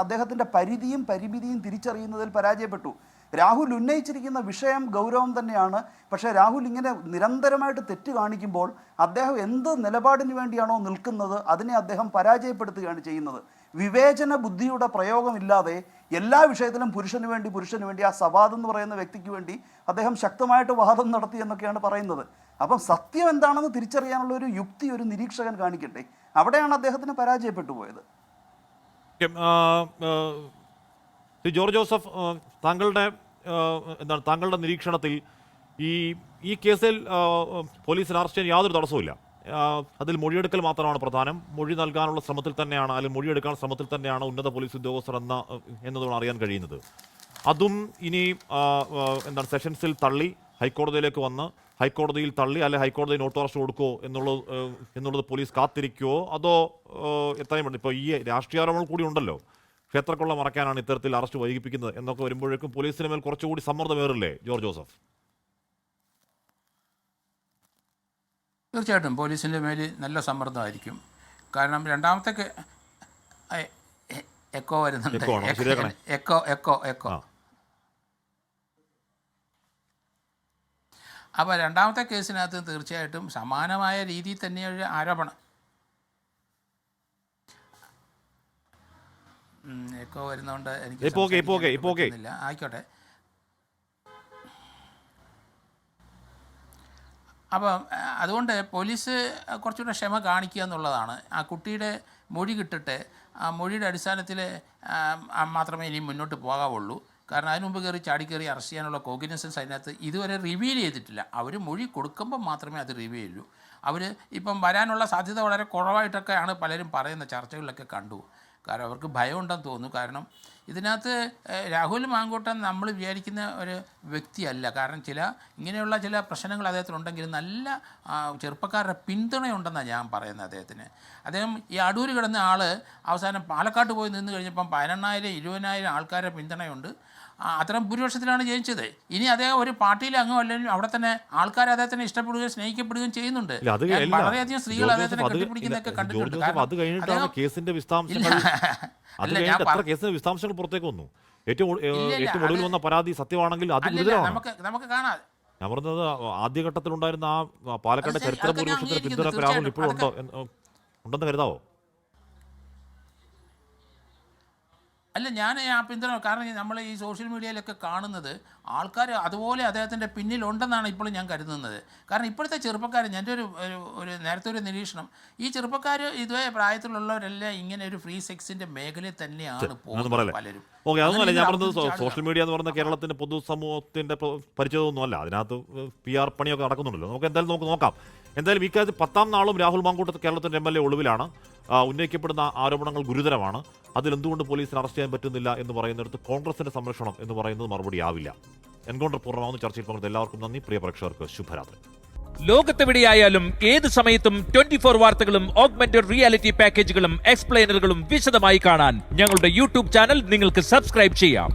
D: അദ്ദേഹത്തിൻ്റെ പരിധിയും പരിമിതിയും തിരിച്ചറിയുന്നതിൽ പരാജയപ്പെട്ടു. രാഹുൽ ഉന്നയിച്ചിരിക്കുന്ന വിഷയം ഗൗരവം തന്നെയാണ്. പക്ഷേ രാഹുൽ ഇങ്ങനെ നിരന്തരമായിട്ട് തെറ്റ് കാണിക്കുമ്പോൾ അദ്ദേഹം എന്ത് നിലപാടിന് വേണ്ടിയാണോ നിൽക്കുന്നത് അതിനെ അദ്ദേഹം പരാജയപ്പെടുത്തുകയാണ് ചെയ്യുന്നത്. വിവേചന ബുദ്ധിയുടെ പ്രയോഗമില്ലാതെ എല്ലാ വിഷയത്തിലും പുരുഷന് വേണ്ടി ആ സവാദ് എന്ന് പറയുന്ന വ്യക്തിക്ക് വേണ്ടി അദ്ദേഹം ശക്തമായിട്ട് വാദം നടത്തി എന്നൊക്കെയാണ് പറയുന്നത്. അപ്പം സത്യം എന്താണെന്ന് തിരിച്ചറിയാനുള്ള ഒരു യുക്തി ഒരു നിരീക്ഷകൻ കാണിക്കട്ടെ. അവിടെയാണ് അദ്ദേഹത്തിന് പരാജയപ്പെട്ടു പോയത്.
A: ജോർജ് ജോസഫ്, താങ്കളുടെ നിരീക്ഷണത്തിൽ ഈ കേസിൽ പോലീസിന് അറസ്റ്റ് ചെയ്യാൻ യാതൊരു തടസ്സവുമില്ല. അതിൽ മൊഴിയെടുക്കൽ മാത്രമാണ് പ്രധാനം. മൊഴി നൽകാനുള്ള ശ്രമത്തിൽ തന്നെയാണ്, അല്ലെങ്കിൽ മൊഴിയെടുക്കാൻ ശ്രമത്തിൽ തന്നെയാണ് ഉന്നത പോലീസ് ഉദ്യോഗസ്ഥർ എന്നതാണ് അറിയാൻ കഴിയുന്നത്. അതും ഇനി സെഷൻസിൽ തള്ളി ഹൈക്കോടതിയിലേക്ക് വന്ന് ഹൈക്കോടതിയിൽ തള്ളി, അല്ലെങ്കിൽ ഹൈക്കോടതി നോട്ട് അറസ്റ്റ് കൊടുക്കുമോ എന്നുള്ളത് പോലീസ് കാത്തിരിക്കുമോ, അതോ എത്രയും വേണം. ഇപ്പോൾ ഈ രാഷ്ട്രീയാരോപണം കൂടി ഉണ്ടല്ലോ, ക്ഷേത്രക്കൊള്ള മറയ്ക്കാനാണ് ഇത്തരത്തിൽ അറസ്റ്റ് വൈകിപ്പിക്കുന്നത് എന്നൊക്കെ വരുമ്പോഴേക്കും പോലീസിന് മേൽ കുറച്ചുകൂടി സമ്മർദ്ദമേറില്ലേ ജോർജ് ജോസഫ്?
E: തീർച്ചയായിട്ടും പോലീസിൻ്റെ മേൽ നല്ല സമ്മർദ്ദമായിരിക്കും. കാരണം രണ്ടാമത്തെ എക്കോ വരുന്നുണ്ട്. എക്കോ അപ്പോൾ രണ്ടാമത്തെ കേസിനകത്ത് തീർച്ചയായിട്ടും സമാനമായ രീതിയിൽ തന്നെ ഒരു ആരോപണം. എക്കോ വരുന്നതുകൊണ്ട് എനിക്ക് ആയിക്കോട്ടെ. അപ്പം അതുകൊണ്ട് പോലീസ് കുറച്ചുകൂടെ ക്ഷമ കാണിക്കുക എന്നുള്ളതാണ്. ആ കുട്ടിയുടെ മൊഴി കിട്ടിട്ട് ആ മൊഴിയുടെ അടിസ്ഥാനത്തിൽ മാത്രമേ ഇനി മുന്നോട്ട് പോകാവുള്ളൂ. കാരണം അതിന് മുമ്പ് ചാടിക്കയറി അറസ്റ്റ് ചെയ്യാനുള്ള കോഗ്നിസൻസ് അതിനകത്ത് ഇതുവരെ റിവീൽ ചെയ്തിട്ടില്ല. അവർ മൊഴി കൊടുക്കുമ്പോൾ മാത്രമേ അത് റിവീൽ ചെയ്യൂ. അവർ ഇപ്പം വരാനുള്ള സാധ്യത വളരെ കുറവായിട്ടൊക്കെയാണ് പലരും പറയുന്ന ചർച്ചകളിലൊക്കെ കണ്ടു. കാരണം അവർക്ക് ഭയം ഉണ്ടെന്ന് തോന്നുന്നു. കാരണം ഇതിനകത്ത് രാഹുൽ മാങ്കൂട്ടം നമ്മൾ വിചാരിക്കുന്ന ഒരു വ്യക്തിയല്ല. കാരണം ഇങ്ങനെയുള്ള ചില പ്രശ്നങ്ങൾ അദ്ദേഹത്തിനുണ്ടെങ്കിലും നല്ല ചെറുപ്പക്കാരുടെ പിന്തുണയുണ്ടെന്നാണ് ഞാൻ പറയുന്നത് അദ്ദേഹത്തിന്. അദ്ദേഹം ഈ അടൂർ കിടന്ന ആൾ അവസാനം പാലക്കാട്ട് പോയി നിന്ന് കഴിഞ്ഞപ്പം 18,000 20,000 ആൾക്കാരുടെ പിന്തുണയുണ്ട്. അത്തരം ഭൂരിപക്ഷത്തിലാണ് ജയിച്ചത്. ഇനി അദ്ദേഹം ഒരു പാർട്ടിയിലെ അംഗം അല്ലെങ്കിൽ അവിടെ തന്നെ ആൾക്കാർ അദ്ദേഹത്തിനെ ഇഷ്ടപ്പെടുകയും സ്നേഹിക്കപ്പെടുകയും ചെയ്യുന്നുണ്ട്. വളരെയധികം സ്ത്രീകൾ അദ്ദേഹത്തിനെ കെട്ടിപ്പിടിക്കുന്നതൊക്കെ കണ്ടിട്ടുണ്ട്.
A: അത് കഴിഞ്ഞിട്ടാണ് കേസിന്റെ വിശദാംശങ്ങൾ പുറത്തേക്ക് വന്നു. ഏറ്റവും ഒടുവിൽ വന്ന പരാതി സത്യമാണെങ്കിൽ അത് ഗുരുതരമാണ്.
E: നമുക്ക് കാണാം.
A: ഞാൻ പറഞ്ഞത് ആദ്യഘട്ടത്തിലുണ്ടായിരുന്ന ആ പാലക്കാട് ചരിത്ര ഭൂരിപക്ഷത്തിന് പിന്തുണ രാഹുൽ ഇപ്പോഴും ഉണ്ടെന്ന് കരുതാവോ?
E: അല്ല, ഞാൻ ആ പിന്തുണ, കാരണം നമ്മൾ ഈ സോഷ്യൽ മീഡിയയിലൊക്കെ കാണുന്നത് ആൾക്കാർ അതുപോലെ അദ്ദേഹത്തിൻ്റെ പിന്നിലുണ്ടെന്നാണ് ഇപ്പോഴും ഞാൻ കരുതുന്നത്. കാരണം ഇപ്പോഴത്തെ ചെറുപ്പക്കാർ, എൻ്റെ ഒരു നേരത്തെ ഒരു നിരീക്ഷണം, ഈ ചെറുപ്പക്കാർ ഇതേ പ്രായത്തിലുള്ളവരെല്ലാം ഇങ്ങനെ ഒരു ഫ്രീ സെക്സിൻ്റെ മേഖലയിൽ തന്നെയാണ് പോകുന്നത് പലരും.
A: ഓക്കെ, അതൊന്നുമല്ല ഞാൻ പറഞ്ഞത്. സോഷ്യൽ മീഡിയ എന്ന് പറയുന്ന കേരളത്തിൻ്റെ പൊതുസമൂഹത്തിൻ്റെ പരിചയമൊന്നുമല്ല. അതിനകത്ത് PR പണിയൊക്കെ നടക്കുന്നുണ്ടല്ലോ. നമുക്ക് എന്തായാലും നോക്കാം. എന്തായാലും ഇക്കാര്യത്തിൽ 10ാം നാളും രാഹുൽ മാങ്കൂട്ടത്തിൽ കേരളത്തിൻ്റെ MLA ഒളിവിലാണ്. ഉന്നയിക്കപ്പെടുന്ന ആരോപണങ്ങൾ ഗുരുതരമാണ്. അതിലെന്തുകൊണ്ട് പോലീസിന് അറസ്റ്റ് ചെയ്യാൻ പറ്റുന്നില്ല എന്ന് പറയുന്നിടത്ത് കോൺഗ്രസിന്റെ സംരക്ഷണം എന്ന് പറയുന്നത് മറുപടിയാവില്ല. എൻകൗണ്ടർ പൂർണ്ണമാകുന്ന ചർച്ചയിൽ പങ്കെടുത്ത എല്ലാവർക്കും നന്ദി. പ്രിയ പ്രേക്ഷകർക്ക് ശുഭരാത്രി.
G: ലോകത്തെവിടെയായാലും ഏത് സമയത്തും 24 വാർത്തകളും ഓഗ്മെന്റഡ് റിയാലിറ്റി പാക്കേജുകളും എക്സ്പ്ലെയിനറുകളും വിശദമായി കാണാൻ ഞങ്ങളുടെ YouTube ചാനൽ നിങ്ങൾക്ക് സബ്സ്ക്രൈബ് ചെയ്യാം.